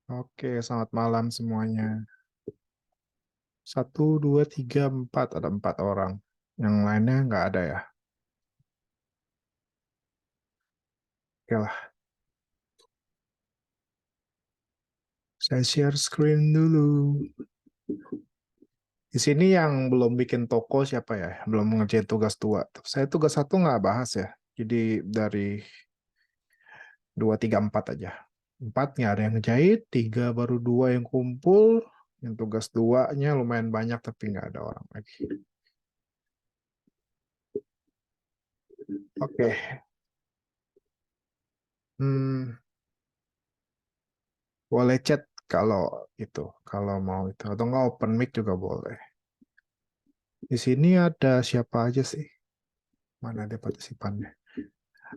Oke, selamat malam semuanya. 1, 2, 3, 4. Ada 4 orang. Yang lainnya nggak ada ya? Oke lah, saya share screen dulu. Di sini yang belum bikin toko siapa ya? Belum ngerjain tugas 2. Saya tugas 1 nggak bahas ya. Jadi dari 2, 3, 4 aja. 4 nggak ada yang ngejahit, 3 baru 2 yang kumpul. Yang tugas 2-nya lumayan banyak tapi nggak ada orang lagi. Oke. Hmm, Boleh chat kalau kalau mau itu, atau nggak open mic juga boleh. Di sini ada siapa aja sih? Mana ada partisipannya?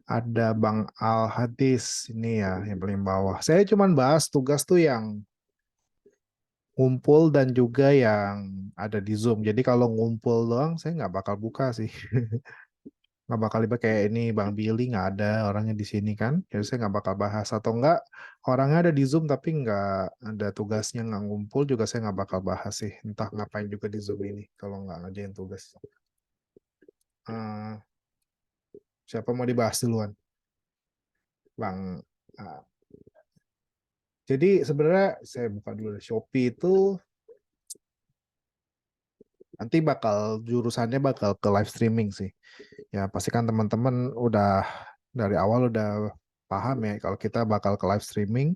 Ada Bang Al Hadis ini ya yang paling bawah. Saya cuman bahas tugas tuh yang ngumpul dan juga yang ada di Zoom. Jadi kalau ngumpul doang saya nggak bakal buka sih. Nggak bakal libat kayak ini Bang Billy nggak ada orangnya di sini kan. Jadi saya nggak bakal bahas atau enggak orangnya ada di Zoom tapi nggak ada tugasnya nggak ngumpul juga saya nggak bakal bahas sih. Entah ngapain juga di Zoom ini kalau nggak ngerjain tugas. Eh, Siapa mau dibahas duluan? Bang. Ah, jadi sebenarnya saya buka dulu deh. Shopee itu nanti jurusannya bakal ke live streaming sih. Ya pastikan teman-teman udah dari awal udah paham ya kalau kita bakal ke live streaming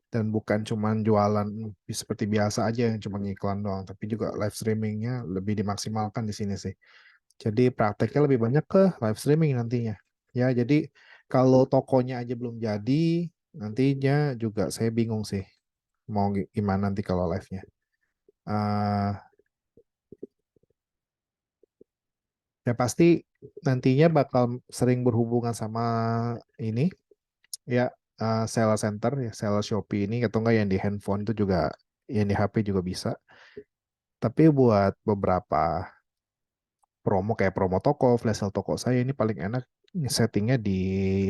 dan bukan cuman jualan seperti biasa aja yang cuma ngiklan doang, tapi juga live streamingnya lebih dimaksimalkan di sini sih. Jadi prakteknya lebih banyak ke live streaming nantinya. Ya, jadi kalau tokonya aja belum jadi, nantinya juga saya bingung sih mau gimana nanti kalau live-nya. Eh, Ya pasti nantinya bakal sering berhubungan sama ini ya, sales center ya, sales Shopee ini atau enggak yang di handphone itu juga, yang di HP juga bisa. Tapi buat beberapa promo kayak promo toko, flash sale toko saya ini paling enak settingnya di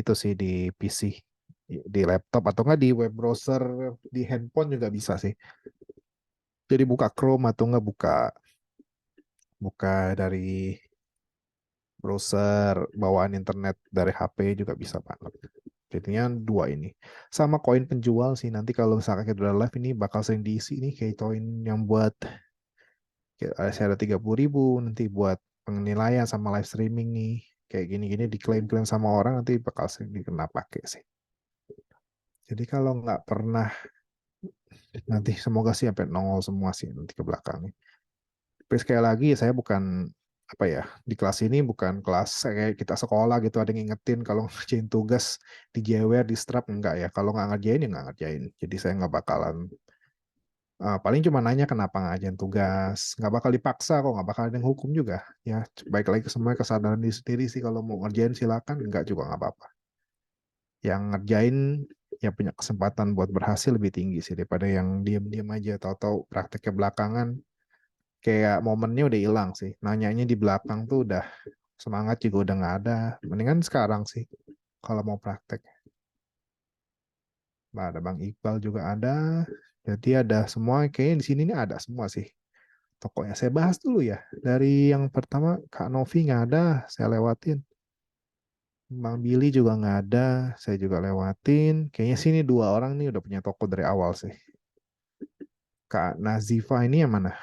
itu sih di PC, di laptop atau enggak di web browser di handphone juga bisa sih. Jadi buka Chrome atau enggak buka buka dari browser bawaan internet dari HP juga bisa banget. Jadinya dua ini. Sama koin penjual sih nanti kalau misalkan kita udah live ini bakal sering diisi nih kayak koin yang buat saya ada 30.000 nanti buat penilaian sama live streaming nih. Kayak gini-gini diklaim-klaim sama orang nanti bakal sering dikena pakai sih. Jadi kalau nggak pernah nanti semoga sih sampai nongol semua sih nanti ke belakangnya. Tapi sekali lagi saya bukan apa ya, di kelas ini bukan kelas kayak kita sekolah gitu ada yang ngingetin kalau ngerjain tugas dijewer di strap enggak ya, kalau nggak ngerjain ya nggak ngerjain, jadi saya nggak bakalan, paling cuma nanya kenapa nggak ngerjain tugas, nggak bakal dipaksa kok, nggak bakal ada yang hukum juga ya. Baik lagi ke semua kesadaran diri sendiri sih, kalau mau ngerjain silakan, enggak juga nggak apa-apa. Yang ngerjain ya punya kesempatan buat berhasil lebih tinggi sih daripada yang diam-diam aja tahu-tahu prakteknya belakangan, kayak momennya udah hilang sih. Nanyanya di belakang tuh udah semangat juga udah nggak ada. Mendingan sekarang sih kalau mau praktek. Nah, ada Bang Iqbal juga ada. Jadi ada semua kayaknya di sini nih ada semua sih. Tokonya saya bahas dulu ya. Dari yang pertama Kak Novi nggak ada, saya lewatin. Bang Billy juga nggak ada, saya juga lewatin. Kayaknya sini dua orang nih udah punya toko dari awal sih. Kak Nazifa ini yang mana?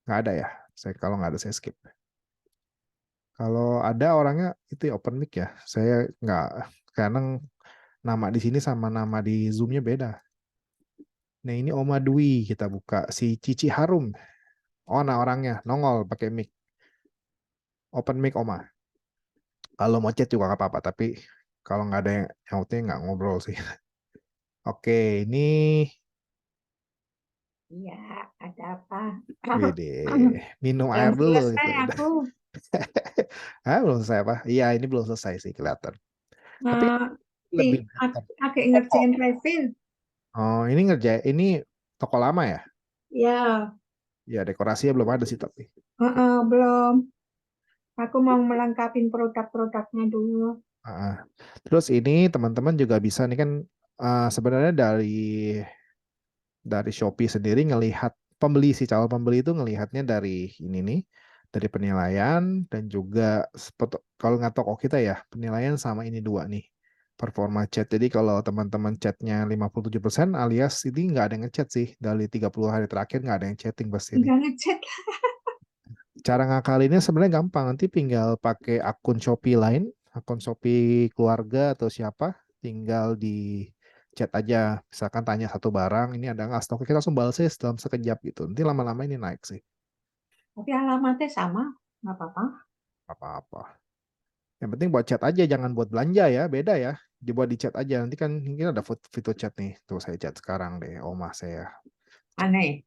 Nggak ada ya. Saya kalau nggak ada saya skip. Kalau ada orangnya itu ya open mic ya. Saya nggak, karena nama di sini sama nama di Zoom-nya beda. Nah ini Oma Dwi kita buka si Cici Harum. Oh nah orangnya nongol pakai mic. Open mic Oma. Kalau mau chat juga nggak apa-apa. Tapi kalau nggak ada yang nyautnya nggak ngobrol sih. Oke ini Iya, ada apa? Wede, minum Belum air dulu selesai itu. aku. Ah, belum selesai apa? Iya ini belum selesai sih kelihatan. Tapi Eh, lebih better. agak Toko. ngerjain refill. Oh ini ngerjain ini toko lama ya? Ya, Ya dekorasinya belum ada sih tapi. belum. Aku mau melengkapi produk-produknya dulu. Ah, terus ini teman-teman juga bisa nih kan, sebenarnya dari dari Shopee sendiri ngelihat pembeli si calon pembeli itu ngelihatnya dari ini nih, dari penilaian dan juga kalau nggak toko kita ya penilaian sama ini dua nih performa chat. Jadi kalau teman-teman chatnya 57% alias ini nggak ada yang ngechat sih dari 30 hari terakhir nggak ada yang chatting pasti nih. Tinggal ngecek. Cara ngakalinnya sebenarnya gampang, nanti tinggal pakai akun Shopee lain, akun Shopee keluarga atau siapa, tinggal di chat aja. Misalkan tanya satu barang, ini ada nggak stoknya, kita langsung balas aja dalam sekejap gitu. Nanti lama-lama ini naik sih, Tapi alamatnya sama, nggak apa-apa. apa-apa. Yang penting buat chat aja, jangan buat belanja ya, beda ya. Dibuat di chat aja, nanti kan mungkin ada fitur chat nih. Tuh saya chat sekarang deh, Oma saya. Aneh.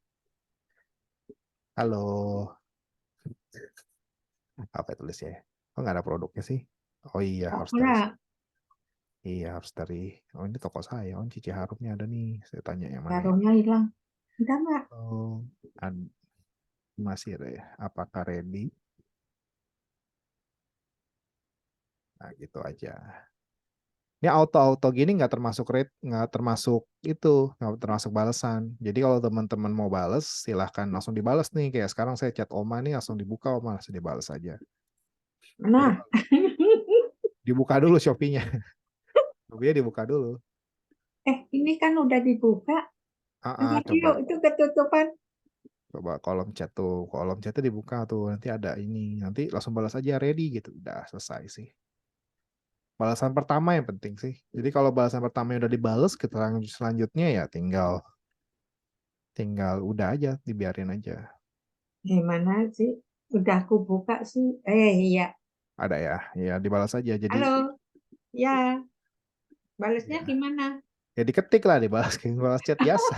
Halo, apa tulis ya? Oh nggak ada produknya sih. Oh iya, Kok harus dari enggak? Iya, harus dari, oh ini toko saya, oh Cici Harumnya ada nih. Saya tanya yang mana ya? Jarumnya hilang. Udah nggak? Oh, masih ada ya. Apakah ready? Nah, gitu aja. Ini auto-auto gini nggak termasuk rate, nggak termasuk itu, nggak termasuk balasan. Jadi kalau teman-teman mau bales, silahkan langsung dibales nih. Kayak sekarang saya chat Oma nih, langsung dibuka, Oma langsung dibales aja. Jadi Mana? kalau dibuka dulu Shopee-nya. Shopee-nya dibuka dulu. Ini kan udah dibuka. Tadi yuk, Coba itu ketutupan. Coba kolom chat tuh dibuka tuh, nanti ada ini, nanti langsung balas aja ready gitu, udah selesai sih. Balasan pertama yang penting sih. Jadi kalau balasan pertama udah dibales, keterangan selanjutnya ya tinggal tinggal udah aja, dibiarin aja. Gimana sih? Udah aku buka sih. Iya. Ada ya, ya dibalas aja. Jadi Halo. Ya, balesnya ya, gimana? ya diketik lah, dibalas kayak balas chat biasa,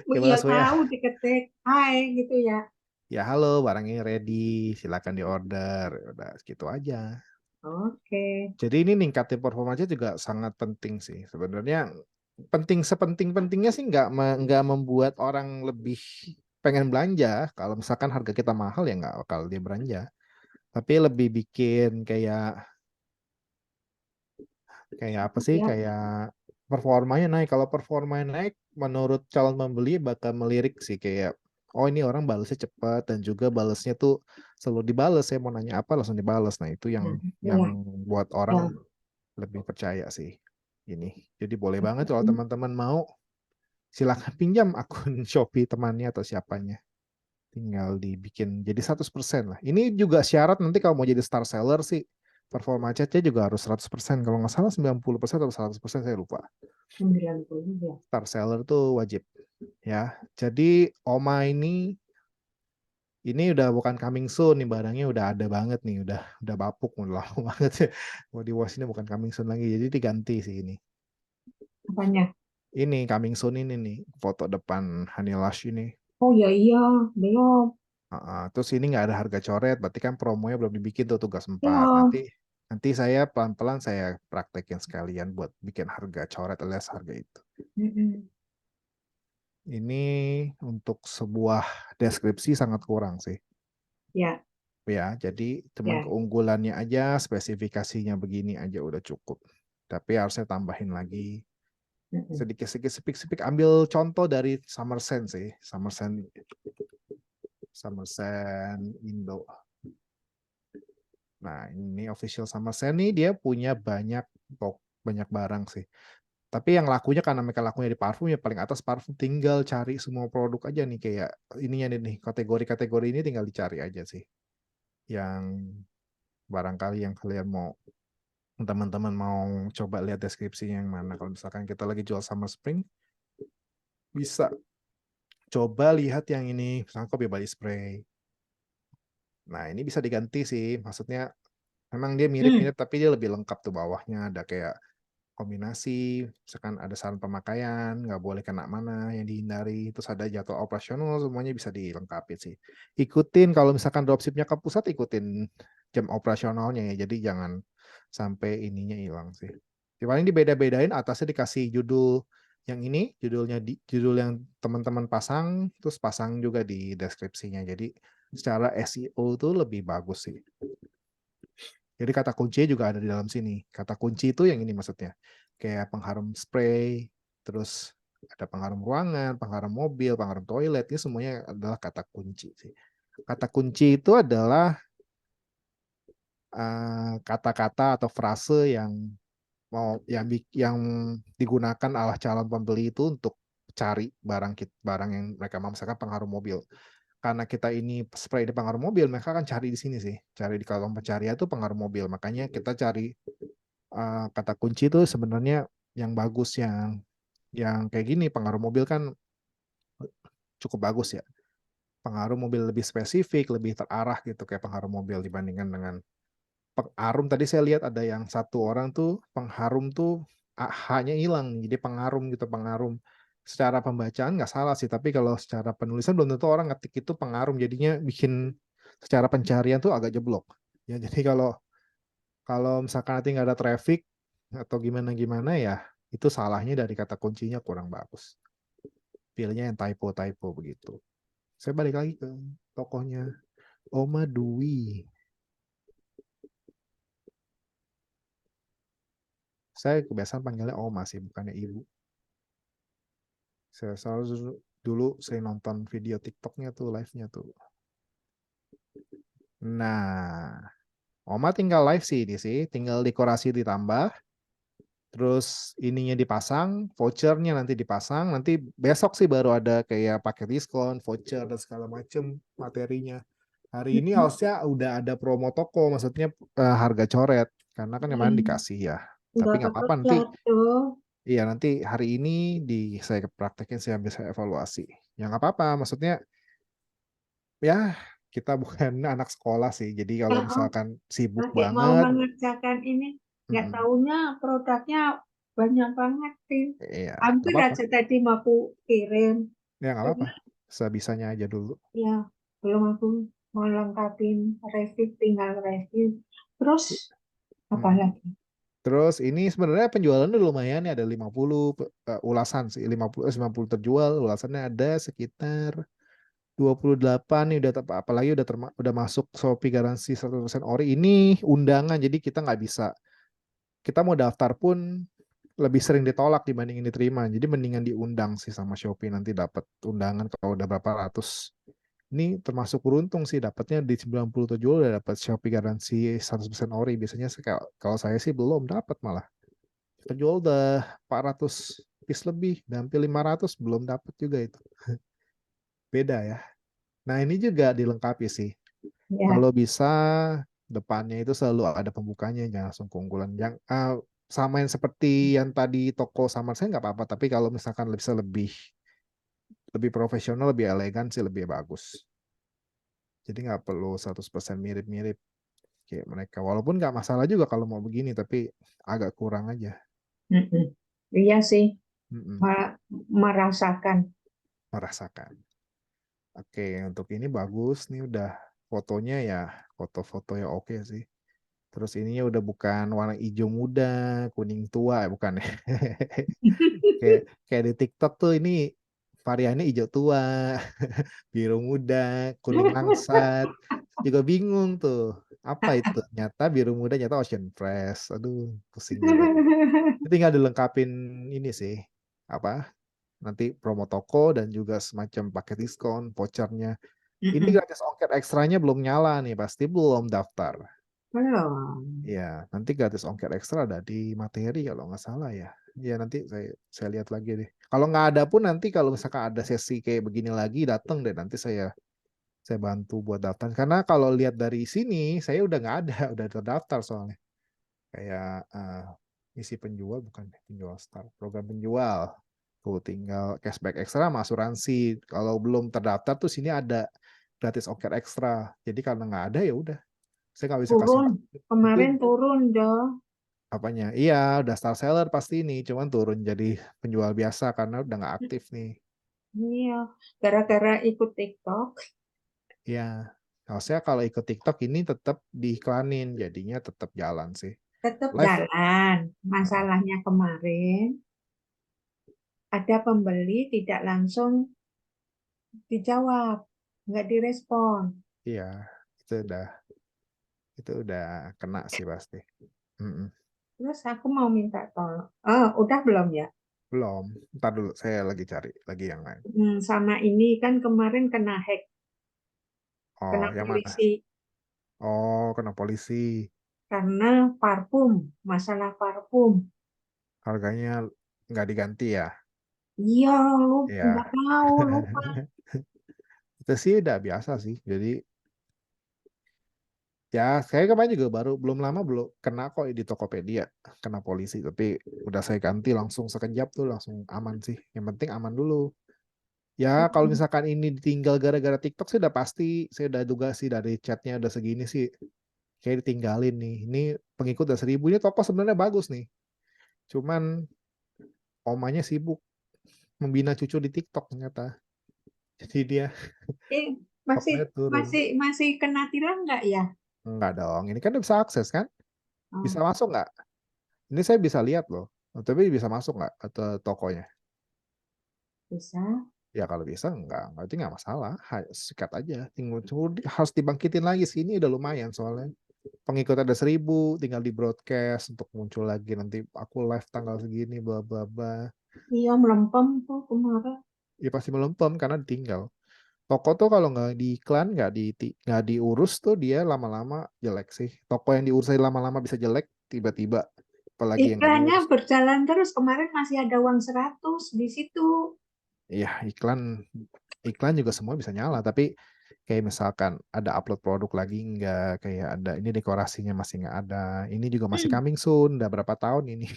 kayak Iya balas WA. tahu diketik. Hai gitu ya. Ya halo, barangnya ready, silakan diorder. Udah gitu aja. Oke. Jadi ini ningkatin performanya juga sangat penting sih. Sebenarnya penting sepenting-pentingnya sih nggak membuat orang lebih pengen belanja. Kalau misalkan harga kita mahal ya nggak bakal dia belanja. Tapi lebih bikin kayak kayak apa sih? Ya. Kayak performanya naik. Kalau performanya naik, menurut calon pembeli bakal melirik sih kayak oh ini orang balasnya cepat dan juga balasnya tuh selalu dibales. Saya mau nanya apa langsung dibales. Nah itu yang Nah, yang itulah. buat orang Ya. lebih percaya sih ini. Jadi boleh banget kalau teman-teman mau silakan pinjam akun Shopee temannya atau siapanya. Tinggal dibikin jadi 100% lah. Ini juga syarat nanti kalau mau jadi star seller sih performa chatnya juga harus 100%. Kalau nggak salah 90% atau 100% saya lupa. 90 ya. Star seller tuh wajib ya. Jadi Oma ini udah bukan coming soon nih, barangnya udah ada banget nih, udah bapuk, udah lama banget. Mau di wash ini bukan coming soon lagi, jadi diganti sih ini. Apanya? Ini coming soon ini nih, foto depan Honey Lush ini. Oh ya iya, belum. Terus ini nggak ada harga coret, berarti kan promonya belum dibikin tuh tugas 4. Nanti Belum. nanti saya pelan-pelan saya praktekin sekalian buat bikin harga coret alias harga itu. Mm-mm. Ini untuk sebuah deskripsi sangat kurang sih. Ya, Ya, jadi cuman ya. keunggulannya aja, spesifikasinya begini aja udah cukup. Tapi harusnya tambahin lagi Mm-mm. sedikit-sedikit sepik-sepik. Ambil contoh dari Summersen sih, Summersen Indo. Nah, ini official Summersen nih dia punya banyak barang sih. Tapi yang lakunya karena mereka lakunya di parfum ya paling atas parfum, tinggal cari semua produk aja nih kayak ininya nih kategori-kategori ini tinggal dicari aja sih. Yang barangkali yang kalian mau teman-teman mau coba lihat deskripsinya yang mana. Kalau misalkan kita lagi jual Summer Spring, bisa coba lihat yang ini, misalkan kopi body spray. Nah, ini bisa diganti sih. Maksudnya memang dia Hmm. mirip-mirip tapi dia lebih lengkap tuh, bawahnya ada kayak kombinasi, misalkan ada saran pemakaian, nggak boleh kena mana yang dihindari, terus ada jadwal operasional, semuanya bisa dilengkapi sih. Ikutin kalau misalkan dropshipnya ke pusat, ikutin jam operasionalnya ya, jadi jangan sampai ininya hilang sih. Paling dibeda-bedain, atasnya dikasih judul yang ini, judul yang teman-teman pasang, terus pasang juga di deskripsinya. Jadi secara SEO tuh lebih bagus sih. Jadi kata kunci juga ada di dalam sini. Kata kunci itu yang ini maksudnya. Kayak pengharum spray, terus Ada pengharum ruangan, pengharum mobil, pengharum toilet, ini semuanya adalah kata kunci sih. Kata kunci itu adalah kata-kata atau frase yang digunakan oleh calon pembeli itu untuk cari barang yang mereka mau, misalkan pengharum mobil. Karena kita ini spray di pengharum mobil, mereka akan cari di sini sih, cari di kolom pencarian itu pengharum mobil. Makanya kita cari kata kunci itu sebenarnya yang bagus, yang kayak gini. Pengharum mobil kan cukup bagus ya. Pengharum mobil lebih spesifik, lebih terarah gitu kayak pengharum mobil dibandingkan dengan pengharum. Tadi saya lihat ada yang satu orang tuh pengharum tuh H-nya hilang, jadi pengharum gitu, pengharum. Secara pembacaan nggak salah sih, tapi kalau secara penulisan belum tentu orang ngetik itu pengharum, jadinya bikin secara pencarian tuh agak jeblok. Ya, jadi kalau kalau misalkan nanti nggak ada traffic atau gimana-gimana ya, itu salahnya dari kata kuncinya kurang bagus. Pilihnya yang typo-typo begitu. Saya balik lagi ke tokohnya Oma Dwi. Saya kebiasaan panggilnya Oma sih, bukannya Ibu. Saya selalu dulu saya nonton video TikToknya tuh, live-nya tuh. Nah, Oma tinggal live sih ini sih, tinggal dekorasi ditambah, terus ininya dipasang, vouchernya nanti dipasang, nanti besok sih baru ada kayak paket diskon, voucher dan segala macem materinya. Hari ini harusnya udah ada promo toko, maksudnya harga coret, karena kan kemarin dikasih ya. Tapi Udah nggak apa-apa, kepepet nanti tuh. iya, nanti hari ini saya praktekin, saya bisa evaluasi. Ya nggak apa-apa, maksudnya ya kita bukan anak sekolah sih. Jadi kalau Oh, misalkan sibuk lagi mau banget, mengerjakan ini, nggak mm-mm, taunya produknya banyak banget sih. iya nggak Hampir apa-apa. aja tadi mau aku kirim. Ya nggak apa-apa. Cuma Sebisanya aja dulu. ya belum aku mau lengkapin review, tinggal review. Terus apa Mm-mm. lagi? Terus ini sebenarnya penjualannya lumayan ya, ada 50 ulasan sih, 50 terjual, ulasannya ada sekitar 28 nih, udah apalagi udah masuk Shopee garansi 100% ori. Ini undangan, jadi kita nggak bisa. Kita mau daftar pun lebih sering ditolak dibandingin diterima. Jadi mendingan diundang sih sama Shopee, nanti dapat undangan kalau udah berapa ratus. Ini termasuk beruntung sih, dapatnya di 97 udah dapat Shopee garansi 100% ori. Biasanya kalau saya sih belum dapat malah. Terjual udah 400 piece lebih, dan hampir 500 belum dapat juga itu. Beda ya. Nah, ini juga dilengkapi sih. Ya, Kalau bisa depannya itu selalu ada pembukanya, jangan langsung keunggulan. Yang samain seperti yang tadi toko Samar saya nggak apa-apa, tapi kalau misalkan bisa lebih lebih profesional, lebih elegan sih lebih bagus. Jadi nggak perlu 100% mirip-mirip kayak mereka. Walaupun nggak masalah juga kalau mau begini, tapi agak kurang aja. mm-mm. Iya sih, Mm-mm, ma- merasakan. merasakan. Oke, untuk ini bagus nih, udah fotonya ya, foto-foto ya oke sih. Terus ininya udah bukan warna hijau muda, kuning tua, bukan ya. Kayak kayak di TikTok tuh ini variannya hijau tua, biru muda, kuning langsat. Juga bingung tuh. Apa itu? Nyata biru muda, nyata Ocean Fresh. Aduh, pusing juga. Ini tinggal dilengkapin ini sih. Apa? Nanti promo toko dan juga semacam paket diskon, vouchernya. Ini Mm-mm. gratis ongkir ekstranya belum nyala nih, pasti belum daftar. Belum. Ya, nanti gratis ongkir ekstra ada di materi kalau nggak salah ya. Ya nanti saya lihat lagi deh. Kalau nggak ada pun nanti kalau misalkan ada sesi kayak begini lagi datang deh, nanti saya bantu buat daftar. Karena kalau lihat dari sini saya udah nggak ada, udah terdaftar soalnya. Kayak isi penjual, bukan penjual start, program penjual. Tuh tinggal cashback ekstra sama asuransi. Kalau belum terdaftar tuh sini ada gratis ongkir ekstra. Jadi karena nggak ada ya udah, saya nggak bisa kasih Turun. itu. Kemarin turun dong. Apanya? Iya, udah star seller pasti ini, cuman turun jadi penjual biasa karena udah nggak aktif nih. Iya, gara-gara ikut TikTok, Iya, harusnya kalau ikut TikTok ini tetap diiklanin, jadinya tetap jalan sih. tetap Live, jalan. uh, Masalahnya kemarin ada pembeli tidak langsung dijawab, nggak direspon. iya, itu udah kena sih pasti. Mm-mm. Terus aku mau minta tolong. Oh, udah belum ya? Belum. Ntar dulu, saya lagi cari lagi yang lain. Sama ini kan kemarin kena hack, kena Oh, yang mana? polisi Oh, kena polisi. karena parfum, masalah parfum. Harganya nggak diganti ya? Iya, lu nggak Iya. tahu, lupa. Itu sih udah biasa sih. Jadi ya saya kemarin juga baru belum lama belum kena kok di Tokopedia, kena polisi. Tapi udah saya ganti langsung sekejap tuh langsung aman sih. Yang penting aman dulu. Ya kalau misalkan ini ditinggal gara-gara TikTok sih udah pasti. Saya udah duga sih dari chatnya udah segini sih. Kayak ditinggalin nih. Ini pengikut udah 1.000. Ini toko sebenarnya bagus nih. Cuman omanya sibuk membina cucu di TikTok ternyata. Jadi dia Eh, masih tokonya turun. masih masih kena tilang nggak ya? Enggak dong. Ini kan udah bisa akses kan? Bisa Oh, masuk nggak? Ini saya bisa lihat loh. Tapi bisa masuk nggak ke tokonya? bisa. Ya kalau bisa enggak. Berarti nggak masalah. Sikat aja. Tinggal harus dibangkitin lagi sih. Ini udah lumayan soalnya. Pengikut ada 1.000. Tinggal di broadcast untuk muncul lagi. Nanti aku live tanggal segini. Bla bla bla. Iya, melempem tuh kemarin. Ya pasti melempem karena ditinggal. Toko tuh kalau nggak diiklan, nggak diurus tuh dia lama-lama jelek sih. Toko yang diurus lama-lama bisa jelek, tiba-tiba apalagi yang nggak Iklannya diurus. berjalan terus. Kemarin masih ada uang 100 di situ. Iya, iklan juga semua bisa nyala, tapi kayak misalkan ada upload produk lagi nggak, kayak ada ini dekorasinya masih nggak ada, ini juga masih Hmm. coming soon, udah berapa tahun ini.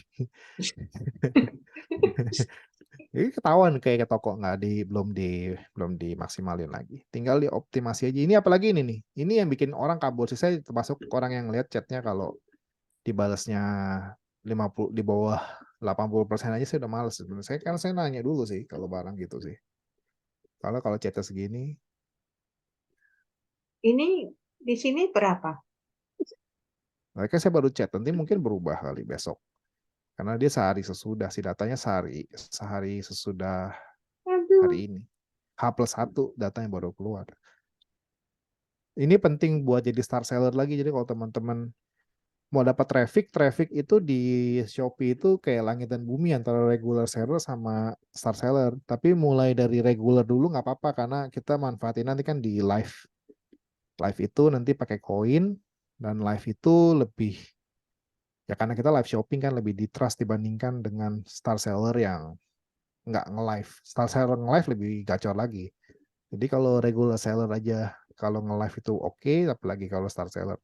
Jadi ketahuan kayak ke toko nggak belum dimaksimalin lagi. Tinggal dioptimasi aja. Ini apalagi ini nih. Ini yang bikin orang kabur sih. Saya termasuk orang yang lihat chatnya kalau dibalasnya 50 di bawah 80% aja saya udah males sebenarnya. Saya nanya dulu sih kalau barang gitu sih. Kalau chatnya segini, Ini di sini berapa? mereka saya baru chat. Nanti mungkin berubah kali besok. Karena dia sehari sesudah si datanya sehari sesudah hari Aduh, ini. H+1 datanya baru keluar. Ini penting buat jadi star seller lagi. Jadi kalau teman-teman mau dapat traffic itu di Shopee itu kayak langit dan bumi antara regular seller sama star seller. Tapi mulai dari regular dulu nggak apa-apa karena kita manfaatin nanti kan di live. Live itu nanti pakai koin dan live itu lebih ya karena kita live shopping kan lebih di trust dibandingkan dengan star seller yang nggak nge-live. Star seller nge-live lebih gacor lagi. Jadi kalau regular seller aja kalau nge-live itu oke, apalagi kalau star seller.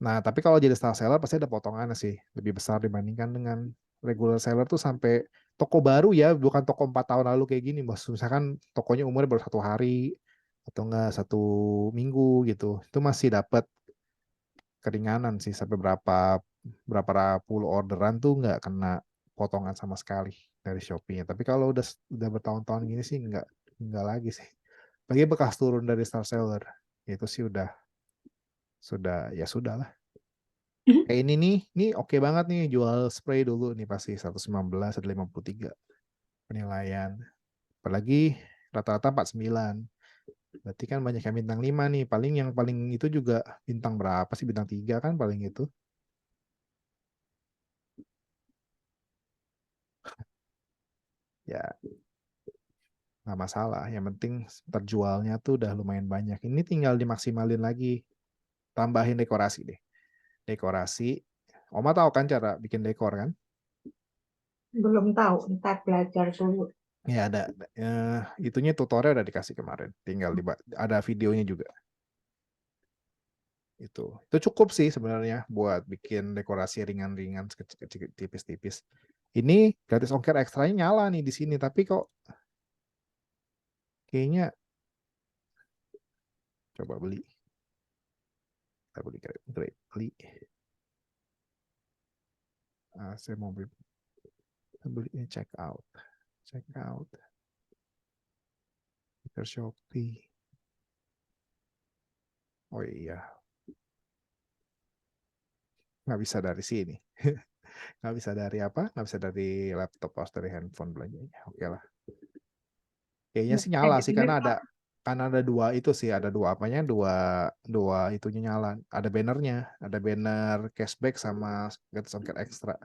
Nah, tapi kalau jadi star seller pasti ada potongannya sih, lebih besar dibandingkan dengan regular seller tuh sampai toko baru ya, bukan toko 4 tahun lalu kayak gini, bos. Misalkan tokonya umurnya baru 1 hari atau enggak 1 minggu gitu, itu masih dapat keringanan sih sampai berapa berapa puluh orderan tuh nggak kena potongan sama sekali dari Shopee-nya. Tapi kalau udah bertahun-tahun gini sih nggak lagi sih. Bagi bekas turun dari star seller, itu sih sudah lah. Kayak ini nih oke banget nih jual spray dulu nih pasti 115, 153 penilaian. Apalagi rata-rata 49. Berarti kan banyak yang bintang 5 nih. Yang paling itu juga bintang berapa sih? Bintang 3 kan paling itu. Ya nggak masalah. Yang penting terjualnya tuh udah lumayan banyak. Ini tinggal dimaksimalin lagi. Tambahin dekorasi deh. Dekorasi. Oma tahu kan cara bikin dekor kan? belum tahu. Ntar belajar dulu. Ya ada. Itunya tutorial udah dikasih kemarin. Tinggal ada videonya juga. Itu cukup sih sebenarnya buat bikin dekorasi ringan-ringan kecil-kecil tipis-tipis. Ini gratis ongkir ekstranya nyala nih di sini, tapi kok kayaknya coba beli. Kita beli beli. Saya mau beli ini check out, Peter Shopee. Oh iya, nggak bisa dari sini. Nggak bisa dari apa? Nggak bisa dari laptop, harus dari handphone belanjanya. Oke lah. Kayaknya sih nyala sih karena ada dua itu sih, ada dua apanya, dua dua itunya nyala. Ada bannernya, ada banner cashback sama gratis ongkir ekstra.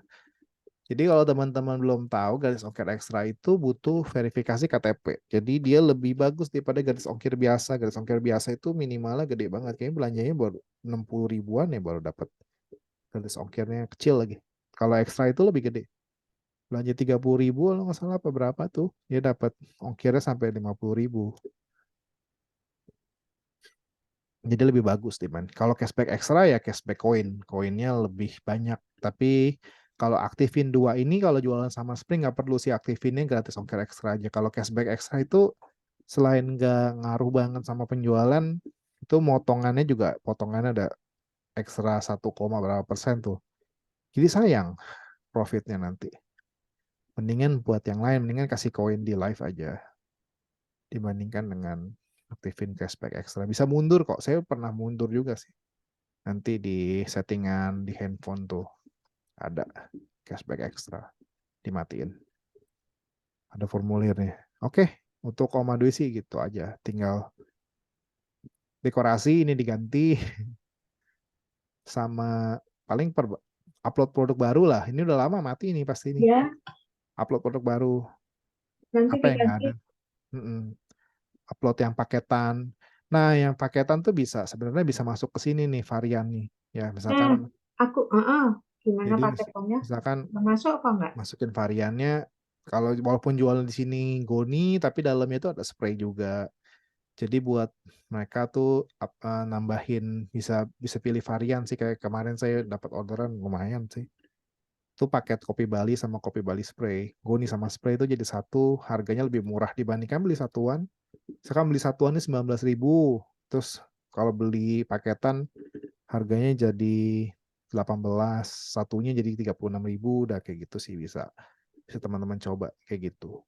Jadi kalau teman-teman belum tahu, garis ongkir ekstra itu butuh verifikasi KTP. Jadi dia lebih bagus daripada garis ongkir biasa. Garis ongkir biasa itu minimalnya gede banget. Kayaknya belanjanya baru 60 ribuan ya baru dapat. Garis ongkirnya kecil lagi. Kalau ekstra itu lebih gede. Belanja 30 ribu kalau nggak salah apa berapa tuh. Dia dapat ongkirnya sampai 50 ribu. Jadi lebih bagus Diman. Kalau cashback ekstra ya cashback koin. Koinnya lebih banyak. Tapi kalau aktifin dua ini, kalau jualan sama Spring nggak perlu sih aktifinnya, gratis ongkir ekstra aja. Kalau cashback ekstra itu selain nggak ngaruh banget sama penjualan, itu motongannya juga potongannya ada ekstra 1, berapa persen tuh. Jadi sayang profitnya nanti. Mendingan buat yang lain, mendingan kasih koin di live aja dibandingkan dengan aktifin cashback ekstra. Bisa mundur kok. Saya pernah mundur juga sih. Nanti di settingan di handphone tuh ada cashback ekstra, dimatiin. Ada formulirnya. Oke, untuk Komadui sih gitu aja. Tinggal dekorasi ini diganti sama paling upload produk baru lah. Ini udah lama mati nih pasti nih. Ya, Upload produk baru. nanti Apa yang nggak diganti. ada? Mm-mm. Upload yang paketan. Nah, yang paketan tuh bisa sebenarnya bisa masuk ke sini nih varian nih. Ya, Nah, misalkan aku, gimana jadi paketannya? misalkan Masuk apa enggak? masukin variannya kalau walaupun jualan di sini Goni tapi dalamnya itu ada spray juga. Jadi buat mereka tuh nambahin bisa bisa pilih varian sih kayak kemarin saya dapat orderan lumayan sih. Itu paket kopi Bali sama kopi Bali spray. Goni sama spray itu jadi satu, harganya lebih murah dibandingkan beli satuan. Sekarang beli satuan ini 19.000. Terus kalau beli paketan harganya jadi 18, satunya jadi 36.000, udah kayak gitu sih bisa. Bisa teman-teman coba kayak gitu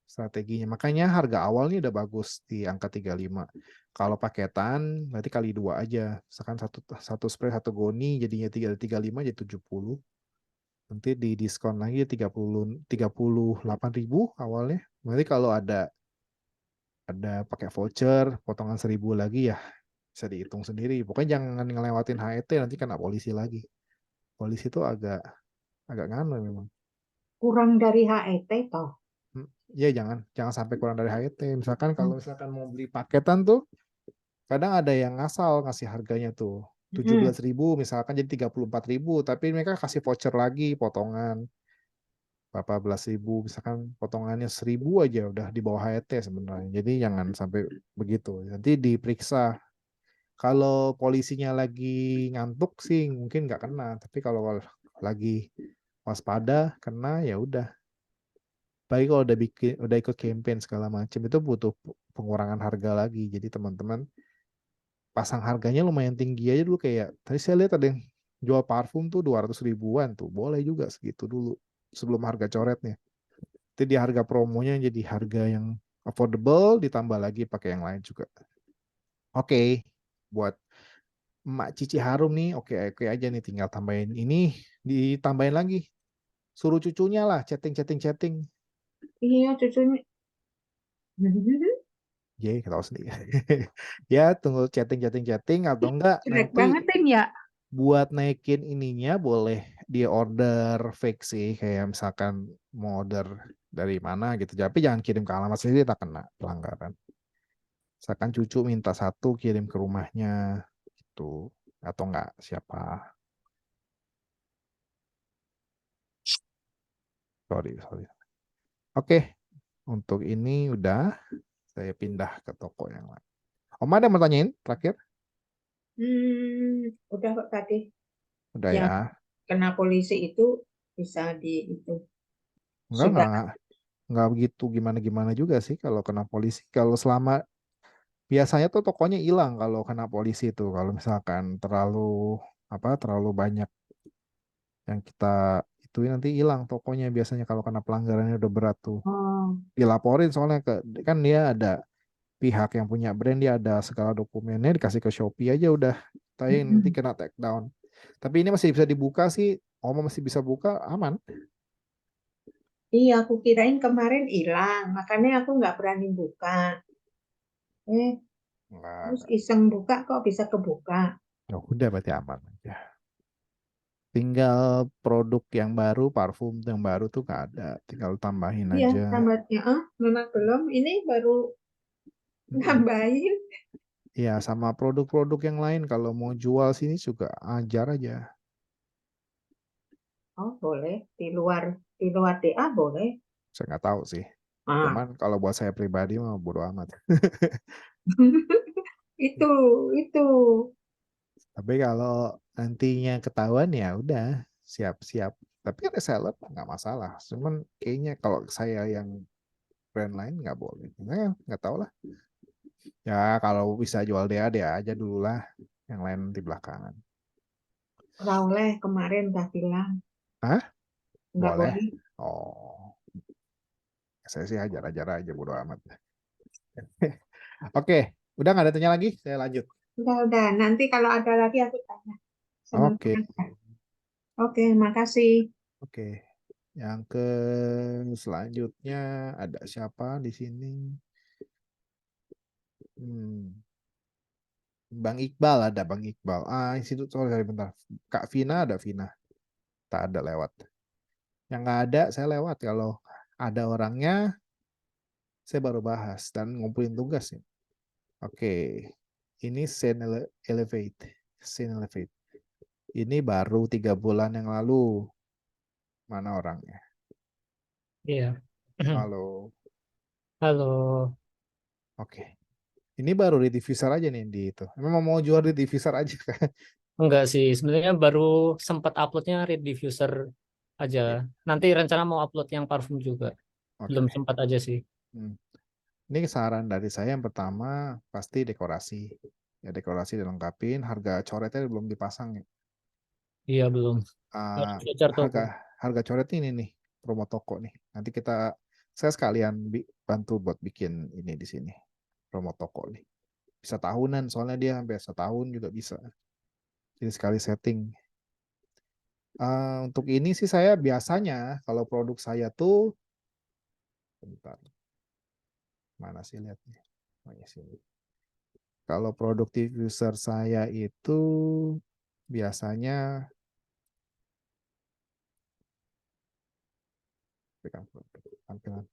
strateginya. Makanya harga awalnya udah bagus di angka 35. Kalau paketan berarti kali dua aja. Misalkan satu satu spray satu goni jadinya 35 jadi 70. Nanti di diskon lagi 38.000 awalnya. Berarti kalau ada pakai voucher potongan 1.000 lagi ya bisa dihitung sendiri. Pokoknya jangan ngelewatin HET nanti kena polisi lagi. Polisi itu agak agak nganu memang. Kurang dari HET toh. Hmm, ya jangan jangan sampai kurang dari HET. Misalkan kalau Hmm. misalkan mau beli paketan tuh kadang ada yang ngasal ngasih harganya tuh tujuh Mm-mm. belas ribu misalkan jadi 34.000 tapi mereka kasih voucher lagi potongan 14.000 misalkan potongannya 1.000 aja udah di bawah HET sebenarnya jadi jangan sampai begitu nanti diperiksa kalau polisinya lagi ngantuk sih mungkin nggak kena tapi kalau lagi waspada kena ya udah baik kalau udah ikut campaign segala macam itu butuh pengurangan harga lagi jadi teman-teman pasang harganya lumayan tinggi aja dulu kayak tadi saya lihat ada yang jual parfum tuh 200 ribuan tuh boleh juga segitu dulu sebelum harga coretnya itu di harga promonya jadi harga yang affordable ditambah lagi pakai yang lain juga oke buat Mak Cici Harum nih oke oke aja nih tinggal tambahin ini ditambahin lagi suruh cucunya lah chatting Iya, cucunya. ya ketawa sendiri ya tunggu chatting atau enggak Jelek nanti banget Tim ya. buat naikin ininya boleh di order fake sih kayak misalkan mau order dari mana gitu tapi jangan kirim ke alamat sendiri tak kena pelanggaran misalkan cucu minta satu kirim ke rumahnya gitu atau enggak siapa sorry oke untuk ini udah saya pindah ke toko yang lain Om ada mau tanyain terakhir Udah kok tadi. udah ya Yang kena polisi itu bisa di itu. enggak Sudah. enggak begitu gimana gimana juga sih kalau kena polisi kalau selama biasanya tuh tokonya hilang kalau kena polisi tuh kalau misalkan terlalu banyak yang kita itu nanti hilang tokonya biasanya kalau kena pelanggarannya udah berat tuh Oh. dilaporin soalnya kan dia ada pihak yang punya brand dia ada segala dokumennya dikasih ke Shopee aja udah tayang nanti Mm-mm. kena take down tapi ini masih bisa dibuka sih Oma masih bisa buka aman Iya, aku kirain kemarin hilang, makanya aku nggak berani buka. Eh, terus enggak iseng buka kok bisa kebuka. ya udah berarti aman aja Tinggal produk yang baru, parfum yang baru tuh nggak ada. Tinggal tambahin Iya, aja. tamatnya. Memang belum. Ini baru Mm-mm. nambahin. Ya, sama produk-produk yang lain kalau mau jual sini juga ajar aja. Oh, boleh. Di luar DA boleh. Saya nggak tahu sih. Ah, Cuman kalau buat saya pribadi mah bodo amat. itu, itu. Tapi kalau nantinya ketahuan ya udah siap-siap. Tapi kan reseller nggak masalah. Cuman kayaknya kalau saya yang brand lain nggak boleh. Nah, nggak tahu lah. Ya kalau bisa jual DA dia aja dulu lah. Yang lain di belakangan. Ora oleh kemarin udah bilang. Hah? Nggak Boleh? boleh. Oh, saya sih hajar-hajar aja bodo amat. Oke, udah nggak ada tanya lagi? Saya lanjut. Udah. Nanti kalau ada lagi aku tanya. Senang Oke, aja. Oke, makasih. oke. Yang ke selanjutnya ada siapa di sini? Hmm. Bang Iqbal ada Bang Iqbal. Institut sorry bentar. Kak Vina ada Vina. Tak ada lewat. Yang nggak ada saya lewat. Kalau ada orangnya saya baru bahas dan ngumpulin tugas ya. Oke. Ini Elevate. Scene Elevate. Ini baru 3 bulan yang lalu. Mana orangnya? Iya. Halo. Halo. Oke. Ini baru di diffuser aja nih di itu. Memang mau jual di diffuser aja kan? Enggak sih, sebenarnya baru sempat uploadnya Read Diffuser aja. Oke. Nanti rencana mau upload yang parfum juga. Belum Oke. sempat aja sih. Hmm. Ini saran dari saya yang pertama pasti dekorasi. Ya dekorasi dilengkapin, harga coretnya belum dipasang ya. Iya, belum. Ah, Harus voucher harga toko. harga coret ini nih promo toko nih. Nanti saya sekalian bantu buat bikin ini di sini promo toko nih. Bisa tahunan soalnya dia sampai setahun juga bisa. Jadi sekali setting. Untuk ini sih saya biasanya kalau produk saya tuh bentar mana sih lihatnya. Oh, ya sini. Kalau produk diffuser saya itu biasanya tampilan.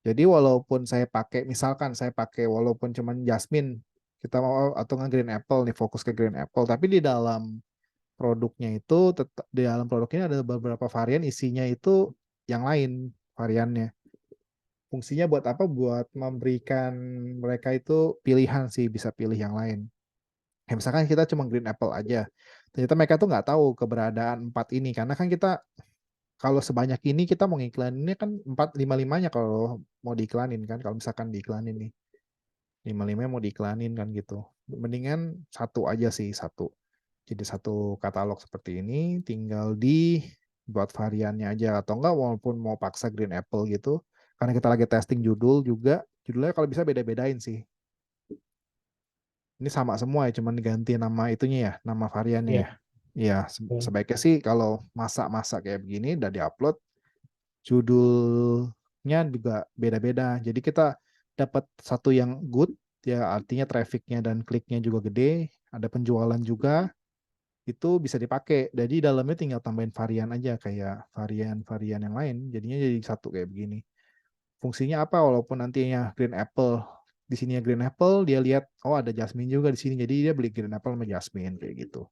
Jadi walaupun saya pakai, misalkan saya pakai walaupun cuman Jasmine, kita mau atau nggak Green Apple nih fokus ke Green Apple, tapi di dalam produknya itu tetap di dalam produk ini ada beberapa varian isinya itu yang lain variannya. Fungsinya buat apa? Buat memberikan mereka itu pilihan sih, bisa pilih yang lain. Ya, misalkan kita cuma Green Apple aja, ternyata mereka tuh nggak tahu keberadaan 4 ini karena kan kita kalau sebanyak ini kita mau ngiklaninnya kan 4 5 5-nya kalau mau diiklanin kan kalau misalkan diiklanin nih 5 5 mau diiklanin kan gitu mendingan satu aja sih satu jadi satu katalog seperti ini tinggal di buat variannya aja atau enggak walaupun mau paksa Green Apple gitu karena kita lagi testing judul juga judulnya kalau bisa beda-bedain sih ini sama semua ya cuman diganti nama itunya ya nama variannya Iya. ya iya Oke. sebaiknya sih kalau masak-masak kayak begini udah diupload judulnya juga beda-beda. Jadi kita dapat satu yang good, ya artinya trafficnya dan kliknya juga gede, ada penjualan juga, itu bisa dipakai. Jadi dalamnya tinggal tambahin varian aja kayak varian-varian yang lain. Jadinya jadi satu kayak begini. Fungsinya apa? Walaupun nantinya Green Apple di sini Green Apple, dia lihat oh ada Jasmine juga di sini. Jadi dia beli Green Apple sama Jasmine kayak gitu.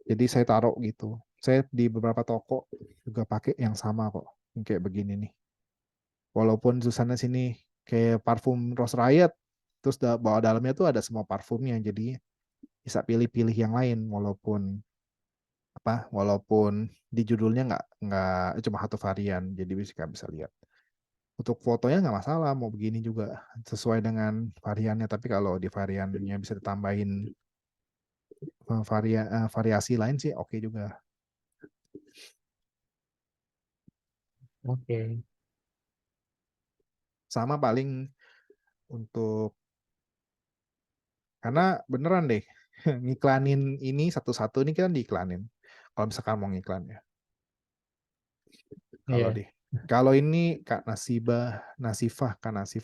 Jadi saya taruh gitu. Saya di beberapa toko juga pakai yang sama kok. Yang kayak begini nih. Walaupun Susana sini kayak parfum Rose Riot, terus bawah dalamnya tuh ada semua parfumnya, jadi bisa pilih-pilih yang lain walaupun di judulnya nggak cuma satu varian, jadi bisa lihat. Untuk fotonya nggak masalah, mau begini juga sesuai dengan variannya, tapi kalau di variannya bisa ditambahin variasi lain sih oke juga. Oke. Sama paling untuk karena beneran deh ngiklanin ini satu-satu ini kan diiklanin. Kalau misalkan mau ngiklan ya. Kalau Iya. di kalau ini Kak Nasifah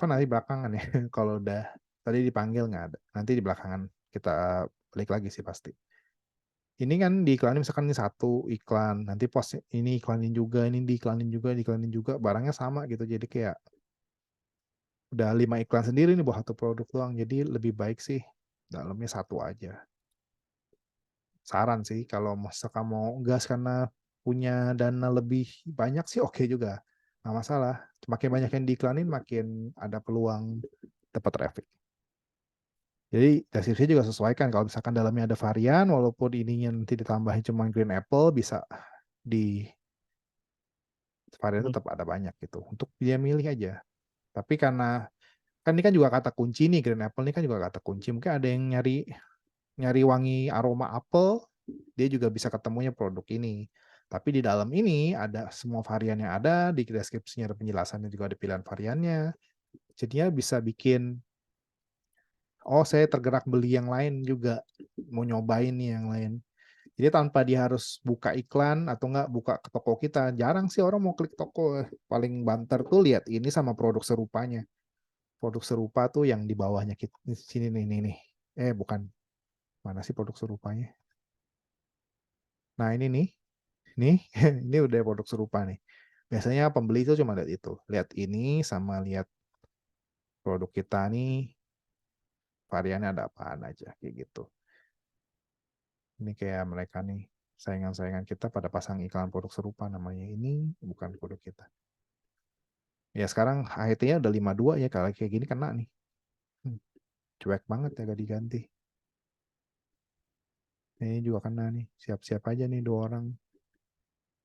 nanti belakangan ya. Kalau udah tadi dipanggil nggak ada. Nanti di belakangan kita balik lagi sih pasti. Ini kan diiklanin misalkan ini satu iklan, nanti post ini iklanin juga, ini diiklanin juga, barangnya sama gitu. Jadi kayak udah 5 iklan sendiri nih buat satu produk doang. Jadi lebih baik sih dalamnya satu aja. Saran sih kalau misalkan mau gas karena punya dana lebih banyak sih oke juga. Nggak masalah. Makin banyak yang diiklanin makin ada peluang dapat traffic. Jadi deskripsi juga sesuaikan. Kalau misalkan dalamnya ada varian, walaupun ininya nanti ditambahin cuma green apple, bisa di varian Hmm. tetap ada banyak gitu. Untuk dia milih aja. Tapi karena kan ini kan juga kata kunci nih, green apple ini kan juga kata kunci. Mungkin ada yang nyari nyari wangi aroma apel, dia juga bisa ketemunya produk ini. Tapi di dalam ini ada semua varian yang ada, di deskripsinya ada penjelasannya juga ada pilihan variannya. Jadinya bisa bikin, oh saya tergerak beli yang lain juga, mau nyobain nih yang lain. Jadi tanpa dia harus buka iklan atau enggak buka ke toko kita. Jarang sih orang mau klik toko. Paling banter tuh lihat ini sama produk serupanya. Produk serupa tuh yang di bawahnya kita sini nih. Bukan. Mana sih produk serupanya? Nah, ini nih. Nih, ini udah produk serupa nih. Biasanya pembeli itu cuma lihat itu. Lihat ini sama lihat produk kita nih variannya ada apaan aja kayak gitu. Ini kayak mereka nih saingan-saingan kita pada pasang iklan produk serupa namanya ini bukan produk kita. Ya sekarang HT-nya udah 52 ya, kalau kayak gini kena nih. Cuek banget ya gak diganti. Ini juga kena nih. Siap-siap aja nih 2 orang.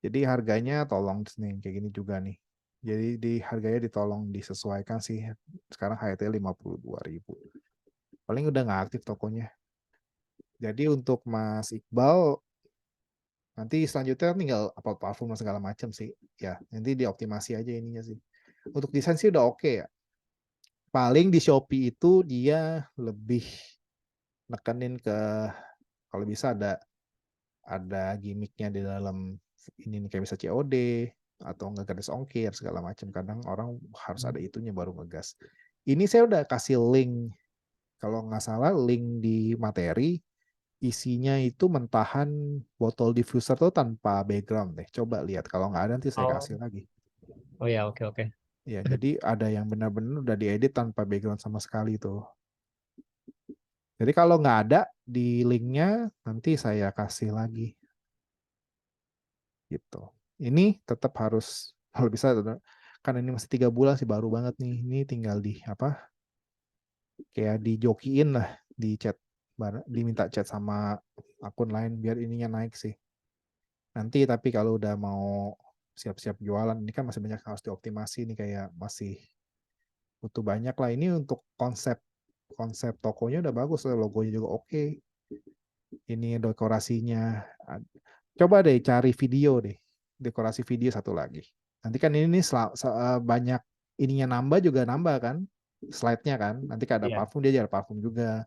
Jadi harganya tolong nih kayak gini juga nih. Jadi di harganya ditolong disesuaikan sih. Sekarang HT 52.000. Paling udah nggak aktif tokonya. Jadi untuk Mas Iqbal nanti selanjutnya tinggal upload parfum dan segala macam sih. Ya, nanti dioptimasi aja ininya sih. Untuk desain sih udah oke ya. Paling di Shopee itu dia lebih nekenin ke kalau bisa ada gimmicknya di dalam ini nih, kayak bisa COD atau nggak gratis ongkir segala macam. Kadang orang harus ada itunya baru ngegas. Ini saya udah kasih link, kalau nggak salah link di materi, isinya itu mentahan botol diffuser tuh tanpa background deh. Coba lihat, kalau nggak ada nanti saya Oh, kasih lagi. oh ya, oke oke. Ya, jadi ada yang benar-benar udah diedit tanpa background sama sekali tuh. Jadi kalau nggak ada di linknya, nanti saya kasih lagi. Gitu. Ini tetap harus, kalau bisa, kan ini masih 3 bulan sih, baru banget nih. Ini tinggal di apa? Kayak dijokiin lah, di chat, diminta chat sama akun lain biar ininya naik sih. Nanti tapi kalau udah mau siap-siap jualan, ini kan masih banyak harus dioptimasi nih, kayak masih butuh banyak lah. Ini untuk konsep konsep tokonya udah bagus, logonya juga oke. Ini dekorasinya. Coba deh cari video deh, dekorasi video satu lagi. Nanti kan ini banyak ininya nambah juga nambah kan, slide-nya kan. Nanti kan ada Iya. parfum, dia ada parfum juga.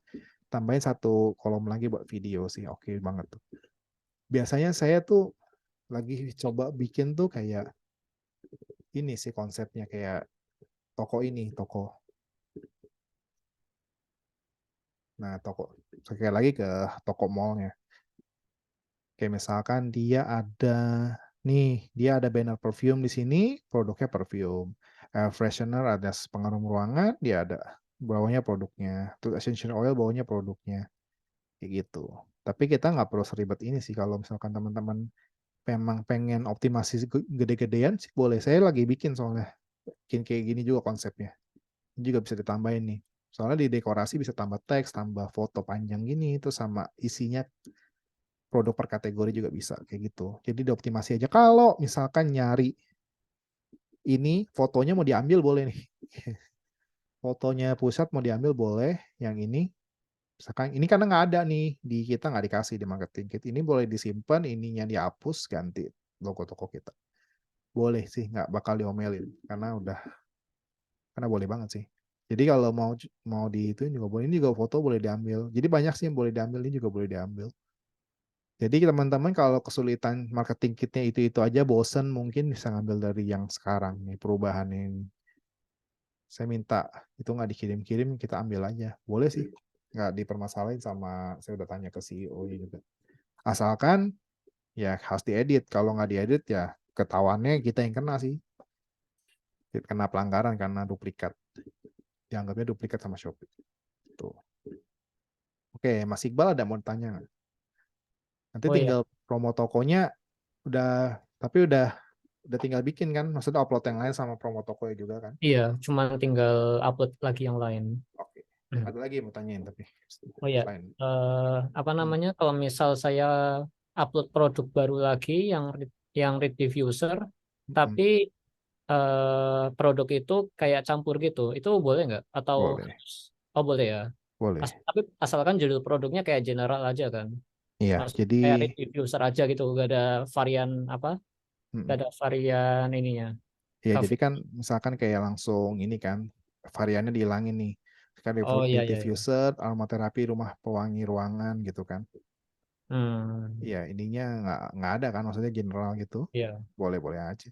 Tambahin satu kolom lagi buat video sih, oke banget tuh. Biasanya saya tuh lagi coba bikin tuh kayak ini sih konsepnya, kayak toko ini, toko. Nah, toko. Sekali lagi ke toko mallnya. Kayak misalkan dia ada banner perfume di sini, produknya perfume. Air freshener ada pengarum ruangan, dia ada bawahnya produknya. Terus essential oil bawahnya produknya. Kayak gitu. Tapi kita nggak perlu seribet ini sih, kalau misalkan teman-teman memang pengen optimasi gede-gedean sih boleh. Saya lagi bikin soalnya. Bikin kayak gini juga konsepnya. Ini juga bisa ditambahin nih. Soalnya di dekorasi bisa tambah teks, tambah foto panjang gini, itu sama isinya produk per kategori juga bisa kayak gitu. Jadi dioptimasi aja. Kalau misalkan nyari ini fotonya mau diambil boleh nih. Fotonya pusat mau diambil boleh. Yang ini misalkan ini karena nggak ada nih di kita, nggak dikasih di marketing kit. Ini boleh disimpan, ininya dihapus, ganti logo toko kita. Boleh sih, nggak bakal diomelin karena boleh banget sih. Jadi kalau mau di itu juga boleh. Ini juga foto boleh diambil. Jadi banyak sih yang boleh diambil, ini juga boleh diambil. Jadi teman-teman kalau kesulitan marketing kitnya itu aja, bosen, mungkin bisa ngambil dari yang sekarang nih, perubahan ini. Saya minta itu nggak dikirim-kirim, kita ambil aja. Boleh sih, nggak dipermasalahin, sama saya udah tanya ke CEO juga. Asalkan ya harus diedit. Kalau nggak diedit ya ketahuannya kita yang kena sih. Kena pelanggaran karena duplikat. Dianggapnya duplikat sama Shopee. Tuh. Oke, Mas Iqbal ada mau tanya nggak? Nanti Oh ya, tinggal promo tokonya tapi udah tinggal bikin kan? Maksudnya upload yang lain sama promo tokonya juga kan? iya, cuma tinggal upload lagi yang lain. Oke. Hmm. Ada lagi yang mau tanyain tapi Oh ya, selain. apa Hmm. namanya? Kalau misal saya upload produk baru lagi yang read diffuser, Hmm. tapi produk itu kayak campur gitu, itu boleh nggak? Atau Boleh, oh boleh ya? boleh. Tapi asalkan judul produknya kayak general aja kan? Iya, Maksud jadi kayak read diffuser aja gitu, gak ada varian apa? Gak hmm. ada varian ininya. Ya Cover. jadi kan misalkan kayak langsung ini kan variannya dihilangin nih. Sekarang Oh iya iya iya. diffuser, aromaterapi, rumah pewangi ruangan gitu kan. Hmm, Iya, ininya nggak ada kan, maksudnya general gitu. iya. Boleh-boleh aja.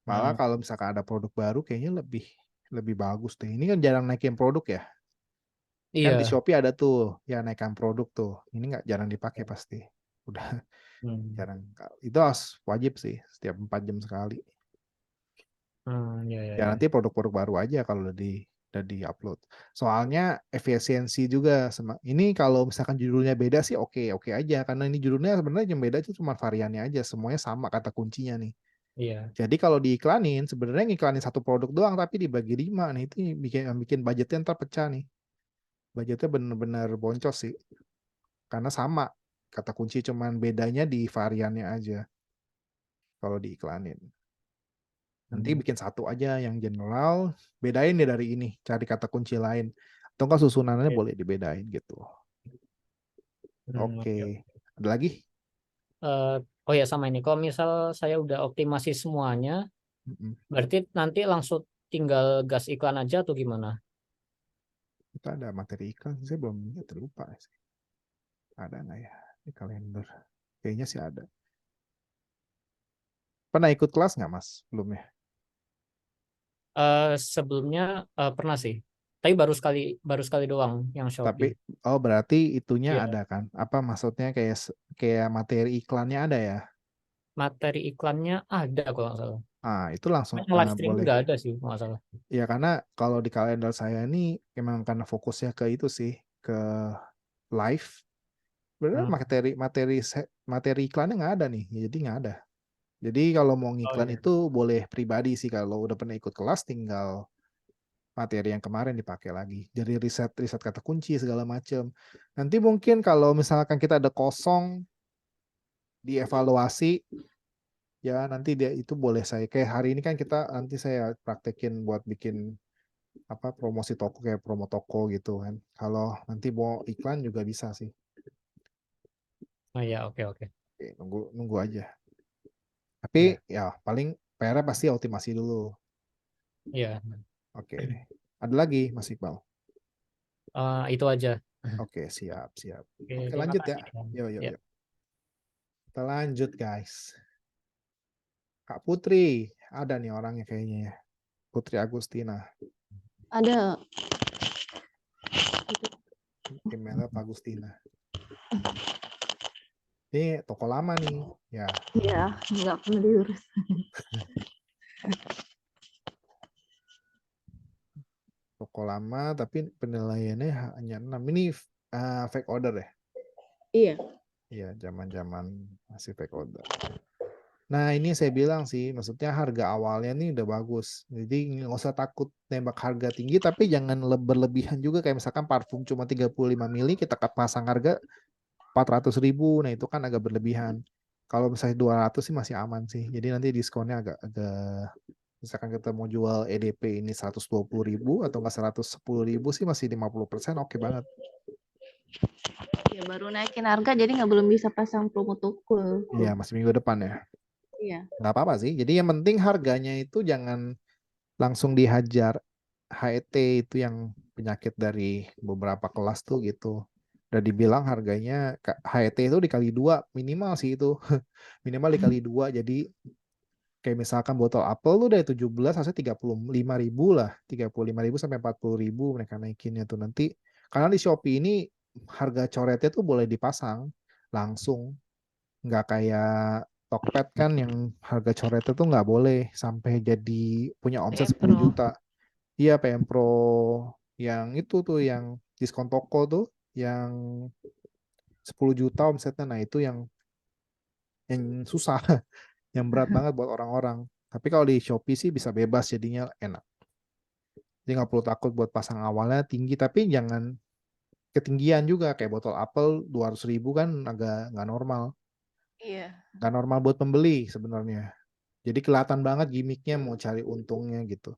Malah Hmm, kalau misalkan ada produk baru kayaknya lebih lebih bagus deh. Ini kan jarang naikin produk ya. Kan di iya. Shopee ada tuh ya naikkan produk tuh. Ini nggak jarang dipakai pasti. Udah Hmm, jarang. Itu harus wajib sih setiap 4 jam sekali. iya iya Ya iya. nanti produk-produk baru aja kalau udah di-upload. Soalnya efisiensi juga. Ini kalau misalkan judulnya beda sih oke aja. Karena ini judulnya sebenarnya yang beda itu cuma variannya aja. Semuanya sama kata kuncinya nih. Iya. Jadi kalau diiklanin, sebenarnya ngiklanin satu produk doang tapi dibagi 5 nih. Itu bikin budgetnya ntar pecah nih. Budgetnya bener-bener boncos sih. Karena sama. Kata kunci cuman bedanya di variannya aja. Kalau diiklanin. Nanti Hmm, bikin satu aja yang general, bedain deh dari ini, cari kata kunci lain. Atau enggak susunannya oke. boleh dibedain gitu. Oke, Oke. oke. Ada lagi? Eh, oh ya sama ini. Kalau misal saya udah optimasi semuanya, Mm-mm. berarti nanti langsung tinggal gas iklan aja atau gimana? Kita ada materi iklan, saya belum lihat, lupa sih. Ada nggak ya di kalender? Kayaknya sih ada. Pernah ikut kelas nggak Mas? Belum ya? Sebelumnya pernah sih, tapi baru sekali doang yang Tapi Shopee. oh berarti itunya Iya, ada kan? Apa maksudnya kayak kayak materi iklannya ada ya? materi iklannya ada kalau nggak salah. Ah, itu langsung Yang live streaming boleh. nggak ada sih kalau nggak salah. Ya karena kalau di kalender saya ini emang karena fokusnya ke itu sih, ke live. Bener Hmm. materi iklannya nggak ada nih, jadi nggak ada. Jadi kalau mau Oh ngiklan iya. itu boleh pribadi sih, kalau udah pernah ikut kelas tinggal materi yang kemarin dipakai lagi. Jadi riset riset kata kunci segala macam. Nanti mungkin kalau misalkan kita ada kosong dievaluasi ya nanti dia itu boleh saya kayak hari ini kan kita nanti saya praktekin buat bikin apa promosi toko kayak promo toko gitu kan. Kalau nanti mau iklan juga bisa sih. Oh iya, oke oke. Oke, nunggu nunggu aja. Tapi Ya, ya paling PR-nya pasti optimasi dulu. iya. Oke deh. Ada lagi Mas Iqbal? Itu aja. Oke, siap, siap. Oke, Oke, terima lanjut ya. kasih. Yuk, yuk, Ya, yuk. Kita lanjut, guys. Kak Putri, ada nih orangnya kayaknya ya. Putri Agustina. Ada. Emailnya Pak Agustina. Ini toko lama nih. Ya, Ya, nggak perlu diurus. toko lama tapi penilaiannya hanya 6. Ini fake order ya? Iya. Iya, zaman-zaman masih fake order. Nah, ini saya bilang sih, maksudnya harga awalnya nih udah bagus. Jadi nggak usah takut nembak harga tinggi, tapi jangan berlebihan juga. Kayak misalkan parfum cuma 35 mili, kita pasang harga 400.000. Nah, itu kan agak berlebihan. Kalau misalnya 200 sih masih aman sih. Jadi nanti diskonnya agak misalkan kita mau jual EDP ini 120.000 atau nggak 110.000 sih masih 50%, oke banget. Ya, baru naikin harga jadi nggak belum bisa pasang promo toko. Iya, masih minggu depan ya. Iya. Nggak apa-apa sih. Jadi yang penting harganya itu jangan langsung dihajar. HET itu yang penyakit dari beberapa kelas tuh gitu. Udah dibilang harganya HET itu dikali 2 minimal sih itu. Minimal dikali 2. Jadi kayak misalkan botol apel tuh dari 17 harusnya 35.000 lah. 35.000 sampai 40.000 mereka naikinnya tuh nanti. Karena di Shopee ini harga coretnya tuh boleh dipasang. langsung, nggak kayak Tokped kan yang harga coretnya tuh nggak boleh sampai jadi punya omset PM 10 Pro. juta. Iya, PM Pro yang itu tuh yang diskon toko tuh yang 10 juta omsetnya. Nah, itu yang susah, yang berat banget buat orang-orang. Tapi kalau di Shopee sih bisa bebas, jadinya enak. Jadi nggak perlu takut buat pasang awalnya tinggi, tapi jangan ketinggian juga. Kayak botol apel 200.000 kan agak nggak normal. Iya. Nggak normal buat pembeli sebenarnya. Jadi kelihatan banget gimmicknya mau cari untungnya gitu.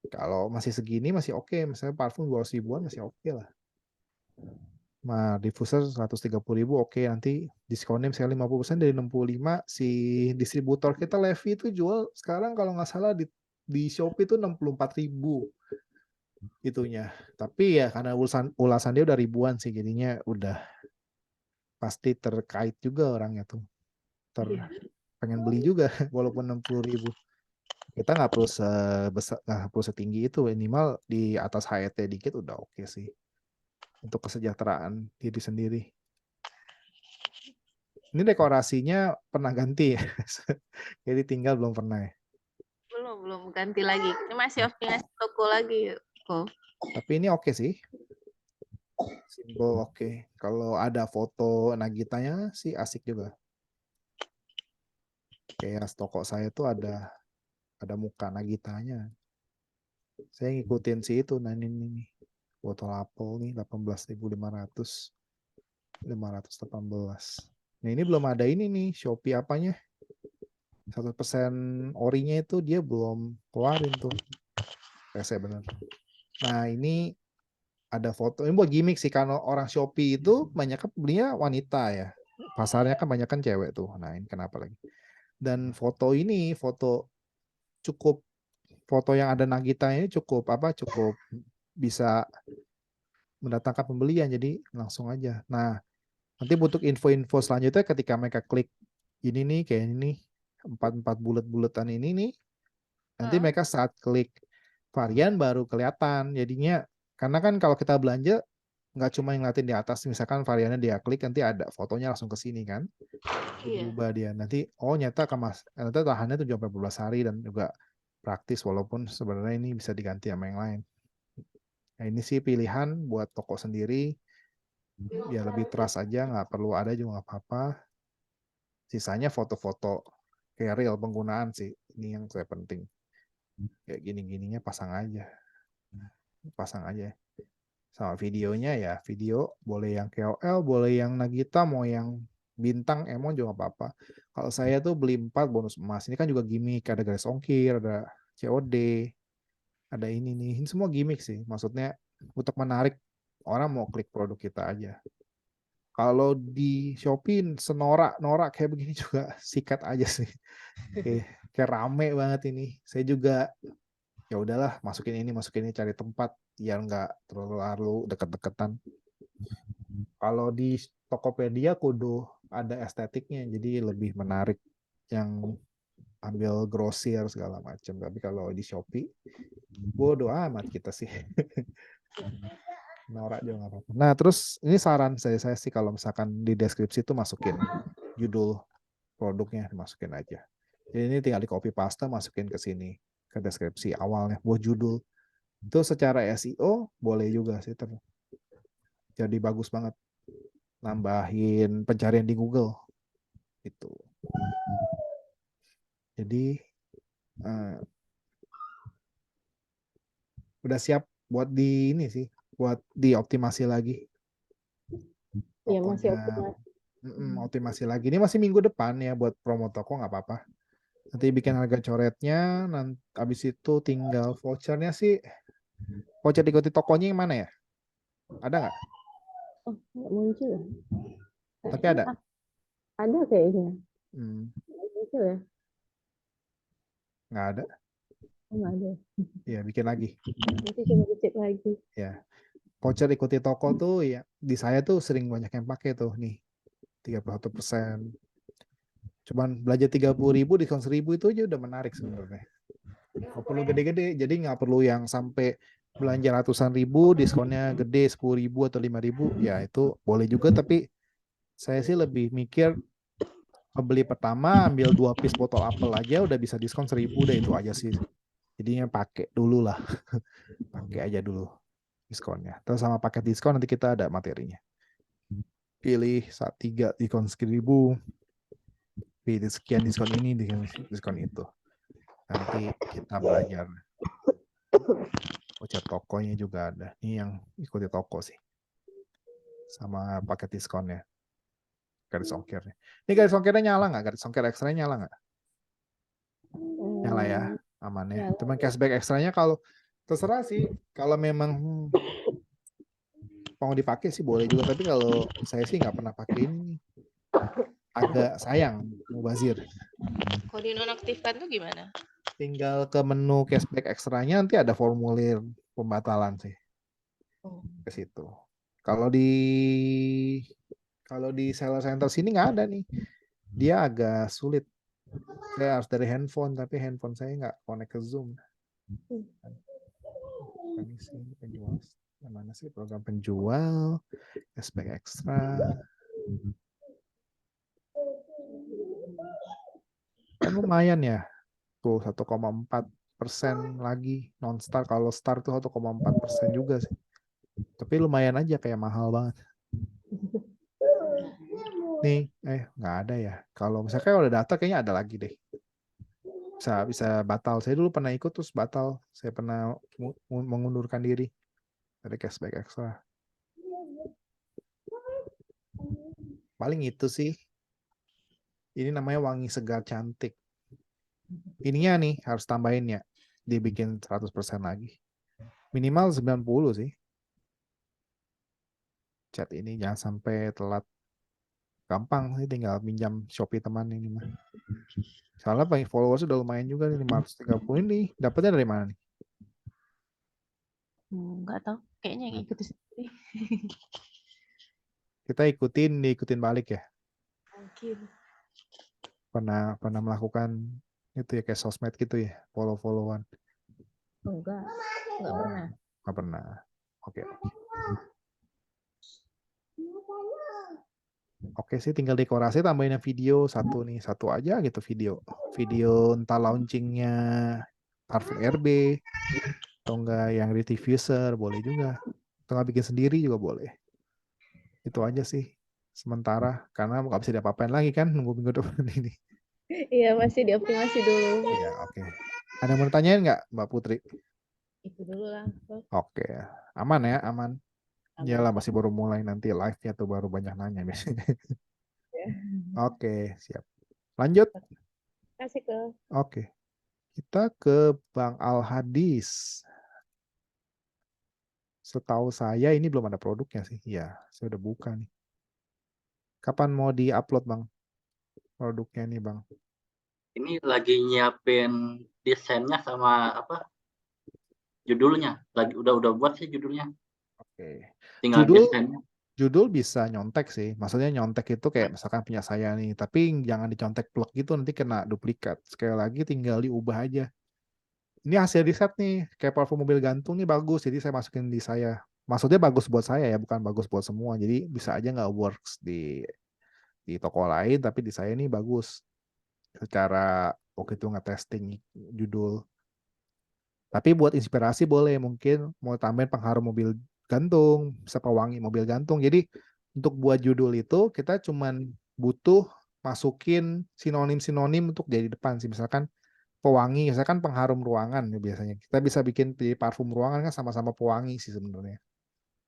Kalau masih segini masih oke. Misalnya parfum 200.000-an masih oke lah. Nah, diffuser 130.000 oke, nanti diskonnya misalnya 50% dari 65. Si distributor kita Levi itu jual sekarang kalau nggak salah di Shopee itu 64.000 itunya. Tapi ya karena ulasan dia udah ribuan sih, jadinya udah pasti terkait juga orangnya tuh. Iya. Pengen beli juga walaupun 60.000. Kita nggak perlu nggak perlu setinggi itu, minimal di atas HET dikit udah oke sih untuk kesejahteraan diri sendiri. Ini dekorasinya pernah ganti ya? Jadi tinggal belum pernah ya. Belum ganti lagi. Ini masih optimasi toko lagi kok. Tapi ini oke sih. Simbol oke. Kalau ada foto Nagitanya sih asik juga. Kayak toko saya tuh ada muka Nagitanya. Saya ngikutin sih itu. Nah ini botol apel nih 18.500. 518. Nah ini belum ada ini nih Shopee apanya. 100% orinya itu dia belum keluarin tuh. Rese bener. Nah ini ada foto. Ini buat gimmick sih, karena orang Shopee itu banyak belinya wanita ya. Pasarnya kan banyak kan cewek tuh. Nah ini kenapa lagi. Dan foto ini, foto yang ada Nagita ini cukup bisa mendatangkan pembelian. Jadi langsung aja. Nah nanti butuh info-info selanjutnya ketika mereka klik ini nih, kayak ini 4 bulet-buletan ini nih. Nanti mereka saat klik varian baru kelihatan. Jadinya karena kan kalau kita belanja nggak cuma ngeliatin di atas, misalkan variannya dia klik nanti ada fotonya langsung ke sini kan. Berubah dia. Nanti nyata tahannya tuh 14 hari dan juga praktis walaupun sebenarnya ini bisa diganti sama yang lain. Nah, ini sih pilihan buat toko sendiri biar lebih trust aja, nggak perlu ada juga nggak apa-apa. Sisanya foto-foto kayak real penggunaan sih. Ini yang saya penting. Kayak gini-gininya pasang aja. Sama videonya ya, video boleh yang KOL, boleh yang Nagita, mau yang bintang Emon juga apa-apa. Kalau saya tuh beli 4 bonus emas. Ini kan juga gimmick, ada garis ongkir, ada COD, ada ini nih. Ini semua gimmick sih. Maksudnya untuk menarik orang mau klik produk kita aja. Kalau di Shopee senorak-norak kayak begini juga sikat aja sih. Kayak rame banget ini. Saya juga ya udahlah masukin ini cari tempat biar nggak terlalu deket-deketan. Kalau di Tokopedia kudu ada estetiknya, jadi lebih menarik yang ambil grosir segala macam. Tapi kalau di Shopee bodo amat kita sih. Norak juga nggak apa-apa. Nah terus ini saran saya sih kalau misalkan di deskripsi itu masukin judul produknya, masukin aja. Jadi ini tinggal di copy paste masukin ke sini ke deskripsi awalnya buat judul. Itu secara SEO boleh juga sih jadi bagus banget, nambahin pencarian di Google itu. Jadi udah siap buat di ini sih, buat dioptimasi lagi. Iya, masih Pokoknya optimasi. optimasi lagi. Ini masih minggu depan ya buat promo toko nggak apa-apa. Nanti bikin harga coretnya, nanti habis itu tinggal vouchernya sih. Voucher diikuti tokonya yang mana ya? Ada nggak? Oh, nggak muncul. Tapi ada. Ada kayaknya. Nggak Muncul ya? Nggak ada. Oh, nggak ada. Ya bikin lagi. Nanti coba dicek lagi. Ya. Voucher ikuti toko tuh ya di saya tuh sering banyak yang pakai tuh nih 31%. Cuman belanja 30.000 diskon 1.000 itu aja udah menarik sebenarnya. Nggak perlu gede-gede, jadi nggak perlu yang sampai belanja ratusan ribu diskonnya gede 10.000 atau 5.000 ya itu boleh juga, tapi Saya sih lebih mikir beli pertama ambil 2 piece botol apel aja udah bisa diskon 1.000 deh, itu aja sih. Jadinya pakai dulu lah. Pakai aja dulu diskonnya. Terus sama paket diskon nanti kita ada materinya. Pilih saat 3 diskon 1.000, pilih sekian diskon ini, diskon itu. Nanti kita belajar. Voucher tokonya juga ada. Ini yang ikuti toko sih. Sama paket diskonnya. Garis ongkirnya. Ini garis ongkirnya nyala nggak? Garis ongkir ekstranya nyala nggak? Nyala ya, aman ya. Nyala. Cuman cashback ekstranya kalau terserah sih. Kalau memang mau dipakai sih boleh juga. Tapi kalau saya sih nggak pernah pakai ini. Agak sayang, mubazir. Kalau dinonaktifkan tuh gimana? Tinggal ke menu cashback ekstranya nanti ada formulir pembatalan sih Oh. ke situ. Kalau di seller center sini nggak ada nih. Dia agak sulit. Saya harus dari handphone, tapi handphone saya nggak connect ke Zoom. Ini sih penjual. Yang mana sih program penjual, cashback ekstra. Kan lumayan ya. Tuh 1,4% lagi non-star. Kalau star tuh 1,4% juga sih. Tapi lumayan aja, kayak mahal banget. Nih, nggak ada ya. Kalau misalnya udah daftar kayaknya ada lagi deh. Bisa batal. Saya dulu pernah ikut terus batal. Saya pernah mengundurkan diri dari cashback ekstra. Paling itu sih. Ini namanya wangi segar cantik. Ininya nih harus tambahin ya. Dibikin 100% lagi. Minimal 90 sih. Chat ini jangan sampai telat. Gampang sih, tinggal pinjam Shopee teman ini mah. Soalnya banyak followers udah lumayan juga nih, 530 ini. Dapatnya dari mana nih? Nggak tahu. Kayaknya yang ikuti sendiri. Kita diikutin balik ya. Mungkin. Pernah melakukan itu ya, kayak sosmed gitu ya, follow-followan. Enggak pernah. Nggak pernah. Oke. Oke sih, tinggal dekorasi tambahin yang video satu aja gitu video entah launchingnya parfum RB atau enggak yang diffuser boleh juga, atau nggak bikin sendiri juga boleh. Itu aja sih sementara, karena nggak bisa diapa-apain lagi kan nunggu minggu depan ini. Iya, masih dioptimasi dulu. Iya, oke. Ada yang mau tanyain nggak Mbak Putri? Itu dulu lah. Oke, aman ya, aman. Iyalah masih baru mulai, nanti live-nya tuh baru banyak nanya biasanya. Oke, siap. Lanjut. Kasih ke Oke. Kita ke Bang Al Hadis. Setahu saya ini belum ada produknya sih. Ya, saya udah buka nih. Kapan mau di-upload, Bang? Produknya nih, Bang. Ini lagi nyiapin desainnya sama apa? Judulnya. Udah buat sih judulnya. Oke. Tinggal desainnya. Judul bisa nyontek sih. Maksudnya nyontek itu kayak misalkan punya saya nih. Tapi jangan dicontek plug gitu, nanti kena duplikat. Sekali lagi tinggal diubah aja. Ini hasil riset nih. Kayak parfum mobil gantung nih bagus. Jadi saya masukin di saya. Maksudnya bagus buat saya ya, bukan bagus buat semua. Jadi bisa aja nggak works di toko lain, tapi di saya nih bagus. Secara waktu itu nge-testing judul. Tapi buat inspirasi boleh, mungkin mau tambahin pengharum mobil gantung, bisa pewangi mobil gantung. Jadi untuk buat judul itu kita cuman butuh masukin sinonim-sinonim untuk jadi depan sih. Misalkan pewangi, misalkan pengharum ruangan ya biasanya. Kita bisa bikin di parfum ruangan kan sama-sama pewangi sih sebenarnya.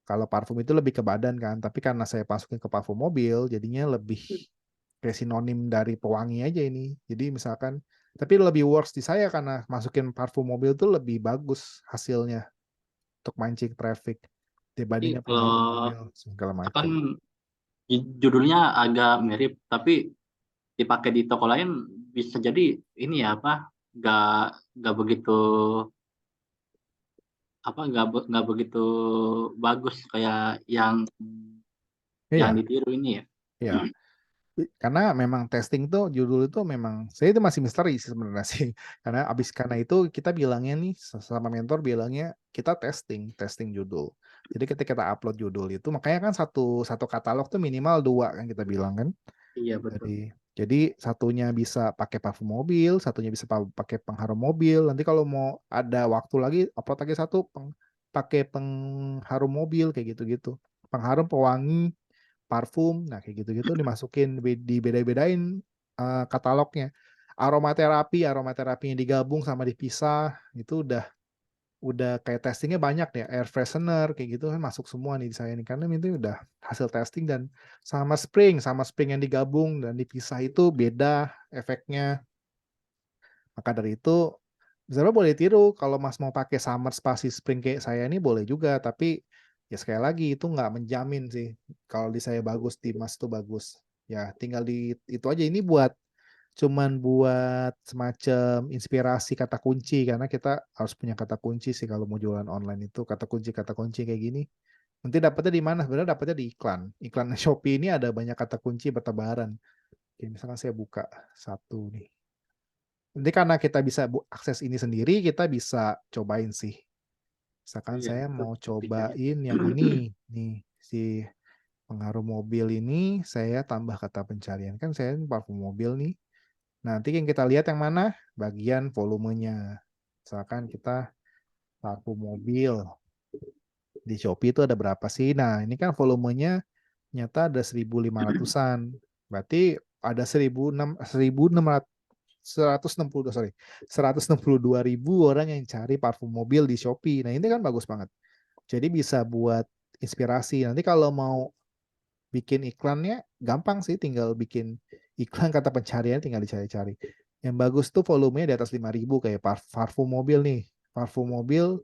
Kalau parfum itu lebih ke badan kan, tapi karena saya masukin ke parfum mobil, jadinya lebih kayak sinonim dari pewangi aja ini. Jadi misalkan, tapi lebih works di saya karena masukin parfum mobil itu lebih bagus hasilnya untuk mancing traffic dibandingnya pengharum mobil segala Kan macam. judulnya agak mirip, tapi dipakai di toko lain bisa jadi ini ya apa? Nggak begitu nggak begitu bagus kayak yang Iya, ditiru ini ya. iya. Karena memang testing tuh judul itu memang saya itu masih misteri sih sebenarnya sih. Karena itu kita bilangnya nih sama mentor bilangnya kita testing judul. Jadi ketika kita upload judul itu, makanya kan satu katalog tuh minimal 2 kan kita bilang kan. Iya betul. Jadi satunya bisa pakai parfum mobil, satunya bisa pakai pengharum mobil. Nanti kalau mau ada waktu lagi, upload lagi satu pakai pengharum mobil kayak gitu-gitu. Pengharum, pewangi, parfum, nah kayak gitu-gitu dimasukin, dibeda-bedain katalognya. Aromaterapinya digabung sama dipisah, itu udah kayak testingnya banyak deh, air freshener kayak gitu kan masuk semua nih di saya nih, karena itu udah hasil testing. Dan sama spring yang digabung dan dipisah itu beda efeknya. Maka dari itu sebenarnya boleh tiru, kalau Mas mau pakai summer spasi spring kayak saya ini boleh juga, tapi ya sekali lagi itu nggak menjamin sih. Kalau di saya bagus, di Mas tuh bagus. Ya tinggal di itu aja, ini cuman buat semacam inspirasi kata kunci, karena kita harus punya kata kunci sih kalau mau jualan online itu, kata kunci kayak gini. Nanti dapatnya di mana? Sebenarnya dapatnya di iklan. Iklan Shopee ini ada banyak kata kunci bertebaran. Oke, misalkan saya buka satu nih. Nanti karena kita bisa akses ini sendiri, kita bisa cobain sih. Misalkan Iya, saya itu mau pikirnya. cobain yang ini, nih si pengaruh mobil ini, saya tambah kata pencarian, kan saya parfum mobil nih. Nanti yang kita lihat yang mana? Bagian volumenya. Misalkan kita parfum mobil. Di Shopee itu ada berapa sih? Nah, ini kan volumenya nyata ada 1.500-an. Berarti ada 162 ribu orang yang cari parfum mobil di Shopee. Nah, ini kan bagus banget. Jadi bisa buat inspirasi. Nanti kalau mau bikin iklannya gampang sih, tinggal bikin iklan kata pencarian tinggal dicari-cari. Yang bagus tuh volumenya di atas 5.000 kayak parfum mobil nih. Parfum mobil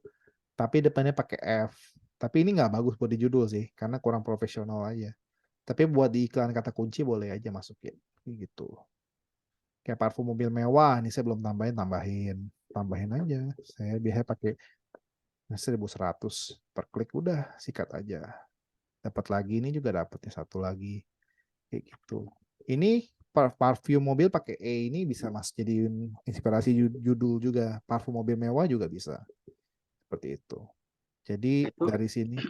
tapi depannya pakai F. Tapi ini nggak bagus buat di judul sih, karena kurang profesional aja. Tapi buat di iklan kata kunci boleh aja masukin. Gitu. Kayak parfum mobil mewah, ini saya belum tambahin aja. Saya biasanya pakai 1.100 per klik, udah sikat aja. Dapat lagi, ini juga dapatnya satu lagi. Kayak gitu. Ini parfum mobil pakai E ini bisa mas jadiin inspirasi judul juga. Parfum mobil mewah juga bisa. Seperti itu. Jadi Itu dari sini,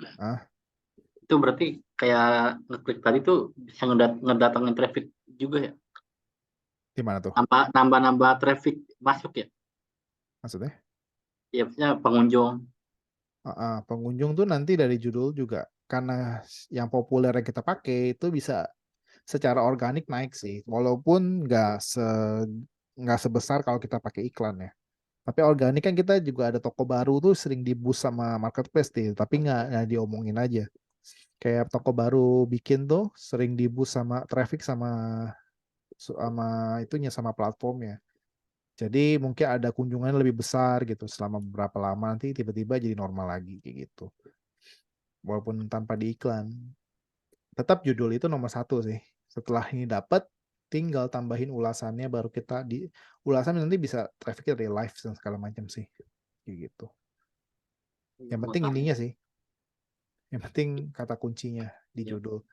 itu berarti kayak ngeklik tadi tuh bisa ngedatangin traffic juga ya? gimana tuh Nambah traffic masuk ya? maksudnya? Ya maksudnya pengunjung. Pengunjung tuh nanti dari judul juga, karena yang populer yang kita pakai itu bisa secara organik naik sih, walaupun nggak sebesar kalau kita pakai iklan ya. Tapi organik kan kita juga ada toko baru tuh sering di-boost sama marketplace deh, tapi nggak diomongin aja. Kayak toko baru bikin tuh sering di-boost sama traffic sama itunya sama platformnya. Jadi mungkin ada kunjungan lebih besar gitu selama beberapa lama, nanti tiba-tiba jadi normal lagi kayak gitu. Walaupun tanpa diiklan. Tetap judul itu nomor 1 sih. Setelah ini dapat, tinggal tambahin ulasannya, baru kita di ulasan nanti bisa traffic dari live dan segala macam sih. Kayak gitu. Yang penting ininya sih. Yang penting kata kuncinya di Ya. judul.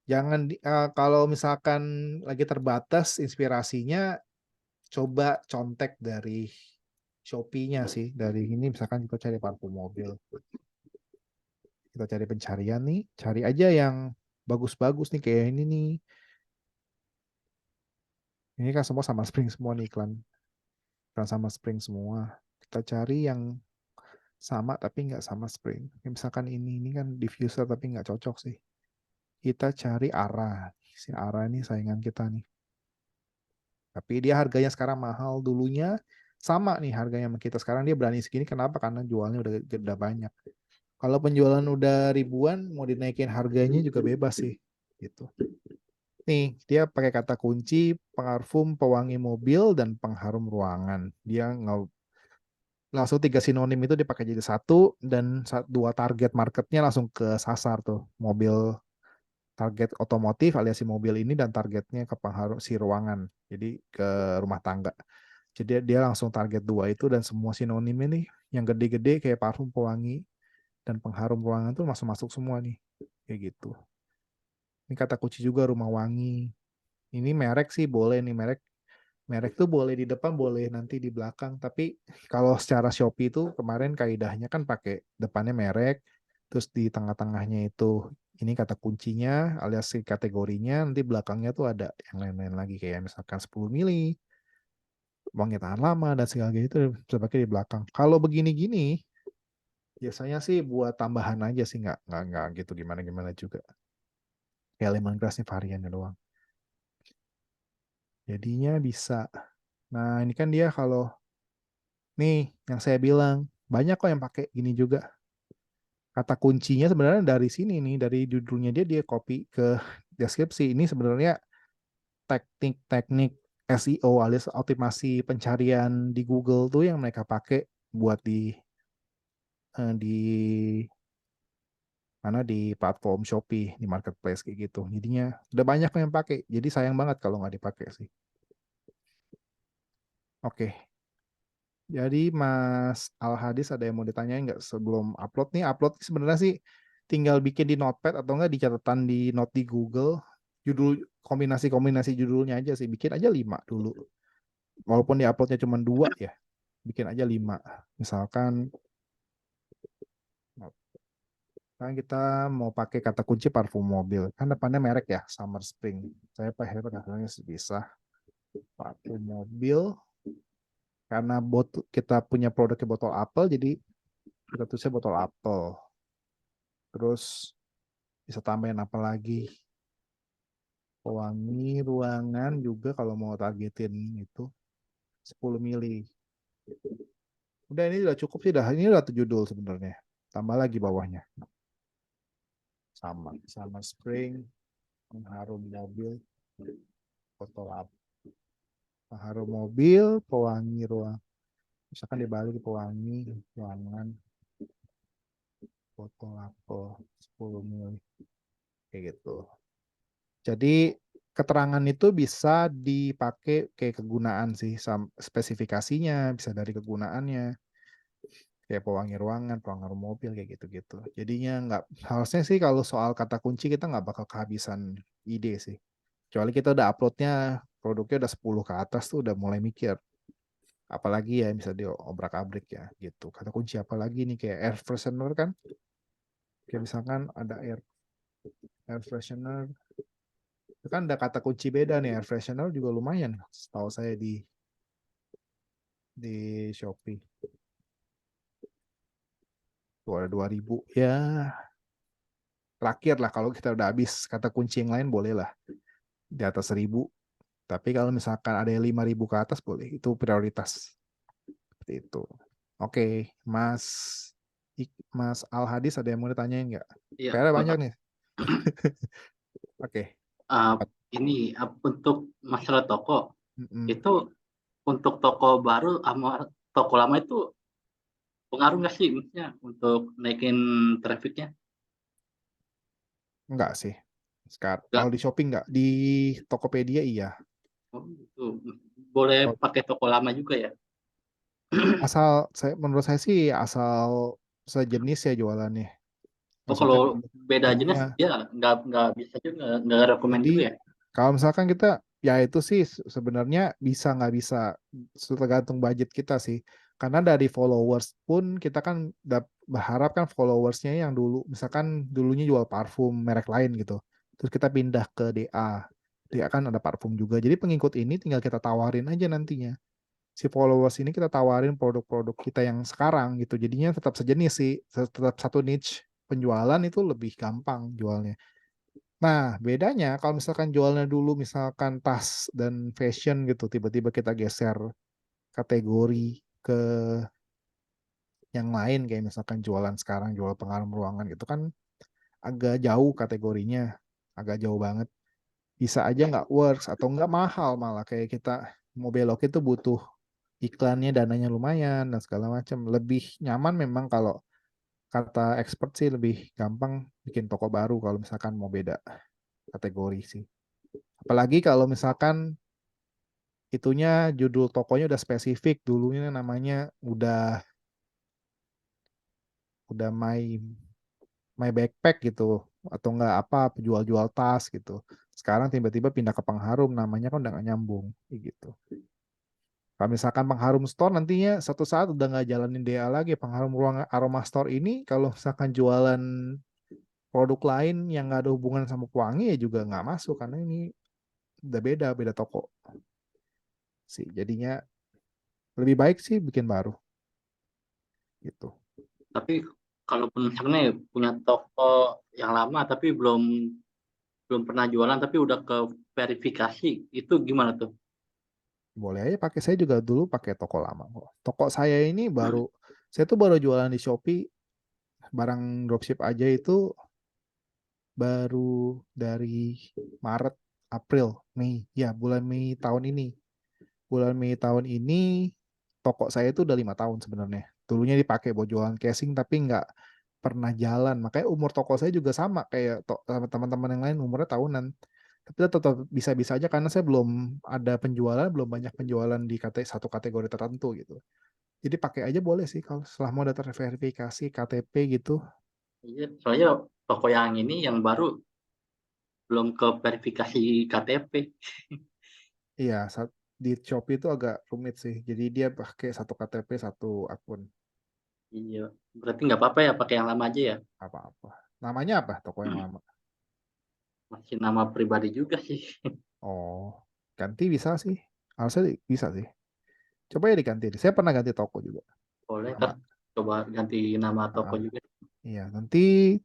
Jangan kalau misalkan lagi terbatas inspirasinya, coba contek dari Shopee-nya sih. Dari ini misalkan kita cari parfum mobil. Kita cari pencarian nih, cari aja yang bagus-bagus nih kayak ini nih. Ini kan semua sama spring semua nih iklan sama spring semua. Kita cari yang sama tapi nggak sama spring. Misalkan ini kan diffuser tapi nggak cocok sih. Kita cari Ara. Si Ara ini saingan kita nih. Tapi dia harganya sekarang mahal, dulunya sama nih harganya sama kita. Sekarang dia berani segini, kenapa? Karena jualnya udah banyak. Kalau penjualan udah ribuan, mau dinaikin harganya juga bebas sih. Gitu. Nih, dia pakai kata kunci parfum pewangi mobil dan pengharum ruangan. Dia langsung 3 sinonim itu dipakai jadi satu, dan 2 target marketnya langsung ke sasar tuh. Mobil, target otomotif alias si mobil ini, dan targetnya ke pengharum si ruangan. Jadi ke rumah tangga. Jadi dia langsung target 2 itu, dan semua sinonim ini yang gede-gede kayak parfum pewangi dan pengharum ruangan tuh masuk semua nih. Kayak gitu. Ini kata kunci juga rumah wangi. Ini merek sih boleh nih, merek tuh boleh di depan, boleh nanti di belakang. Tapi kalau secara Shopee itu kemarin kaidahnya kan pakai depannya merek, Terus di tengah-tengahnya itu ini kata kuncinya alias si kategorinya, nanti belakangnya tuh ada yang lain-lain lagi kayak misalkan 10 mili, uangnya tahan lama dan segala gitu bisa pakai di belakang. Kalau begini-gini biasanya sih buat tambahan aja sih nggak gitu gimana-gimana juga. Kayak lemongrass nih variannya doang. Jadinya bisa. Nah, ini kan dia kalau nih yang saya bilang banyak kok yang pakai gini juga. Kata kuncinya sebenarnya dari sini nih, dari judulnya dia copy ke deskripsi. Ini sebenarnya teknik-teknik SEO alias optimasi pencarian di Google tuh yang mereka pakai buat di mana di platform Shopee, di marketplace kayak gitu. Jadinya udah banyak yang pakai. Jadi sayang banget kalau nggak dipakai sih. Oke. Jadi Mas Al Hadis ada yang mau ditanyain nggak sebelum upload nih? Upload sebenarnya sih tinggal bikin di notepad atau enggak di catatan di note di Google. Judul kombinasi judulnya aja sih. Bikin aja 5 dulu. Walaupun di uploadnya cuma 2 ya. Bikin aja 5. Misalkan kita mau pakai kata kunci parfum mobil. Kan depannya merek ya, Summer Spring. Saya pakai katanya bisa. Parfum mobil. Karena kita punya produknya botol apel, jadi kita tulisnya botol apel. Terus bisa tambahin apa lagi? Pewangi ruangan juga kalau mau targetin itu 10 mili. Udah ini udah cukup sih dah. Ini udah judul sebenarnya. Tambah lagi bawahnya. Summer Spring, pengharum mobil, botol apel. Pengharum mobil, pewangi ruang. Misalkan dibalik pewangi ruangan, botol apel 10 mili. Kayak gitu. Jadi keterangan itu bisa dipakai kayak kegunaan sih, spesifikasinya bisa dari kegunaannya, kayak pewangi ruangan, pengharum mobil kayak gitu-gitu. Jadinya nggak harusnya sih kalau soal kata kunci kita nggak bakal kehabisan ide sih. Kecuali kita udah uploadnya produknya udah 10 ke atas tuh udah mulai mikir. Apalagi ya bisa diobrak-abrik ya gitu. Kata kunci apalagi nih kayak air freshener kan? Kayak misalkan ada air freshener itu kan ada kata kunci beda nih, air freshener juga lumayan setahu saya di Shopee. Tuh ada 2000 ya. Terakhir lah kalau kita udah habis kata kunci yang lain boleh lah di atas 1000. Tapi kalau misalkan ada yang 5000 ke atas boleh, itu prioritas. Seperti itu. Oke, Mas Al Hadis ada yang mau ditanyain nggak? Iya, PR banyak Bapak. nih. Oke. Ini untuk masalah toko, Mm-mm. itu untuk toko baru sama toko lama itu pengaruh nggak sih maksudnya untuk naikin trafficnya? Enggak sih. Sekarang Nggak. kalau di Shopee enggak, di Tokopedia iya. Oh, gitu. Boleh pakai toko lama juga ya? Menurut saya sih asal sejenis ya jualannya. Oh, Maksudnya kalau beda jenis jadinya ya nggak bisa juga, nggak rekomend jadi juga ya? kalau misalkan kita ya itu sih sebenarnya bisa nggak bisa tergantung budget kita sih. Karena dari followers pun kita kan berharap kan followersnya yang dulu misalkan dulunya jual parfum merek lain gitu. Terus kita pindah ke DA. DA kan ada parfum juga. Jadi pengikut ini tinggal kita tawarin aja nantinya. Si followers ini kita tawarin produk-produk kita yang sekarang gitu. Jadinya tetap sejenis sih, tetap satu niche penjualan itu lebih gampang jualnya. Nah, bedanya kalau misalkan jualnya dulu misalkan tas dan fashion gitu, tiba-tiba kita geser kategori ke yang lain kayak misalkan jualan sekarang jual pengharum ruangan gitu kan agak jauh kategorinya, agak jauh banget. Bisa aja nggak works atau nggak mahal malah kayak kita mau belok itu butuh iklannya dananya lumayan dan segala macam. Lebih nyaman memang kalau kata expert sih lebih gampang bikin toko baru kalau misalkan mau beda kategori sih. Apalagi kalau misalkan itunya judul tokonya udah spesifik, dulunya namanya udah my backpack gitu atau enggak apa jual-jual tas gitu. Sekarang tiba-tiba pindah ke pengharum namanya kan udah gak nyambung gitu. Kalau misalkan Pengharum Store nantinya satu saat udah nggak jalanin DA lagi, Pengharum Ruang Aroma Store ini kalau misalkan jualan produk lain yang nggak ada hubungan sama pewangi ya juga nggak masuk karena ini udah beda toko sih. Jadinya lebih baik sih bikin baru gitu. Tapi kalaupun misalnya punya toko yang lama tapi belum pernah jualan tapi udah ke verifikasi, itu gimana tuh? Boleh aja pakai, saya juga dulu pakai toko lama kok. Toko saya ini saya tuh baru jualan di Shopee barang dropship aja itu baru dari Maret, April, Mei. Ya, bulan Mei tahun ini. Bulan Mei tahun ini toko saya itu udah 5 tahun sebenarnya. Dulunya dipakai buat jualan casing tapi nggak pernah jalan. Makanya umur toko saya juga sama kayak sama teman-teman yang lain umurnya tahunan. Tapi tetap bisa-bisa aja karena saya belum ada penjualan, belum banyak penjualan di satu kategori tertentu gitu. Jadi pakai aja boleh sih kalau setelah mau data verifikasi KTP gitu. Iya, soalnya toko yang ini yang baru belum ke verifikasi KTP. Iya, di Shopee itu agak rumit sih. Jadi dia pakai satu KTP, satu akun. Iya, berarti nggak apa-apa ya pakai yang lama aja ya. Apa-apa. Namanya apa toko yang lama? Masih nama pribadi juga sih. Oh, ganti bisa sih. Harusnya bisa sih. Coba ya diganti. Saya pernah ganti toko juga. Boleh Nama. kan coba ganti nama toko Ah, juga. iya, nanti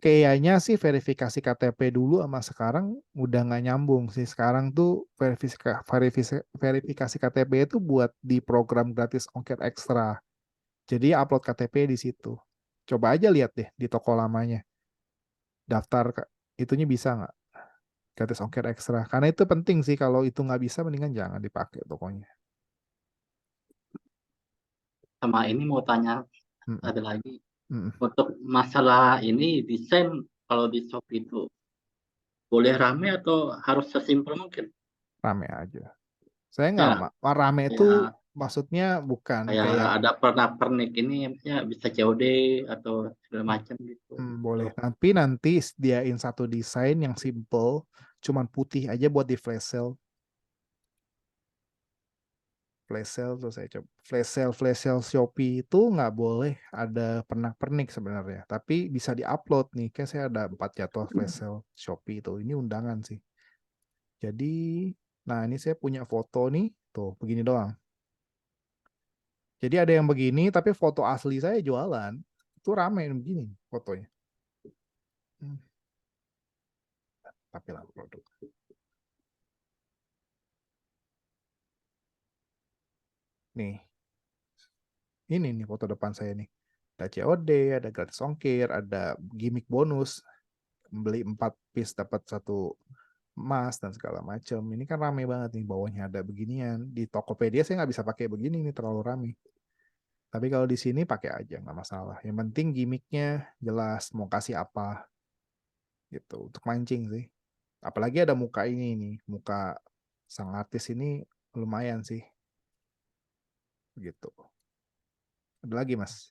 kayaknya sih verifikasi KTP dulu sama sekarang udah nggak nyambung sih. Sekarang tuh verifikasi KTP itu buat di program gratis ongkir ekstra. Jadi upload KTP di situ. Coba aja lihat deh di toko lamanya. Daftar itunya bisa nggak? Gratis ongkir ekstra. Karena itu penting sih. Kalau itu nggak bisa, mendingan jangan dipakai tokonya. Sama ini mau tanya Mm-mm. ada lagi. Mm-mm. Untuk masalah ini desain kalau di Shopee itu boleh rame atau harus sesimpel mungkin? Rame aja. Saya Ya, nggak rame itu kayak maksudnya bukan kayak kayak ada pernak-pernik ini ya bisa COD atau segala macam gitu. boleh. Tapi nanti sediain satu desain yang simple, cuman putih aja buat di flash sale. Flash sale tuh saya coba. Flash sale Shopee itu nggak boleh ada pernak-pernik sebenarnya. Tapi bisa diupload nih. Kayak saya ada 4 jadwal flash sale Shopee itu. Ini undangan sih. Jadi, nah ini saya punya foto nih. Tuh, begini doang. Jadi ada yang begini, tapi foto asli saya jualan. Itu rame begini fotonya. Tampilan produk. Nih, ini nih foto depan saya nih. Ada COD, ada gratis ongkir, ada gimmick bonus. Beli 4 piece dapat 1 emas dan segala macam. Ini kan rame banget nih, bawahnya ada beginian. Di Tokopedia saya nggak bisa pakai begini nih, terlalu rame. Tapi kalau di sini pakai aja, nggak masalah. Yang penting gimmicknya jelas, mau kasih apa. Gitu, untuk mancing sih. Apalagi ada muka ini nih, muka sang artis ini lumayan sih. Begitu. Ada lagi, Mas?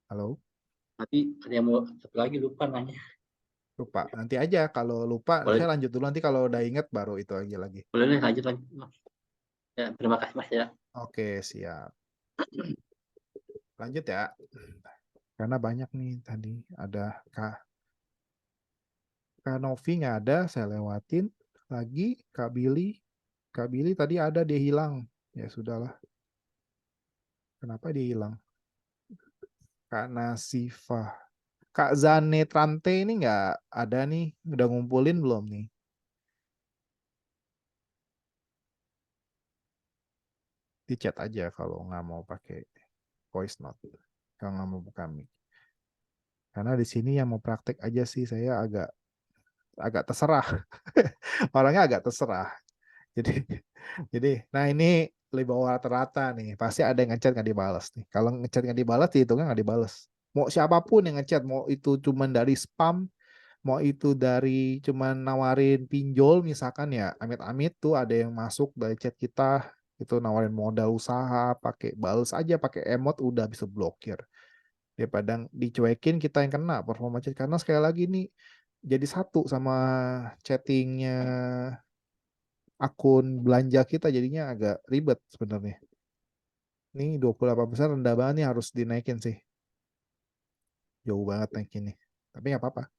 Halo? Nanti ada yang mau satu lagi lupa nanya. Lupa. Nanti aja kalau lupa, Boleh. saya lanjut dulu. Nanti kalau udah inget baru itu aja lagi. Boleh deh, lanjut. Ya, terima kasih Mas ya. Oke, siap. Lanjut ya. Karena banyak nih tadi. Ada Kak Novi nggak ada, saya lewatin. Lagi Kak Billy. Kak Billy tadi ada, dia hilang. Ya sudahlah. Kenapa dia hilang? Kak Nasifah. Kak Zane Trante ini nggak ada nih. Udah ngumpulin belum nih? Di chat aja kalau nggak mau pakai voice note. Kalau nggak mau buka mic. Karena di sini yang mau praktek aja sih saya agak terserah. Orangnya agak terserah. Jadi nah ini lebih bawah rata-rata nih. Pasti ada yang ngechat nggak dibalas nih. Kalau ngechat nggak dibalas, dihitungnya nggak dibalas. Mau siapapun yang ngechat, mau itu cuman dari spam, mau itu dari cuman nawarin pinjol misalkan ya, amit-amit tuh ada yang masuk dari chat kita itu nawarin modal usaha, pakai balas aja pakai emot udah bisa blokir. Daripada dicuekin kita yang kena performa chat, karena sekali lagi nih jadi satu sama chattingnya akun belanja kita, jadinya agak ribet sebenarnya. Ini 28% rendah banget nih, harus dinaikin sih. Jauh banget naikin nih. Tapi nggak apa-apa.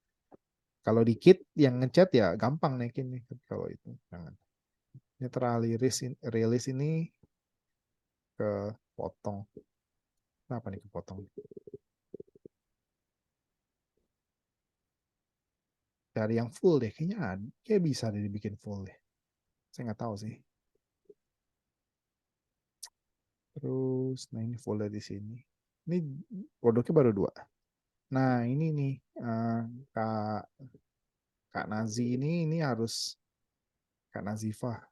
Kalau dikit yang ngechat ya gampang naikin nih. Tapi kalau itu jangan. Ini rilis ini kepotong. Kenapa nih kepotong? Cari yang full deh. Kayaknya kayak bisa deh dibikin full deh. Saya nggak tahu sih. Terus, nah ini full di sini. Ini produknya baru 2. Nah ini nih Kak Nazi ini harus Kak Nazifah.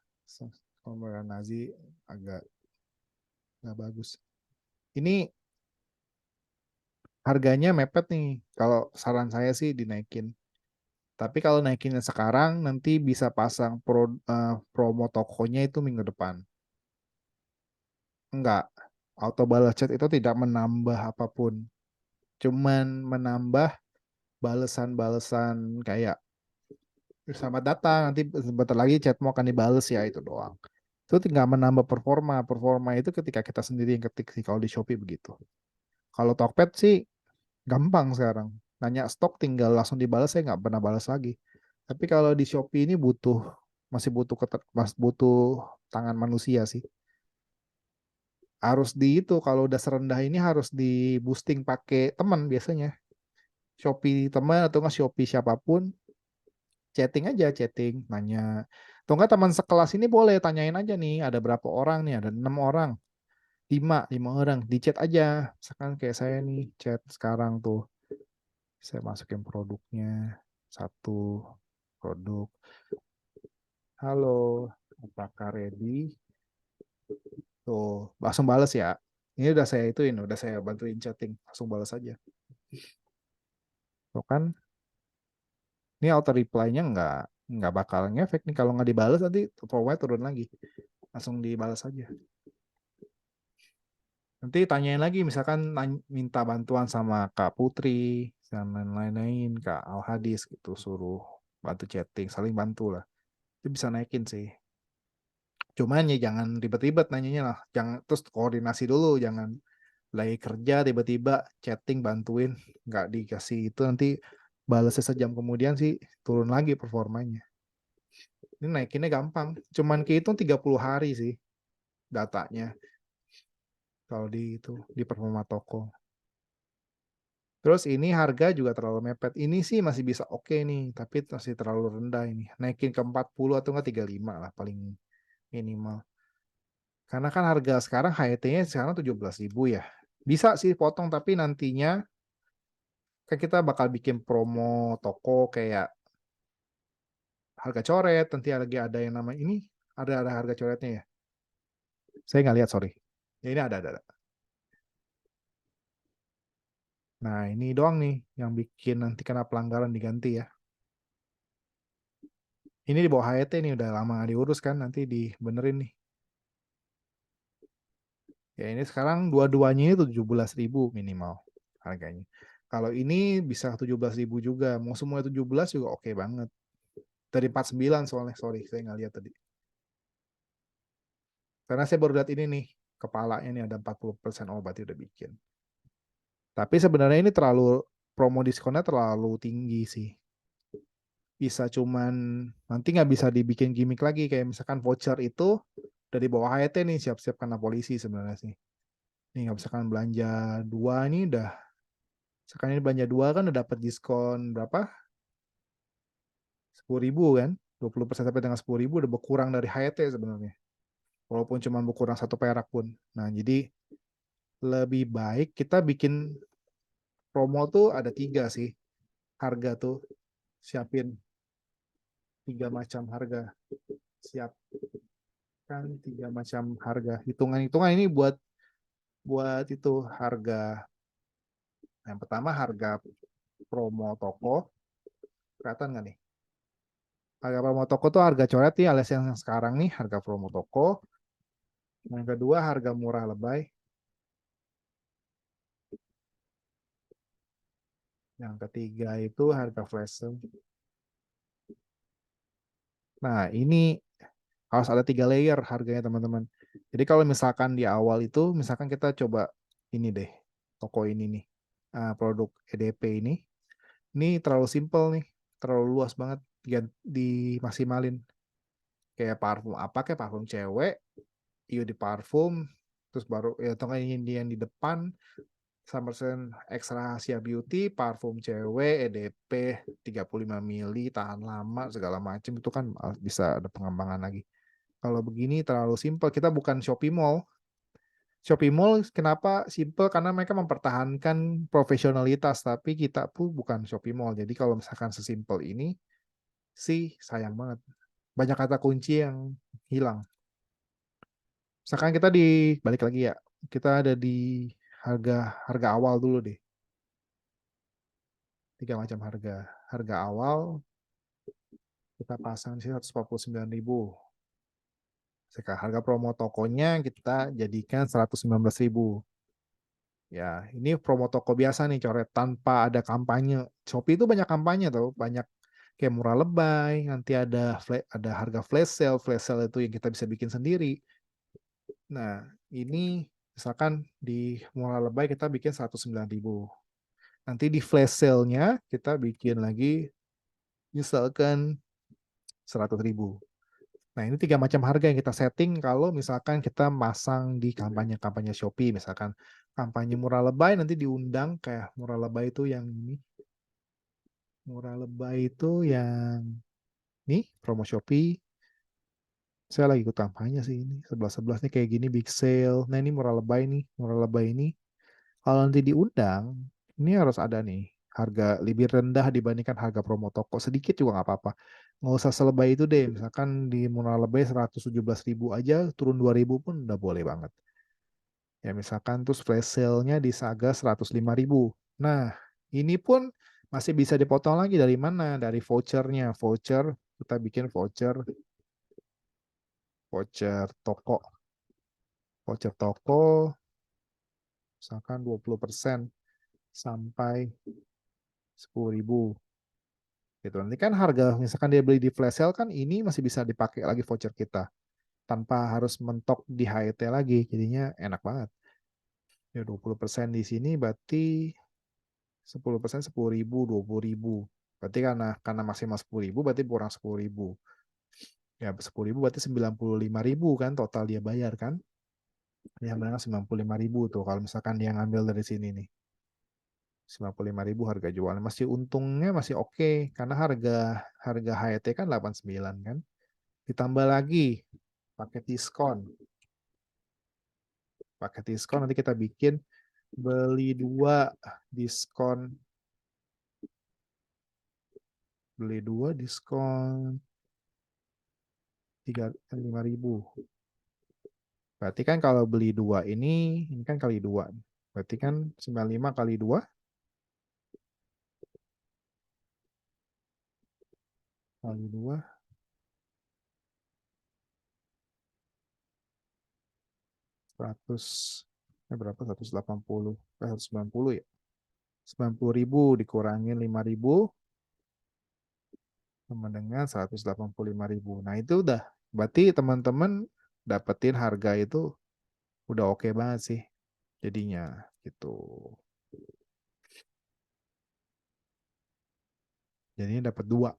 Kalau Kak Nazi agak nggak bagus. Ini harganya mepet nih. Kalau saran saya sih dinaikin. Tapi kalau naikinnya sekarang nanti bisa pasang promo tokonya itu minggu depan. Enggak. Auto balas chat itu tidak menambah apapun. Cuman menambah balesan-balesan kayak selamat datang, nanti sebentar lagi chatmu akan dibales ya, itu doang. Itu tinggal menambah performa. Performa itu ketika kita sendiri yang ketik sih kalau di Shopee begitu. Kalau Tokped sih gampang sekarang. Nanya stok tinggal langsung dibalas, saya nggak pernah balas lagi. Tapi kalau di Shopee ini masih butuh tangan manusia sih. Harus kalau udah serendah ini harus di boosting pakai teman biasanya. Shopee teman atau nggak Shopee siapapun, chatting aja, nanya. Atau nggak teman sekelas ini boleh tanyain aja nih, ada berapa orang nih, ada 6 orang, 5 orang, di chat aja. Misalkan kayak saya nih, chat sekarang tuh, saya masukin produknya, 1 produk. Halo, apakah ready? Tuh, langsung balas ya. Ini udah saya bantuin chatting, langsung balas aja. Tuh kan, ini auto reply-nya nggak bakal ngefek nih, kalau nggak dibalas nanti performanya turun lagi. Langsung dibalas aja. Nanti tanyain lagi, misalkan minta bantuan sama Kak Putri, dan lain-lain, Kak Al Hadis gitu, suruh bantu chatting, saling bantu lah. Itu bisa naikin sih. Cuman ya jangan ribet-ribet nanyanya lah. Jangan terus koordinasi dulu, jangan lagi kerja tiba-tiba chatting bantuin, nggak dikasih itu, nanti balasnya sejam kemudian sih turun lagi performanya. Ini naikinnya gampang, cuman kehitung 30 hari sih datanya kalau di performa toko. Terus ini harga juga terlalu mepet. Ini sih masih bisa oke nih, tapi masih terlalu rendah ini. Naikin ke 40 atau enggak 35 lah paling minimal. Karena kan harga sekarang HET-nya sekarang 17.000 ya. Bisa sih potong, tapi nantinya kan kita bakal bikin promo toko kayak harga coret. Nanti lagi ada yang namanya ini, ada harga coretnya ya. Saya nggak lihat, sorry. Ya, ini ada. Nah ini doang nih yang bikin nanti kena pelanggaran diganti ya. Ini di bawah HET nih, udah lama nggak diurus kan, nanti dibenerin nih. Ya ini sekarang dua-duanya ini 17.000 minimal harganya. Kalau ini bisa 17.000 juga. Mau semua 17 juga oke banget. Dari 49 soalnya, sorry saya nggak lihat tadi. Karena saya baru lihat ini nih, kepalanya nih ada 40% berarti udah bikin. Tapi sebenarnya ini promo diskonnya terlalu tinggi sih. Bisa cuman nanti nggak bisa dibikin gimmick lagi, kayak misalkan voucher itu dari bawah HET nih, siap-siap kena polisi sebenarnya sih. Nih nggak misalkan belanja 2 ini udah, sekarang ini belanja 2 kan udah dapat diskon berapa? 10.000 kan? 20% sampai dengan 10.000 udah berkurang dari HET sebenarnya. Walaupun cuma berkurang 1 perak pun. Nah jadi lebih baik kita bikin promo tuh ada 3 sih. Harga tuh siapin 3 macam harga. Siapkan 3 macam harga. Hitungan-hitungan ini buat itu harga. Yang pertama harga promo toko. Kelihatan nggak nih? Harga promo toko tuh harga coret nih, alias yang sekarang nih harga promo toko. Yang kedua harga murah lebay. Yang ketiga itu harga flash sale. Nah, ini harus ada 3 layer harganya teman-teman. Jadi kalau misalkan di awal itu, misalkan kita coba ini deh, toko ini nih, produk EDP ini terlalu simple nih, terlalu luas banget, dimaksimalin. Kayak parfum apa, kayak parfum cewek, iyo di parfum, terus baru ya atau nggak ini yang di depan, Summerson Extra Rahasia Beauty, parfum cewek, EDP 35 mili, tahan lama, segala macam itu kan bisa ada pengembangan lagi. Kalau begini terlalu simple, kita bukan Shopee Mall. Shopee Mall kenapa simple? Karena mereka mempertahankan profesionalitas, tapi kita pun bukan Shopee Mall. Jadi kalau misalkan sesimpel ini sih sayang banget. Banyak kata kunci yang hilang. Misalkan kita balik lagi ya, kita ada di harga awal dulu deh. 3 macam harga. Harga awal kita pasang di sini 149.000. Sekarang harga promo tokonya kita jadikan 119.000. Ya, ini promo toko biasa nih coret tanpa ada kampanye. Shopee itu banyak kampanye tuh, banyak kayak murah lebay, nanti ada harga flash sale itu yang kita bisa bikin sendiri. Nah, ini misalkan di murah lebay kita bikin 109.000. Nanti di flash sale-nya kita bikin lagi misalkan 100.000. Nah, ini 3 macam harga yang kita setting kalau misalkan kita masang di kampanye-kampanye Shopee. Misalkan kampanye murah lebay nanti diundang kayak murah lebay itu yang ini. Murah lebay itu yang nih, promo Shopee. Saya lagi ikut kampanye sih ini. 11-11 nih kayak gini big sale. Nah, ini murah lebay nih. Murah lebay ini. Kalau nanti diundang, ini harus ada nih harga lebih rendah dibandingkan harga promo toko. Sedikit juga nggak apa-apa. Nggak usah selebay itu deh. Misalkan di murah lebay 117.000 aja, turun 2.000 pun udah boleh banget. Ya misalkan terus flash sale-nya di Saga 105.000. Nah, ini pun masih bisa dipotong lagi dari mana? Dari vouchernya. Voucher, kita bikin voucher toko. Voucher toko, misalkan 20% sampai 10.000. Gitu. Nanti kan harga, misalkan dia beli di flash sale kan ini masih bisa dipakai lagi voucher kita. Tanpa harus mentok di HET lagi. Jadinya enak banget. Ya 20% di sini berarti 10% 10.000, 20.000. Berarti karena maksimal 10.000 berarti kurang 10.000. Ya 10.000 berarti 95.000 kan total dia bayar kan. Yang benar 95.000 tuh kalau misalkan dia ngambil dari sini nih. 95.000 harga jualnya masih untungnya masih oke karena harga HET kan 89 kan. Ditambah lagi paket diskon. Paket diskon nanti kita bikin beli 2 diskon. Beli 2 diskon 5.000. Berarti kan kalau beli 2 ini kan kali 2. Berarti kan 95 kali 2 kali 2 berapa? 180 190 ya. 90.000 dikurangin 5.000 sama dengan 185.000. Nah, itu udah. Berarti teman-teman dapetin harga itu udah oke banget sih. Jadinya gitu. Jadi dapat 2.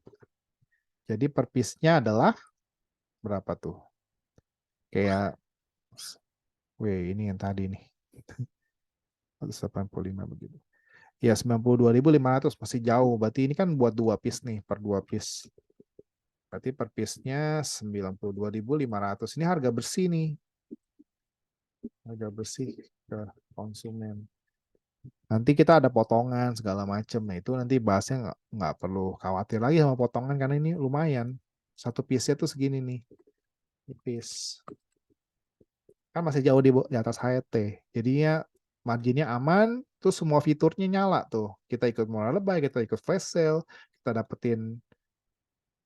Jadi per piece-nya adalah berapa tuh? Kayak ini yang tadi nih. 185 begitu. Ya 92.500 masih jauh. Berarti ini kan buat 2 piece nih, per 2 piece. Berarti per piece-nya 92.500. Ini harga bersih nih. Harga bersih ke konsumen. Nanti kita ada potongan segala macam. Nah itu nanti bahasnya nggak perlu khawatir lagi sama potongan karena ini lumayan. Satu piece-nya tuh segini nih. Piece. Kan masih jauh di atas HET. Jadinya marginnya aman, terus semua fiturnya nyala tuh. Kita ikut murah lebay, kita ikut flash sale, kita dapetin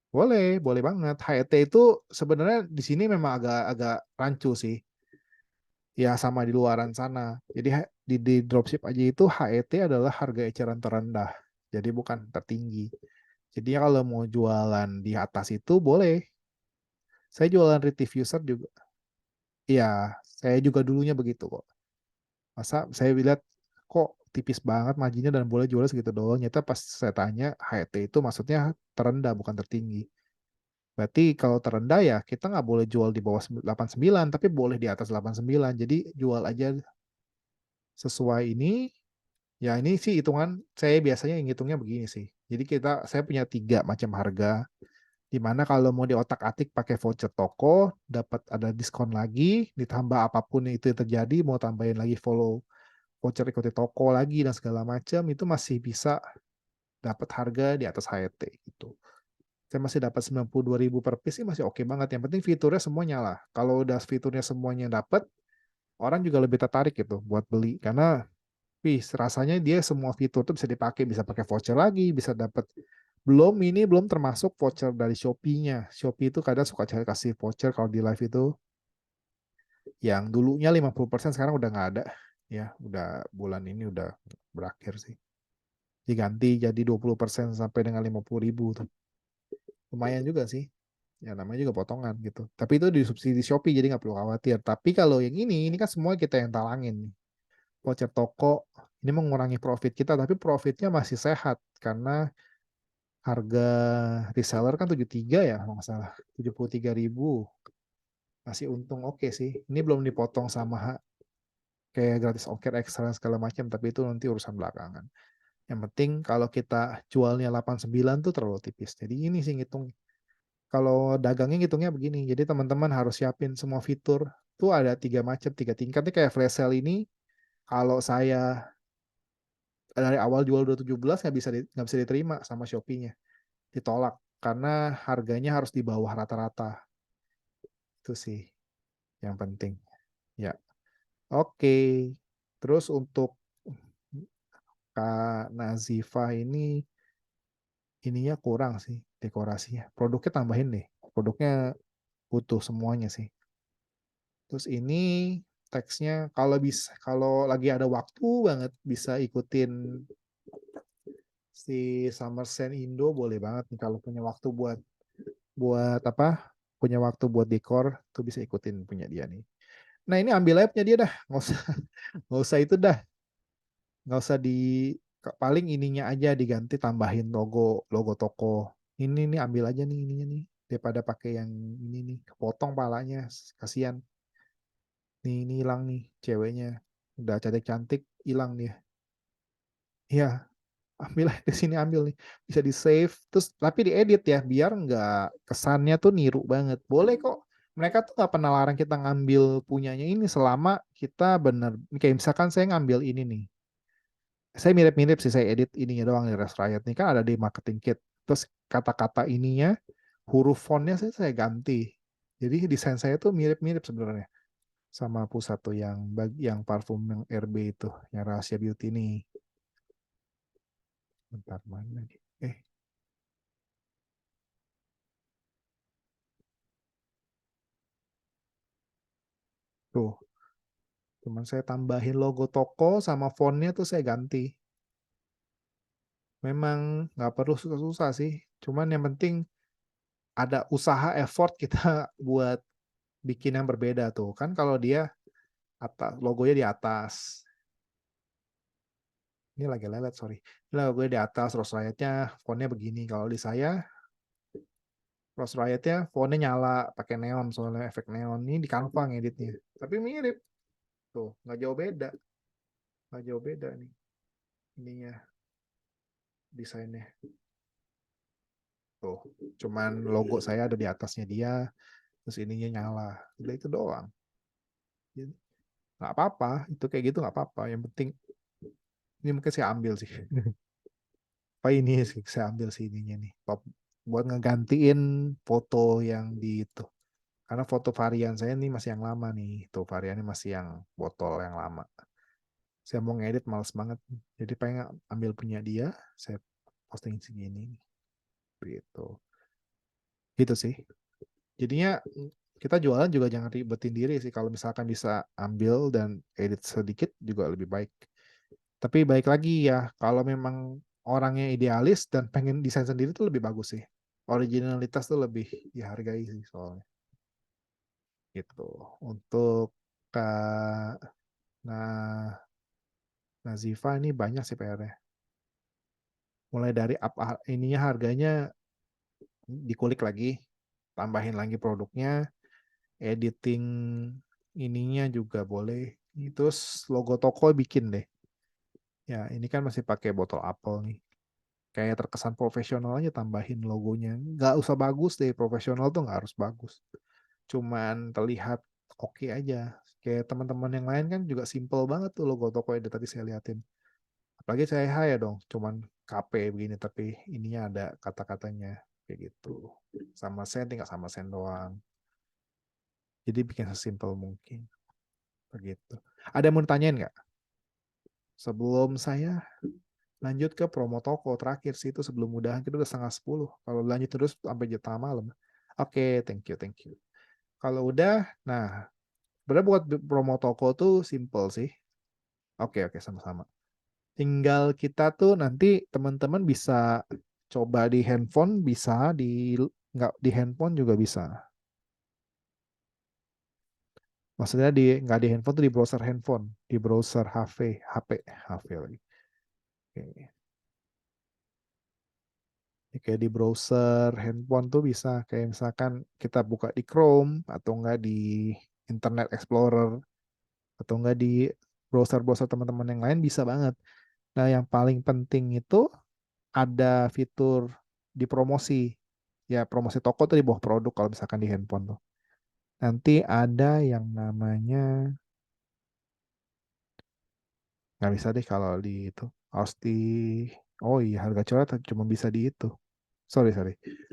boleh banget. HET itu sebenarnya di sini memang agak rancu sih. Ya sama di luaran sana. Jadi di dropship aja itu HET adalah harga eceran terendah. Jadi bukan tertinggi. Jadi kalau mau jualan di atas itu boleh. Saya jualan read diffuser juga. Iya, saya juga dulunya begitu kok. Masa saya lihat kok tipis banget marginnya dan boleh jual segitu doang. Nyata pas saya tanya HT itu maksudnya terendah bukan tertinggi. Berarti kalau terendah ya kita nggak boleh jual di bawah 89 tapi boleh di atas 89. Jadi jual aja sesuai ini. Ya ini sih hitungan saya biasanya ngitungnya begini sih. Jadi saya punya 3 macam harga. Dimana kalau mau diotak-atik pakai voucher toko, dapat ada diskon lagi, ditambah apapun itu yang terjadi, mau tambahin lagi follow voucher ikuti toko lagi dan segala macam, itu masih bisa dapat harga di atas HET gitu. Saya masih dapat 92.000 per piece sih masih oke banget. Yang penting fiturnya semuanya lah. Kalau udah fiturnya semuanya dapat, orang juga lebih tertarik gitu buat beli karena rasanya dia semua fitur tuh bisa dipakai, bisa pakai voucher lagi, bisa dapat belum termasuk voucher dari Shopee-nya. Shopee itu kadang suka kasih voucher kalau di live itu yang dulunya 50% sekarang udah nggak ada. Ya, udah bulan ini udah berakhir sih. Diganti jadi 20% sampai dengan 50.000 tuh. Lumayan juga sih. Ya namanya juga potongan gitu. Tapi itu disubsidi Shopee jadi nggak perlu khawatir. Tapi kalau yang ini kan semua kita yang talangin. Voucher toko ini mengurangi profit kita, tapi profitnya masih sehat karena harga reseller kan 73 ya kalau nggak salah, 73.000 masih untung oke sih. Ini belum dipotong sama kayak gratis ongkir ekstra segala macam, tapi itu nanti urusan belakangan. Yang penting kalau kita jualnya 89 tuh terlalu tipis. Jadi ini sih ngitung. Kalau dagangnya ngitungnya begini. Jadi teman-teman harus siapin semua fitur. Tuh ada 3 macam, 3 tingkat. Ini kayak flash sale ini kalau saya dari awal jual 217 nggak bisa diterima sama Shopee-nya. Ditolak karena harganya harus di bawah rata-rata. Itu sih yang penting. Ya. Oke. Terus untuk Kak Nazifa ininya kurang sih dekorasinya. Produknya tambahin deh. Produknya butuh semuanya sih. Terus ini teksnya kalau lagi ada waktu banget bisa ikutin si Summer Sand Indo boleh banget nih kalau punya waktu buat apa? Punya waktu buat dekor tuh bisa ikutin punya dia nih. Nah ini ambil aja punya dia dah, nggak usah itu dah, nggak usah paling ininya aja diganti tambahin logo toko. Ini nih ambil aja nih ininya nih daripada pakai yang ini nih kepotong palanya kasihan. Nih ini hilang nih ceweknya udah cantik hilang dia. Iya ambil aja di sini ambil nih bisa di save terus tapi diedit ya biar nggak kesannya tuh niru banget boleh kok mereka tuh nggak pernah larang kita ngambil punyanya ini selama kita bener kayak misalkan saya ngambil ini nih saya mirip-mirip sih saya edit ininya doang di Rest Riot nih kan ada di marketing kit terus kata-kata ininya huruf fontnya saya ganti jadi desain saya tuh mirip-mirip sebenarnya sama pusat tuh yang parfum yang RB itu yang Rahasia Beauty nih bentar mana nih tuh cuman saya tambahin logo toko sama fontnya tuh saya ganti memang nggak perlu susah-susah sih cuman yang penting ada usaha effort kita buat bikin yang berbeda tuh kan kalau dia logonya di atas ini lagi lelet sorry ini logonya di atas Rose Riot-nya fontnya begini kalau di saya Rose Riot-nya fontnya nyala pakai neon soalnya efek neon ini di Canva ngeditnya tapi mirip tuh nggak jauh beda nih ininya desainnya tuh cuman logo saya ada di atasnya dia terus ininya nyala udah itu doang nggak apa-apa itu kayak gitu nggak apa-apa yang penting ini mungkin saya ambil sih apa ini sih saya ambil sih ininya nih top buat ngegantiin foto yang di itu karena foto varian saya ini masih yang lama nih tuh variannya masih yang botol yang lama saya mau ngedit males banget jadi pengen ambil punya dia saya posting segini gitu gitu sih jadinya kita jualan juga jangan ribetin diri sih kalau misalkan bisa ambil dan edit sedikit juga lebih baik tapi baik lagi ya kalau memang orangnya idealis dan pengen desain sendiri tuh lebih bagus sih originalitas tuh lebih dihargai sih soalnya gitu. Untuk Kak nah Nazifa ini banyak sih PR-nya. Mulai dari ininya harganya dikulik lagi, tambahin lagi produknya, editing ininya juga boleh. Terus logo toko bikin deh. Ya, ini kan masih pakai botol apel nih. Kayak terkesan profesional aja tambahin logonya. Nggak usah bagus deh, profesional tuh nggak harus bagus. Cuman terlihat oke aja. Kayak teman-teman yang lain kan juga simple banget tuh logo toko yang tadi saya liatin. Apalagi saya ya dong, cuman KP begini tapi ininya ada kata-katanya kayak gitu. Sama sen tinggal sama sen doang. Jadi bikin sesimpel mungkin. Begitu. Ada yang mau ditanyain nggak? Sebelum saya lanjut ke promo toko terakhir sih itu sebelum udahan kita udah 9:30. Kalau lanjut terus sampai jam tengah malam. Oke, thank you. Kalau udah, nah, sebenarnya buat promo toko tuh simple sih. Oke, sama-sama. Tinggal kita tuh nanti teman-teman bisa coba di handphone, bisa di nggak di handphone juga bisa. Maksudnya nggak di handphone tuh di browser handphone, di browser HP lagi. Oke. Kayak di browser handphone tuh bisa kayak misalkan kita buka di Chrome atau enggak di Internet Explorer atau enggak di browser-browser teman-teman yang lain bisa banget. Nah, yang paling penting itu ada fitur di promosi. Ya, promosi toko tuh di bawah produk kalau misalkan di handphone tuh. Nanti ada yang namanya nggak bisa deh kalau di itu. Harus di oh iya harga coret cuma bisa di itu. Sorry.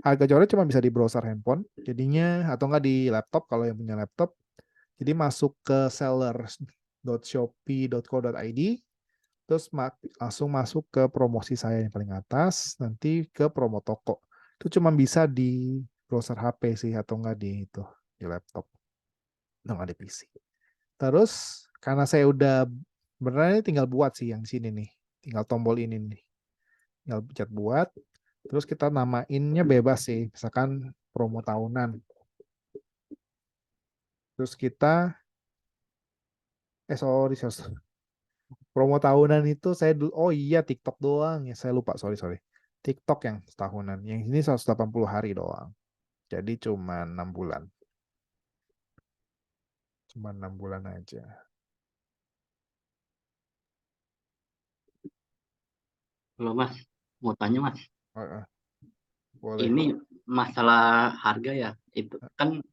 Harga coret cuma bisa di browser handphone. Jadinya atau enggak di laptop kalau yang punya laptop. Jadi masuk ke sellers.shopee.co.id terus langsung masuk ke promosi saya yang paling atas, nanti ke promo toko. Itu cuma bisa di browser HP sih atau enggak di itu di laptop. Enggak di PC. Terus karena saya udah beneran ini tinggal buat sih yang sini nih. Tinggal tombol ini nih. Tinggal pencet buat. Terus kita namainnya bebas sih. Misalkan promo tahunan. Terus kita sorry. Promo tahunan itu saya dulu oh iya TikTok doang ya saya lupa sorry. TikTok yang setahunan. Yang ini 180 hari doang. Jadi cuma 6 bulan. Cuma 6 bulan aja. Kalau Mas, mau tanya Mas, Boleh. ini masalah harga ya, itu kan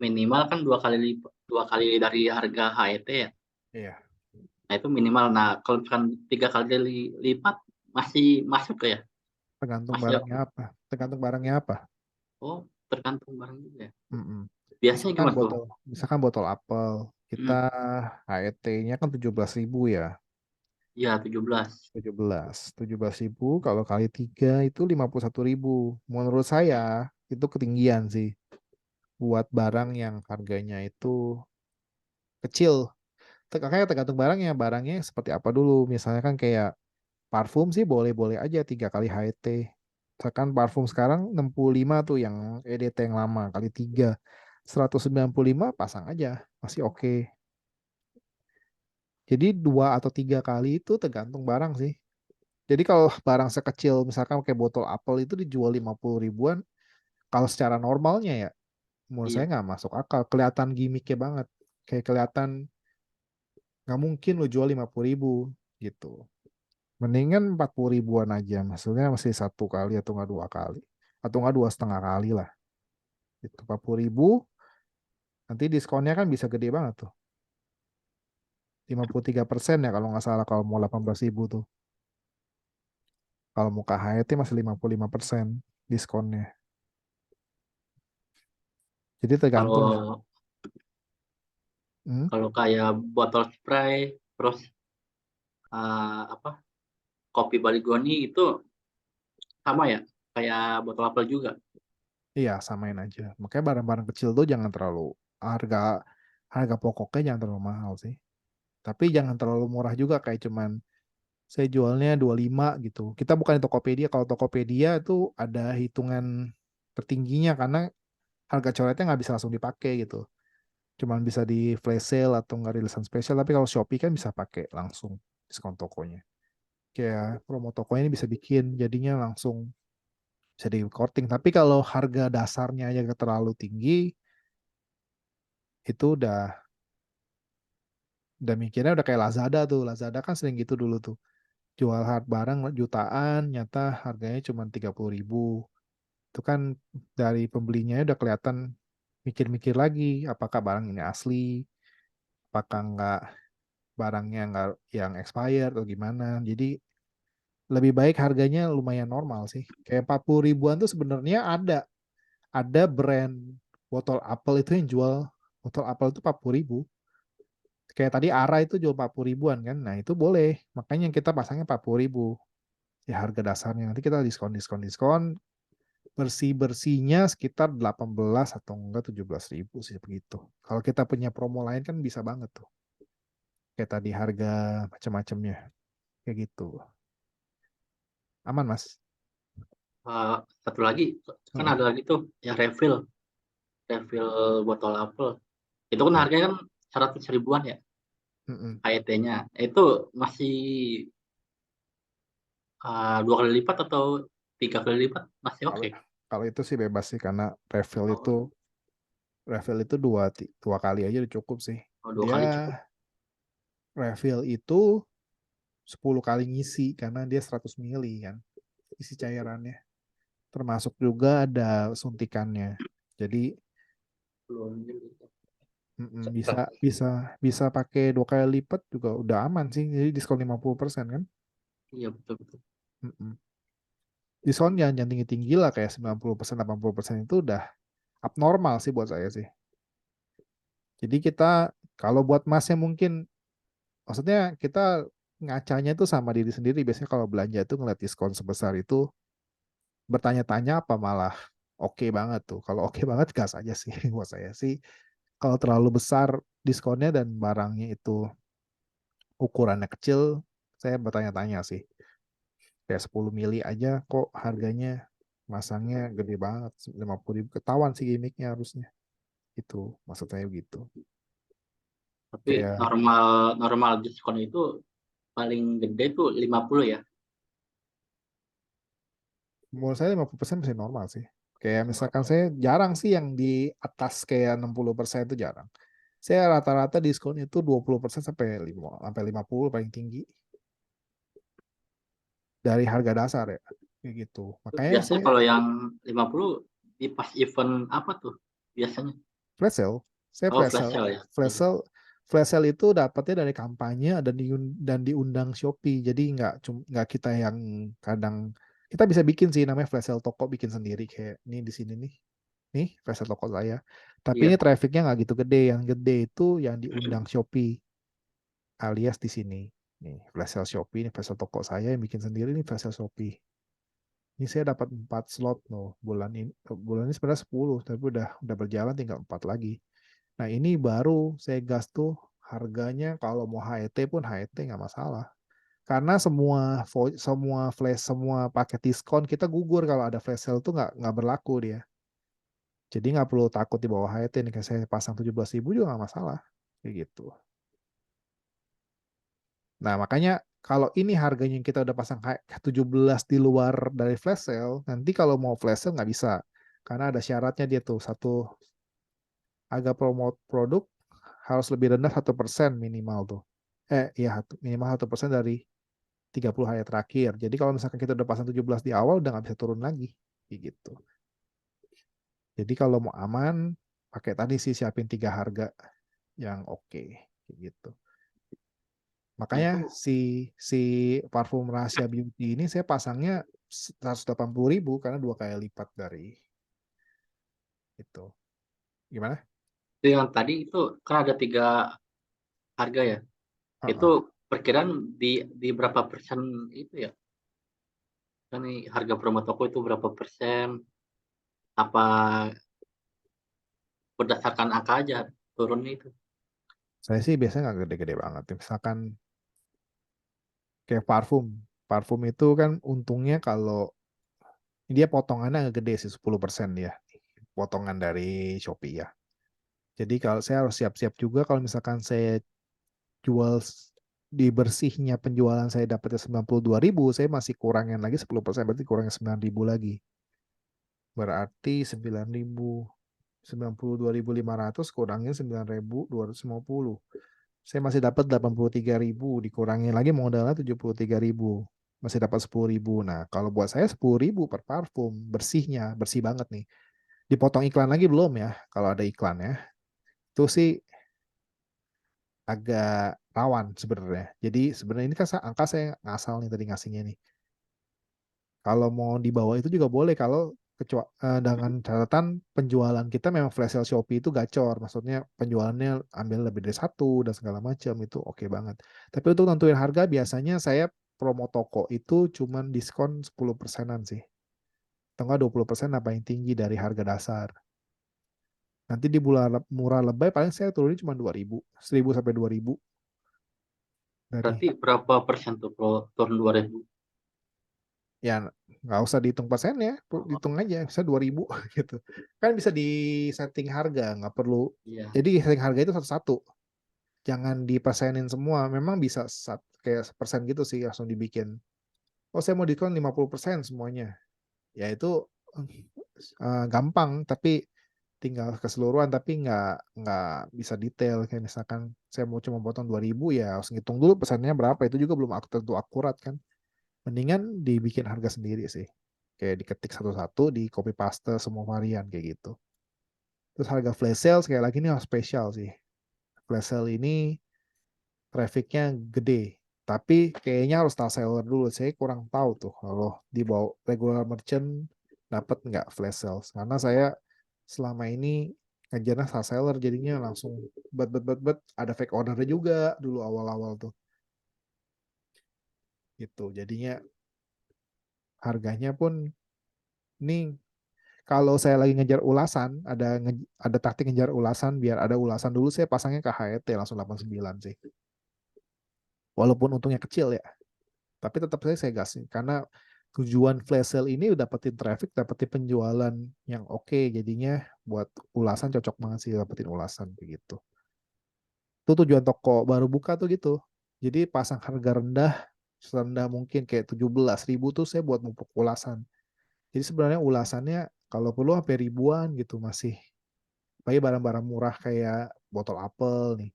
minimal kan dua kali dari harga HET ya. Iya. Nah itu minimal. Nah kalau misalkan 3 kali lipat masih masuk ya? Tergantung Masih barangnya apa. Tergantung barangnya apa. Oh tergantung barang juga ya. Mm-mm. Biasanya gimana tuh? Misalkan botol apel, kita HET-nya kan 17.000 ya. Ya 17. 17.000 kalau kali 3 itu 51.000. Menurut saya itu ketinggian sih buat barang yang harganya itu kecil. Kayak tergantung barangnya seperti apa dulu. Misalnya kan kayak parfum sih boleh-boleh aja 3 kali HET. Misalkan parfum sekarang 65 tuh yang EDT yang lama kali 3. 195 pasang aja masih oke. Jadi 2 atau 3 kali itu tergantung barang sih. Jadi kalau barang sekecil misalkan kayak botol apel itu dijual 50 ribuan, kalau secara normalnya ya, menurut saya Iya. nggak masuk akal. Kelihatan gimmicknya banget. Kayak kelihatan nggak mungkin lo jual 50 ribu gitu. Mendingan 40 ribuan aja. Maksudnya masih 1 kali atau nggak 2 kali. Atau nggak 2,5 kali lah. Itu 40 ribu, nanti diskonnya kan bisa gede banget tuh. 53% ya kalau nggak salah kalau mau 18 ribu tuh. Kalau mau KHT masih 55% diskonnya. Jadi tergantung. Kalau kalau kayak botol spray terus kopi Baligoni itu sama ya kayak botol apel juga. Iya, samain aja. Makanya barang-barang kecil tuh jangan terlalu harga harga pokoknya jangan terlalu mahal sih. Tapi jangan terlalu murah juga kayak cuman saya jualnya 25 gitu. Kita bukan di Tokopedia. Kalau Tokopedia itu ada hitungan tertingginya karena harga coretnya nggak bisa langsung dipakai gitu. Cuman bisa di flash sale atau nggak rilisan spesial. Tapi kalau Shopee kan bisa pakai langsung diskon tokonya. Kayak promo tokonya ini bisa bikin jadinya langsung bisa di korting. Tapi kalau harga dasarnya aja terlalu tinggi, itu udah mikirnya udah kayak Lazada tuh. Lazada kan sering gitu dulu tuh. Jual barang jutaan, nyata harganya cuma 30.000. Itu kan dari pembelinya udah kelihatan mikir-mikir lagi, apakah barang ini asli, apakah nggak barangnya nggak yang expired atau gimana. Jadi lebih baik harganya lumayan normal sih. Kayak 40 ribuan tuh sebenarnya ada brand botol apel itu yang jual botol apel itu 40 ribu. Kayak tadi Ara itu jual 40 ribuan kan. Nah itu boleh. Makanya kita pasangnya 40 ribu. Ya harga dasarnya. Nanti kita diskon. Bersih-bersihnya sekitar 18 atau enggak 17 ribu sih begitu. Kalau kita punya promo lain kan bisa banget tuh. Kayak tadi harga macam-macamnya. Kayak gitu. Aman Mas? Satu lagi kan Hmm. ada lagi tuh yang refill botol apel. Itu kan Ya. harganya kan 100 ribuan ya Mm-mm. HET-nya. Itu masih 2 kali lipat atau 3 kali lipat masih Kalau oke. kalau itu sih bebas sih karena refill itu Oh, dua kali aja udah cukup sih. 2 Dia kali cukup. refill itu 10 kali ngisi karena dia 100 mili kan isi cairannya. Termasuk juga ada suntikannya. Jadi Belum. bisa bisa bisa pakai 2 kali lipat juga udah aman sih. Jadi diskon 50% kan. Iya betul. Mm-mm. Diskon jangan tinggi-tinggi lah kayak 90%, 80% itu udah abnormal sih buat saya sih. Jadi kita kalau buat masnya mungkin maksudnya kita ngacanya itu sama diri sendiri. Biasanya kalau belanja itu ngeliat diskon sebesar itu bertanya-tanya apa malah oke banget tuh. Kalau oke banget gas aja sih buat saya sih. Kalau terlalu besar diskonnya dan barangnya itu ukurannya kecil, saya bertanya-tanya sih. Kayak 10 mili aja kok harganya masangnya gede banget. 50 ribu ketahuan sih gimmicknya harusnya. Itu maksud saya gitu. Tapi Kayak normal diskon itu paling gede tuh 50 ya. menurut saya 50% masih normal sih. Kayak misalkan saya jarang sih yang di atas kayak 60% itu jarang. Saya rata-rata diskon itu 20% sampai 50 paling tinggi dari harga dasar ya. Kayak gitu. Makanya Biasanya saya kalau yang 50 di pas event apa tuh biasanya? flash sale. Saya Oh, flash flash sale. sale ya. Flash sale itu dapatnya dari kampanye dan diundang Shopee. Jadi nggak kita yang kadang kita bisa bikin sih namanya flash sale toko bikin sendiri kayak ini di sini nih flash sale toko saya. Tapi Iya. ini trafficnya nggak gitu gede. Yang gede itu yang diundang Shopee alias di sini. Nih flash sale Shopee ini flash sale toko saya yang bikin sendiri nih flash sale Shopee. Ini saya dapat 4 slot loh bulan ini sebenarnya 10 tapi udah berjalan tinggal 4 lagi. Nah ini baru saya gas tuh harganya kalau mau HET pun HET nggak masalah. Karena semua paket diskon kita gugur kalau ada flash sale tuh nggak berlaku dia. Jadi nggak perlu takut di bawah HET nih kayak saya pasang 17 ribu juga nggak masalah. Kayak gitu. Nah makanya kalau ini harganya yang kita udah pasang 17 di luar dari flash sale, nanti kalau mau flash sale nggak bisa. Karena ada syaratnya dia tuh harga promote produk harus lebih rendah 1% minimal tuh. Iya minimal 1% dari 30 hari terakhir. Jadi kalau misalkan kita udah pasang 17 di awal udah nggak bisa turun lagi. Kayak gitu. Jadi kalau mau aman, pakai tadi sih siapin 3 harga yang oke. Kayak gitu. Nah, Makanya itu si parfum Rahasia Beauty ini saya pasangnya 180 ribu karena 2 kali lipat dari itu. Gimana? itu yang tadi itu kan ada 3 harga ya. Itu Uh-uh. perkiraan di berapa persen itu ya? Kan nih harga promo toko itu berapa persen? Apa berdasarkan angka aja turunnya itu? Saya sih biasanya nggak gede-gede banget. Misalkan kayak parfum. Parfum itu kan untungnya kalau dia potongannya agak gede sih 10% dia. potongan dari Shopee ya. Jadi kalau saya harus siap-siap juga kalau misalkan saya jual di bersihnya penjualan saya dapatnya 92.000, saya masih kurangin lagi 10%, berarti kurangnya 9.000 lagi. Berarti 92.500 kurangin 9.250. Saya masih dapat 83.000, dikurangin lagi modalnya 73.000. Masih dapat 10.000. Nah, kalau buat saya 10.000 per parfum, bersihnya, bersih banget nih. Dipotong iklan lagi belum ya? Kalau ada iklan ya. Itu sih agak rawan sebenarnya. Jadi sebenarnya ini kan angka saya ngasal nih tadi ngasihnya nih. Kalau mau di bawah itu juga boleh kalau dengan catatan penjualan kita memang flash sale Shopee itu gacor. Maksudnya penjualannya ambil lebih dari satu dan segala macam itu oke banget. Tapi untuk tentuin harga biasanya saya promo toko itu cuman diskon 10%-an sih. Atau enggak 20% apa yang tinggi dari harga dasar. Nanti di bulan murah lebay paling saya turunin cuma 2.000, 1.000 sampai 2.000 dari Berarti berapa persen tuh kalau turun 2.000? ya nggak usah dihitung persennya, hitung aja bisa 2.000 gitu. Kan bisa di setting harga, nggak perlu. Iya. Jadi setting harga itu satu-satu. Jangan dipersenin semua. Memang bisa kayak persen gitu sih langsung dibikin. Oh, saya mau diskon 50% semuanya. Ya itu gampang, tapi tinggal keseluruhan, tapi nggak bisa detail. Kayak misalkan saya mau cuma potong 2.000 ya harus ngitung dulu pesannya berapa. Itu juga belum tentu akurat kan. Mendingan dibikin harga sendiri sih. Kayak diketik satu-satu, di copy paste semua varian kayak gitu. Terus harga flash sale sekali lagi ini harus spesial sih. Flash sale ini trafficnya gede, tapi kayaknya harus task seller dulu. Saya kurang tahu tuh kalau di bawah regular merchant dapat nggak flash sales. Karena saya selama ini ngejarnya task seller jadinya langsung bet ada fake ordernya juga dulu awal-awal tuh. Gitu. Jadinya harganya pun ini kalau saya lagi ngejar ulasan, ada taktik ngejar ulasan biar ada ulasan dulu saya pasangnya ke HET langsung 89 sih. Walaupun untungnya kecil ya, tapi tetap saya gasin karena tujuan flash sale ini udah dapetin traffic, dapetin penjualan yang oke, jadinya buat ulasan cocok banget sih dapetin ulasan kayak gitu. Itu tujuan toko baru buka tuh gitu. Jadi pasang harga rendah, serendah mungkin kayak 17.000 tuh saya buat mumpuk ulasan. Jadi sebenarnya ulasannya kalau perlu sampai ribuan gitu masih. Pakai barang-barang murah kayak botol apel nih.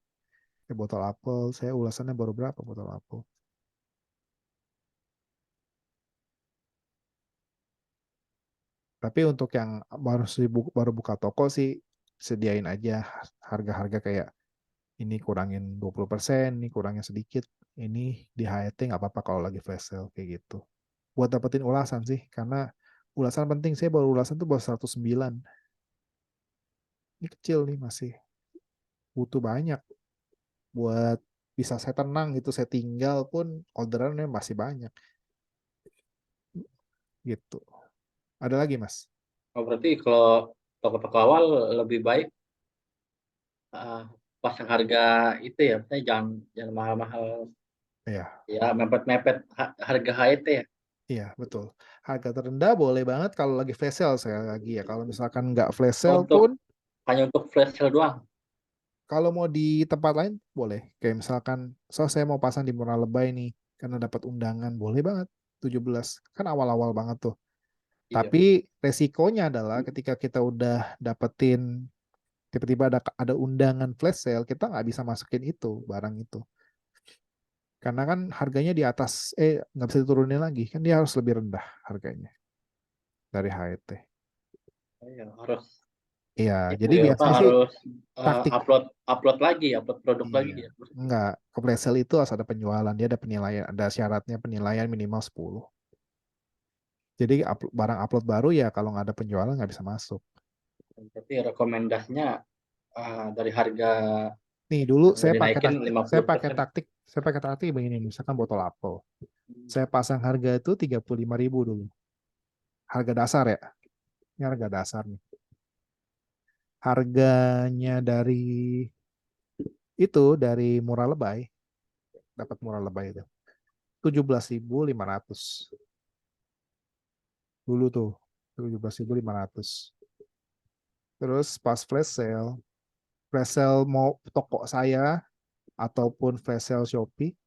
Kayak botol apel, saya ulasannya baru berapa botol apel? Tapi untuk yang baru buka toko sih sediain aja harga-harga kayak ini kurangin 20%, ini kurangin sedikit, ini di HET nggak apa-apa kalau lagi flash sale kayak gitu. Buat dapetin ulasan sih, karena ulasan penting. Saya baru ulasan tuh baru 109. Ini kecil nih masih butuh banyak buat bisa saya tenang gitu. Saya tinggal pun orderannya masih banyak gitu. Ada lagi Mas? Oh, berarti kalau toko-toko awal lebih baik uh, pasang harga itu ya, misalnya jangan mahal-mahal Iya, ya, mepet-mepet harga HET ya. iya betul. Harga terendah boleh banget kalau lagi flash sale saya lagi ya. Kalau misalkan nggak flash sale Untuk pun, hanya untuk flash sale doang. kalau mau di tempat lain boleh. Kayak misalkan, saya mau pasang di Murah Lebay nih, karena dapat undangan, boleh banget. 17 kan awal-awal banget tuh. Iya. Tapi resikonya adalah ketika kita udah dapetin tiba-tiba ada undangan flash sale, kita nggak bisa masukin itu barang itu. Karena kan harganya di atas, nggak bisa diturunin lagi, kan dia harus lebih rendah harganya dari HET. Iya, harus Iya, itu jadi ya, apa biasanya sih harus taktik. upload produk lagi Iya, ya. enggak. Ke flash sale itu harus ada penjualan, dia ada penilaian, ada syaratnya penilaian minimal 10. Jadi barang upload baru ya kalau nggak ada penjualan nggak bisa masuk. Berarti rekomendasinya dari harga Nih dulu yang saya pakai dinaikin taktik, 50%. saya pakai taktik begini, misalkan botol apel. Saya pasang harga itu 35.000 dulu. Harga dasar ya. Ini harga dasar nih. Harganya dari Murah Lebay, dapat Murah Lebay itu. 17.500. Dulu tuh 17.500. Terus pas flash sale mau toko saya ataupun flash sale Shopee,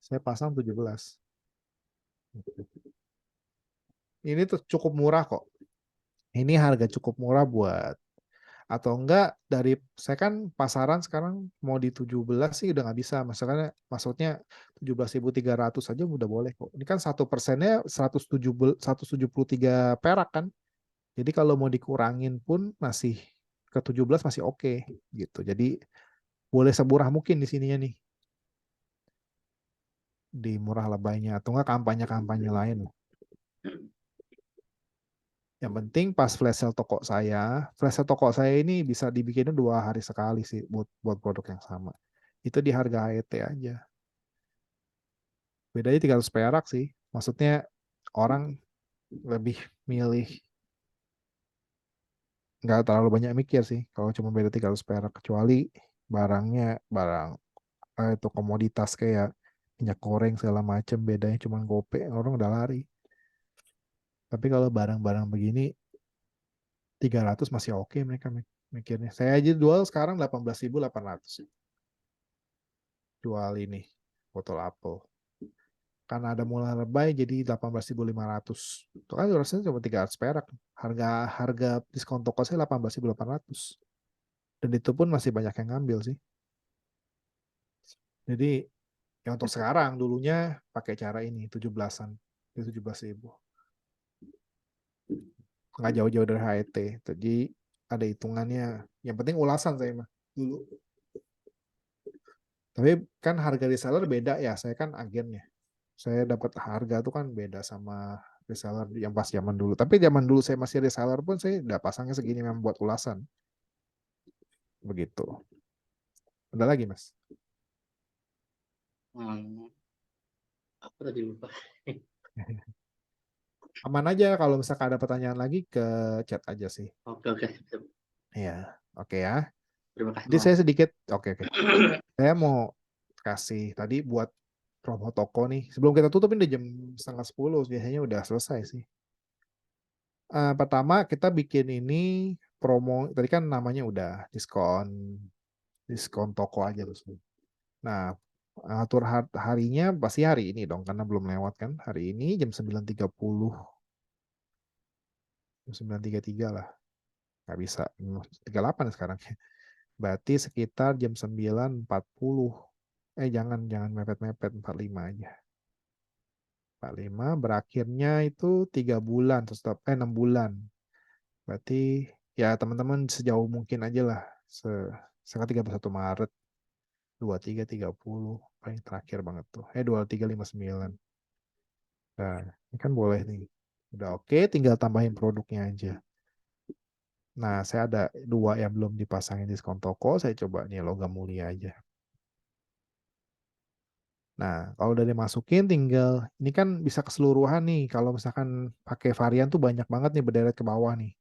saya pasang 17. Ini tuh cukup murah kok. Ini harga cukup murah buat, atau enggak dari saya kan pasaran sekarang mau di 17 sih udah nggak bisa. Maksudnya 17.300 aja udah boleh kok. Ini kan 1%-nya 173 perak kan. Jadi kalau mau dikurangin pun masih ke 17 masih oke gitu. Jadi boleh semurah mungkin di sininya nih. Di murah lebaynya atau enggak kampanye-kampanye lain. Yang penting pas flash sale toko saya ini bisa dibikinnya 2 hari sekali sih buat produk yang sama. Itu di harga HET aja. Bedanya 300 perak sih. Maksudnya orang lebih milih, nggak terlalu banyak mikir sih kalau cuma beda 300 perak. Kecuali barang itu komoditas kayak minyak goreng segala macam, bedanya cuma gope, orang udah lari. Tapi kalau barang-barang begini 300 masih oke mereka mikirnya. Saya aja jual sekarang 18.800. Jual ini botol apel. Karena ada mulai lebay jadi 18.500. Itu kan rasanya cuma 300 perak. Harga diskon toko saya 18.800. Dan itu pun masih banyak yang ngambil sih. Jadi ya untuk sekarang dulunya pakai cara ini 17-an. 17.000. Nggak jauh-jauh dari HET. Jadi ada hitungannya. Yang penting ulasan saya mah dulu. Tapi kan harga reseller beda ya. Saya kan agennya. Saya dapat harga tuh kan beda sama reseller yang pas zaman dulu. Tapi zaman dulu saya masih reseller pun saya udah pasangnya segini memang buat ulasan. Begitu. Ada lagi, Mas? Apa tadi lupa? Aman aja kalau misalkan ada pertanyaan lagi ke chat aja sih. Oke. Iya, oke ya. Terima kasih, Jadi Mas. saya sedikit, oke. Saya mau kasih tadi buat promo toko nih. Sebelum kita tutup ini udah jam 9:30, biasanya udah selesai sih. Pertama kita bikin ini promo, tadi kan namanya udah diskon toko aja terus. Nah, atur harinya pasti hari ini dong, karena belum lewat kan. Hari ini jam 9.30. Jam 9.33 lah. Nggak bisa. 38 sekarang. Berarti sekitar jam 9.40. Jangan mepet-mepet, 45 aja. 45 berakhirnya itu 3 bulan, 6 bulan. Berarti ya teman-teman sejauh mungkin aja lah. Sekarang 31 Maret. 23.30 paling terakhir banget tuh. 23.59. Nah, ini kan boleh nih. Udah oke, tinggal tambahin produknya aja. Nah, saya ada 2 yang belum dipasangin diskon toko, saya coba nih logam mulia aja. Nah, kalau udah dimasukin tinggal, ini kan bisa keseluruhan nih. Kalau misalkan pakai varian tuh banyak banget nih berderet ke bawah nih.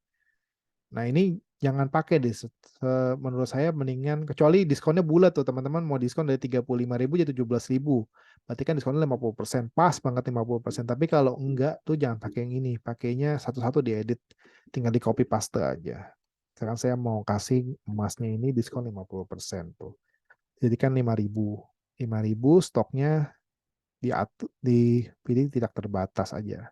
Nah, ini jangan pakai deh. Menurut saya mendingan, kecuali diskonnya bulat tuh teman-teman, mau diskon dari 35.000 jadi 17.000. Berarti kan diskonnya 50%. Pas banget 50%. Tapi kalau enggak tuh jangan pakai yang ini. Pakainya satu-satu diedit. Tinggal di copy paste aja. Sekarang saya mau kasih emasnya ini diskon 50% tuh. Jadi kan 5.000. 5.000 stoknya dipilih tidak terbatas aja.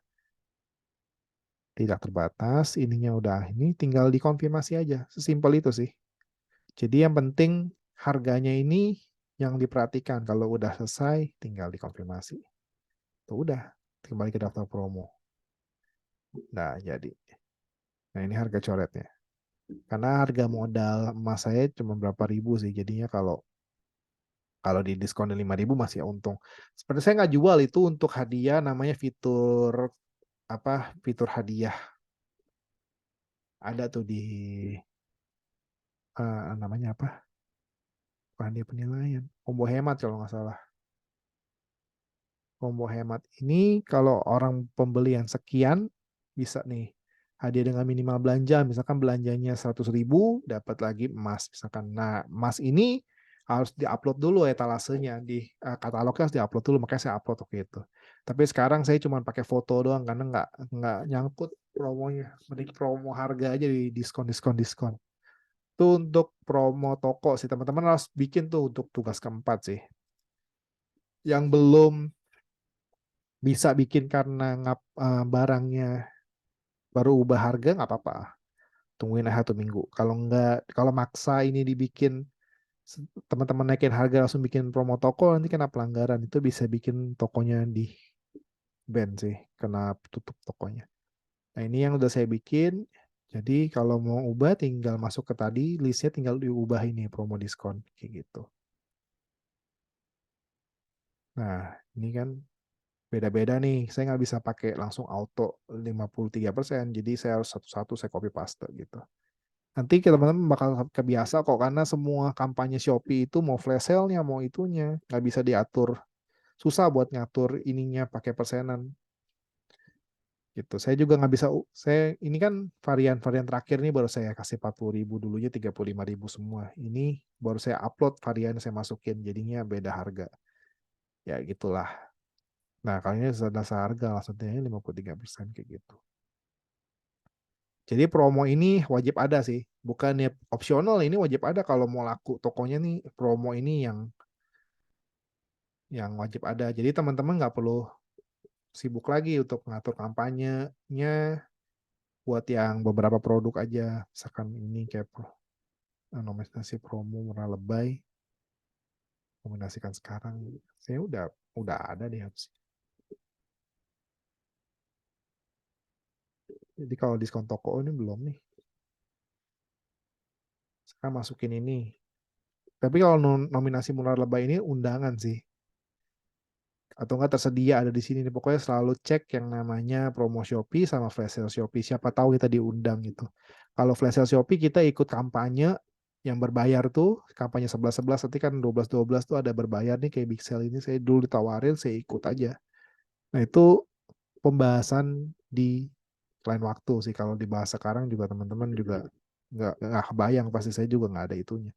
Tidak terbatas, ininya udah ini tinggal dikonfirmasi aja. Sesimpel itu sih. Jadi yang penting harganya ini yang diperhatikan. Kalau udah selesai tinggal dikonfirmasi. Tuh udah, kembali ke daftar promo. Nah, jadi. Nah, ini harga coretnya. Karena harga modal emas saya cuma berapa ribu sih. Jadinya kalau di diskon 5.000 masih untung. Seperti saya nggak jual itu untuk hadiah, namanya fitur hadiah. Ada tuh di namanya apa? Hadiah penilaian. Combo hemat kalau nggak salah. Combo hemat ini kalau orang pembelian sekian bisa nih hadiah dengan minimal belanja. Misalkan belanjanya 100.000 dapat lagi emas. Misalkan, nah emas ini harus diupload dulu etalasenya di katalognya harus diupload dulu, makanya saya upload waktu itu. Tapi sekarang saya cuma pakai foto doang karena nggak nyangkut promonya. Mending promo harga aja di diskon. Itu untuk promo toko sih, teman-teman harus bikin tuh untuk tugas keempat sih. Yang belum bisa bikin karena barangnya baru ubah harga nggak apa-apa. Tungguin aja 1 minggu. Kalau nggak, kalau maksa ini dibikin, teman-teman naikin harga langsung bikin promo toko, nanti kena pelanggaran. Itu bisa bikin tokonya di ban sih, kena tutup tokonya. Nah, ini yang udah saya bikin. Jadi kalau mau ubah tinggal masuk ke tadi, listnya tinggal diubah ini promo diskon kayak gitu. Nah, ini kan beda-beda nih. Saya nggak bisa pakai langsung auto 53%. Jadi saya harus satu-satu saya copy paste gitu. Nanti teman-teman bakal kebiasa kok karena semua kampanye Shopee itu mau flash sale-nya, mau itunya. Nggak bisa diatur. Susah buat ngatur ininya pakai persenan. Gitu. Saya juga nggak bisa, saya ini kan varian-varian terakhir nih baru saya kasih 40.000, dulunya 35.000 semua. Ini baru saya upload varian saya masukin, jadinya beda harga. Ya gitulah. Nah, kalinya dasar harga langsung 53% kayak gitu. Jadi promo ini wajib ada sih, bukannya opsional, ini wajib ada kalau mau laku tokonya nih, promo ini yang wajib ada. Jadi teman-teman nggak perlu sibuk lagi untuk ngatur kampanyenya buat yang beberapa produk aja. Misalkan ini kayak nominasi promo murah lebay, nominasikan sekarang. Saya udah ada deh harusnya. Jadi kalau diskon toko ini belum nih. Sekarang masukin ini. Tapi kalau nominasi murah lebay ini undangan sih. Atau enggak tersedia ada di sini nih. Pokoknya selalu cek yang namanya promo Shopee sama flash sale Shopee. Siapa tahu kita diundang gitu. Kalau flash sale Shopee kita ikut kampanye yang berbayar tuh, kampanye 11-11, nanti kan 12-12 tuh ada berbayar nih kayak Big Sale ini. Saya dulu ditawarin, saya ikut aja. Nah itu pembahasan di lain waktu sih. Kalau dibahas sekarang juga teman-teman juga nggak kebayang, pasti saya juga nggak ada itunya.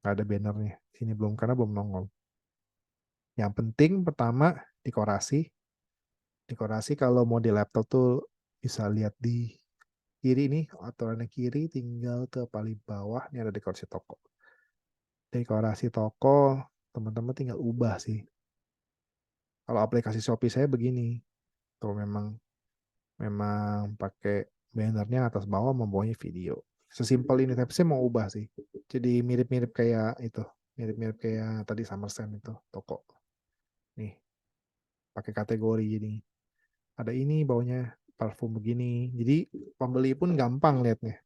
Nggak ada bannernya. Sini belum, karena belum nongol. Yang penting pertama dekorasi. Dekorasi kalau mau di laptop tuh bisa lihat di kiri nih, aturannya kiri tinggal ke paling bawah, ini ada dekorasi toko. Dekorasi toko teman-teman tinggal ubah sih. Kalau aplikasi Shopee saya begini. Tuh memang pakai bannernya atas bawah membawanya video. Sesimpel ini, tapi saya mau ubah sih. Jadi mirip-mirip kayak itu. Mirip-mirip kayak tadi Summer Sale itu, toko. Nih, pakai kategori jadi. Ada ini baunya parfum begini. Jadi pembeli pun gampang lihatnya.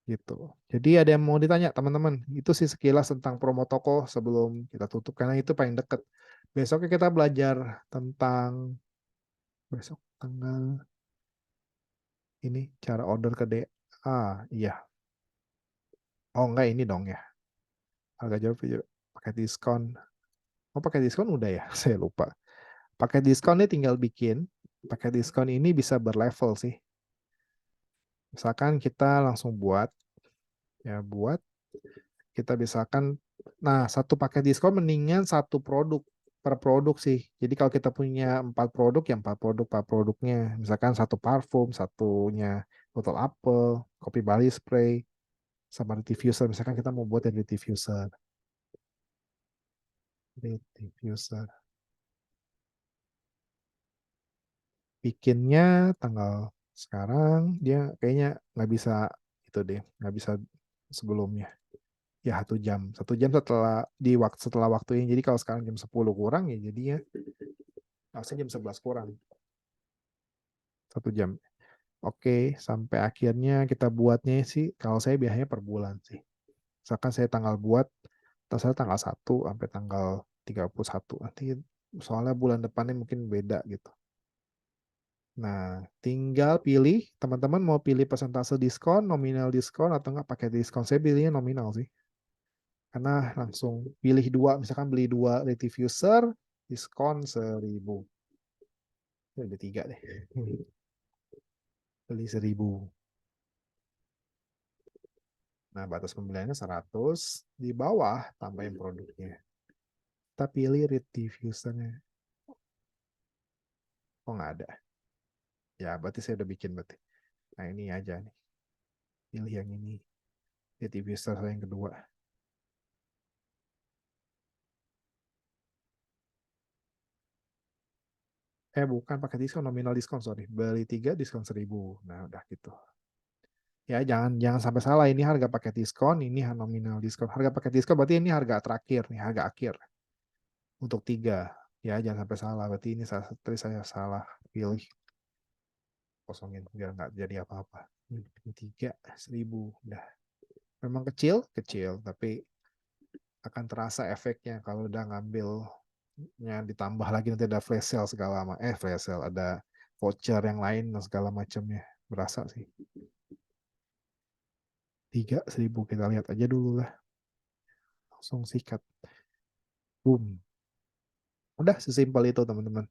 Gitu. Jadi ada yang mau ditanya teman-teman? Itu sih sekilas tentang promo toko sebelum kita tutup karena itu paling deket. Besoknya kita belajar tentang besok tanggal ini cara order ke DA. Iya. Oh enggak, ini dong ya. Harga jauh pakai diskon. Oh pakai diskon udah ya, saya lupa. Pakai diskon ini tinggal bikin. Pakai diskon ini bisa berlevel sih. Misalkan kita langsung buat, ya buat, kita misalkan, nah satu paket diskon mendingan satu produk per produk sih. Jadi kalau kita punya 4 produk, ya 4 produknya. Misalkan satu parfum, satunya botol apel, kopi Bali spray, sama diffuser. Misalkan kita mau buat yang diffuser. Diffuser. Bikinnya tanggal sekarang, dia kayaknya nggak bisa itu deh, nggak bisa sebelumnya. Ya 1 jam, 1 jam setelah waktunya. Jadi kalau sekarang jam 10 kurang ya jadinya harusnya jam 11 kurang. 1 jam. Oke, sampai akhirnya kita buatnya sih, kalau saya biasanya per bulan sih. Misalkan saya terserah tanggal 1 sampai tanggal 31. Nanti soalnya bulan depannya mungkin beda gitu. Nah, tinggal pilih, teman-teman mau pilih persentase diskon, nominal diskon, atau enggak pakai diskon. Saya pilihnya nominal sih. Karena langsung pilih 2, misalkan beli 2 diffuser, diskon 1.000. Beli 3 deh. Beli 1.000. Nah, batas pembeliannya 100, di bawah tambahin produknya. Kita pilih read diffusernya. Oh nggak ada. Ya berarti saya udah bikin berarti. Nah ini aja nih. Pilih yang ini. Read diffuser saya yang kedua. Bukan pakai diskon, nominal diskon, sorry. Beli 3 diskon 1.000. Nah udah gitu. Ya jangan sampai salah, ini harga pakai diskon, ini nominal diskon. Harga pakai diskon berarti ini harga terakhir nih, harga akhir. Untuk 3. Ya jangan sampai salah, berarti ini tadi saya salah pilih. Kosongin biar nggak jadi apa-apa. Ini 3 1.000. Udah. Memang kecil, tapi akan terasa efeknya kalau udah ngambilnya, ditambah lagi nanti ada flash sale segala macam. Flash sale, ada voucher yang lain dan segala macamnya. Berasa sih. 3 1.000 kita lihat aja dulu lah. Langsung sikat. Boom. Udah sesimpel itu teman-teman.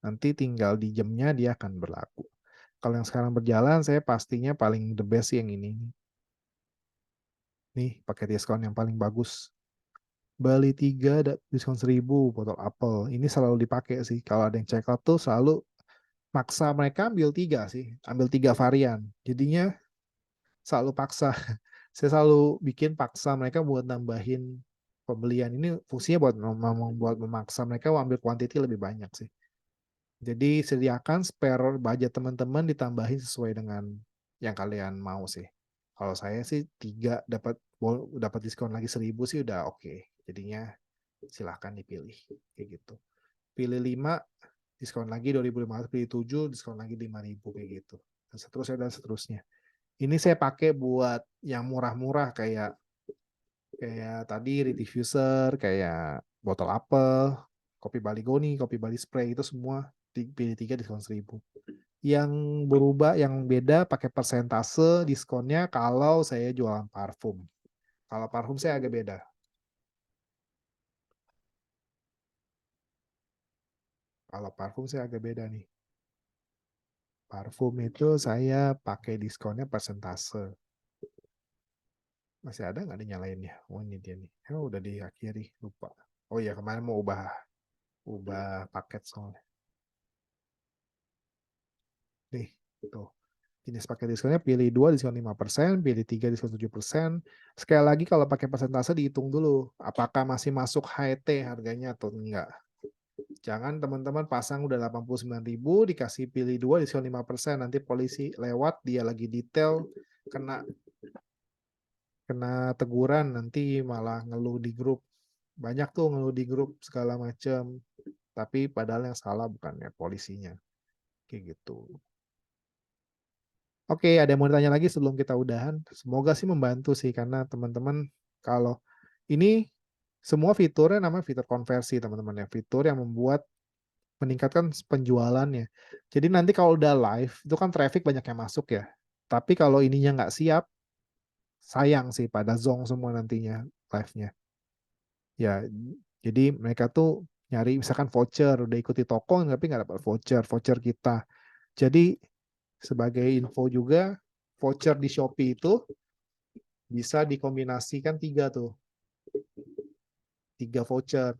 Nanti tinggal di jamnya dia akan berlaku. Kalau yang sekarang berjalan, saya pastinya paling the best yang ini. Nih, pakai diskon yang paling bagus. Beli 3 diskon 1.000 botol apel. Ini selalu dipakai sih. Kalau ada yang check out tuh selalu maksa mereka ambil 3 sih. Ambil 3 varian. Jadinya selalu paksa. Saya selalu bikin paksa mereka buat nambahin pembelian. Ini fungsinya buat memaksa mereka ambil quantity lebih banyak sih. Jadi sediakan spare budget teman-teman ditambahin sesuai dengan yang kalian mau sih. Kalau saya sih 3 dapat diskon lagi 1.000 sih udah oke. Jadinya silahkan dipilih kayak gitu. Pilih 5 diskon lagi 2.500, pilih 7 diskon lagi 5.000 kayak gitu. Dan seterusnya. Ini saya pakai buat yang murah-murah kayak tadi read diffuser, kayak botol apel, kopi Bali Goni, kopi Bali Spray itu semua pilih 3 diskon 1.000. Yang berubah, yang beda pakai persentase diskonnya kalau saya jualan parfum. Kalau parfum saya agak beda. Kalau parfum saya agak beda nih. Parfum itu saya pakai diskonnya persentase. Masih ada nggak dinyalainnya? Oh ini dia nih. Udah diakhiri, lupa. Oh iya kemarin mau ubah paket soalnya. Nih, tuh. Jenis paket diskonnya pilih 2 diskon 5%, pilih 3 diskon 7%. Sekali lagi kalau pakai persentase dihitung dulu. Apakah masih masuk HT harganya atau enggak. Jangan teman-teman pasang udah 89.000 dikasih pilih 2 diskon 5%. Nanti polisi lewat, dia lagi detail, kena teguran, nanti malah ngeluh di grup. Banyak tuh ngeluh di grup segala macam. Tapi padahal yang salah bukannya polisinya. Kayak gitu. Oke, ada yang mau ditanya lagi sebelum kita udahan? Semoga sih membantu sih, karena teman-teman kalau ini semua fiturnya namanya fitur konversi teman-teman ya. Fitur yang meningkatkan penjualannya. Jadi nanti kalau udah live, itu kan traffic banyak yang masuk ya. Tapi kalau ininya nggak siap, sayang sih pada zong semua nantinya live-nya. Ya, jadi mereka tuh nyari misalkan voucher, udah ikuti toko tapi nggak dapat voucher kita. Jadi sebagai info juga, voucher di Shopee itu bisa dikombinasikan 3 tuh. 3 voucher.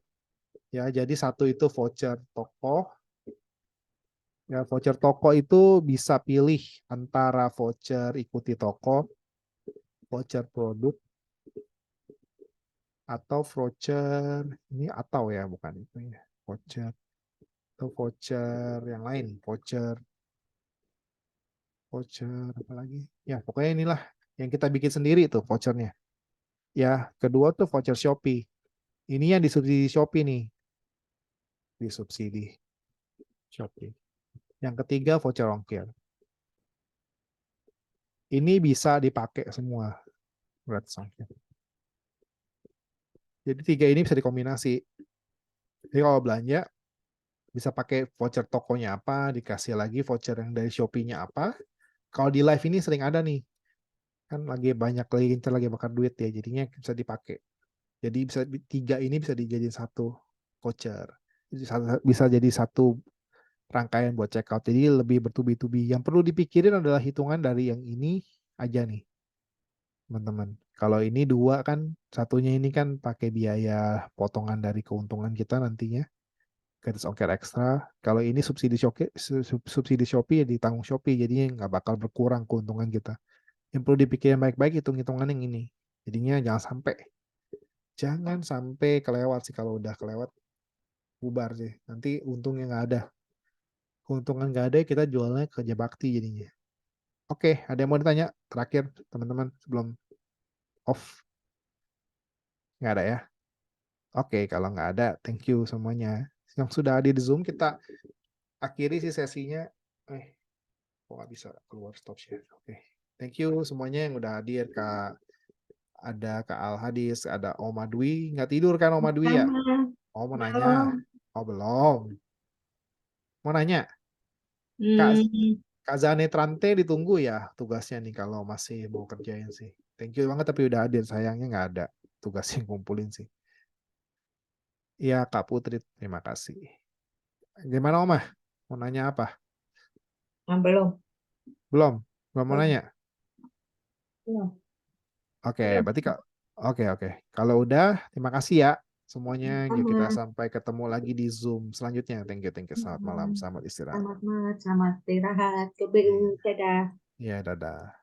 Ya, jadi satu itu voucher toko. Ya, voucher toko itu bisa pilih antara voucher ikuti toko, voucher produk, atau voucher ini atau ya bukan itu ya. Voucher atau voucher yang lain, voucher apa lagi? Ya, pokoknya inilah yang kita bikin sendiri tuh vouchernya. Ya, kedua tuh voucher Shopee. Ini yang disubsidi Shopee nih. Disubsidi Shopee. Yang ketiga voucher ongkir. Ini bisa dipakai semua. Jadi 3 ini bisa dikombinasi. Jadi kalau belanja bisa pakai voucher tokonya apa, dikasih lagi voucher yang dari Shopee-nya apa. Kalau di live ini sering ada nih. Kan lagi banyak lagi bakar duit ya, jadinya bisa dipakai. Jadi bisa 3 ini bisa dijadiin satu voucher. Jadi bisa jadi satu rangkaian buat check out. Jadi lebih bertubi-tubi. Yang perlu dipikirin adalah hitungan dari yang ini aja nih. teman-teman. Kalau ini dua kan, satunya ini kan pakai biaya potongan dari keuntungan kita nantinya, gratis ongkir ekstra. Kalau ini subsidi Shopee ya ditanggung Shopee, jadinya nggak bakal berkurang keuntungan kita. Yang perlu dipikirin baik-baik hitung-hitungan yang ini. Jadinya jangan sampai kelewat sih. Kalau udah kelewat bubar sih. Nanti untungnya nggak ada. Keuntungan nggak ada, kita jualnya kerja bakti jadinya. Oke, ada yang mau ditanya terakhir teman-teman sebelum off? Nggak ada ya? Oke, kalau nggak ada, thank you semuanya. Yang sudah hadir di Zoom, kita akhiri sih sesinya. Kok nggak bisa keluar stop share? Oke, thank you semuanya yang udah hadir. Ada Kak Al Hadis, ada Oma Dwi. Nggak tidur kan Oma Dwi ya? Sama. Oh, mau Belum. nanya. Oh, belum. Mau nanya. Kak, Hmm. Kak Zane Trante ditunggu ya tugasnya nih kalau masih mau kerjain sih. Thank you banget tapi udah hadir. Sayangnya nggak ada tugas yang kumpulin sih. Iya Kak Putri, terima kasih. Gimana Oma? Mau nanya apa? Belum. Belum? Belum mau Belum. nanya? Belum. Oke, Belum. berarti oke. Kalau udah, terima kasih ya semuanya. Kita Sama. sampai ketemu lagi di Zoom selanjutnya. Thank you. Selamat malam, selamat istirahat. Selamat malam, selamat istirahat. Ke BU, dadah. Iya, dadah.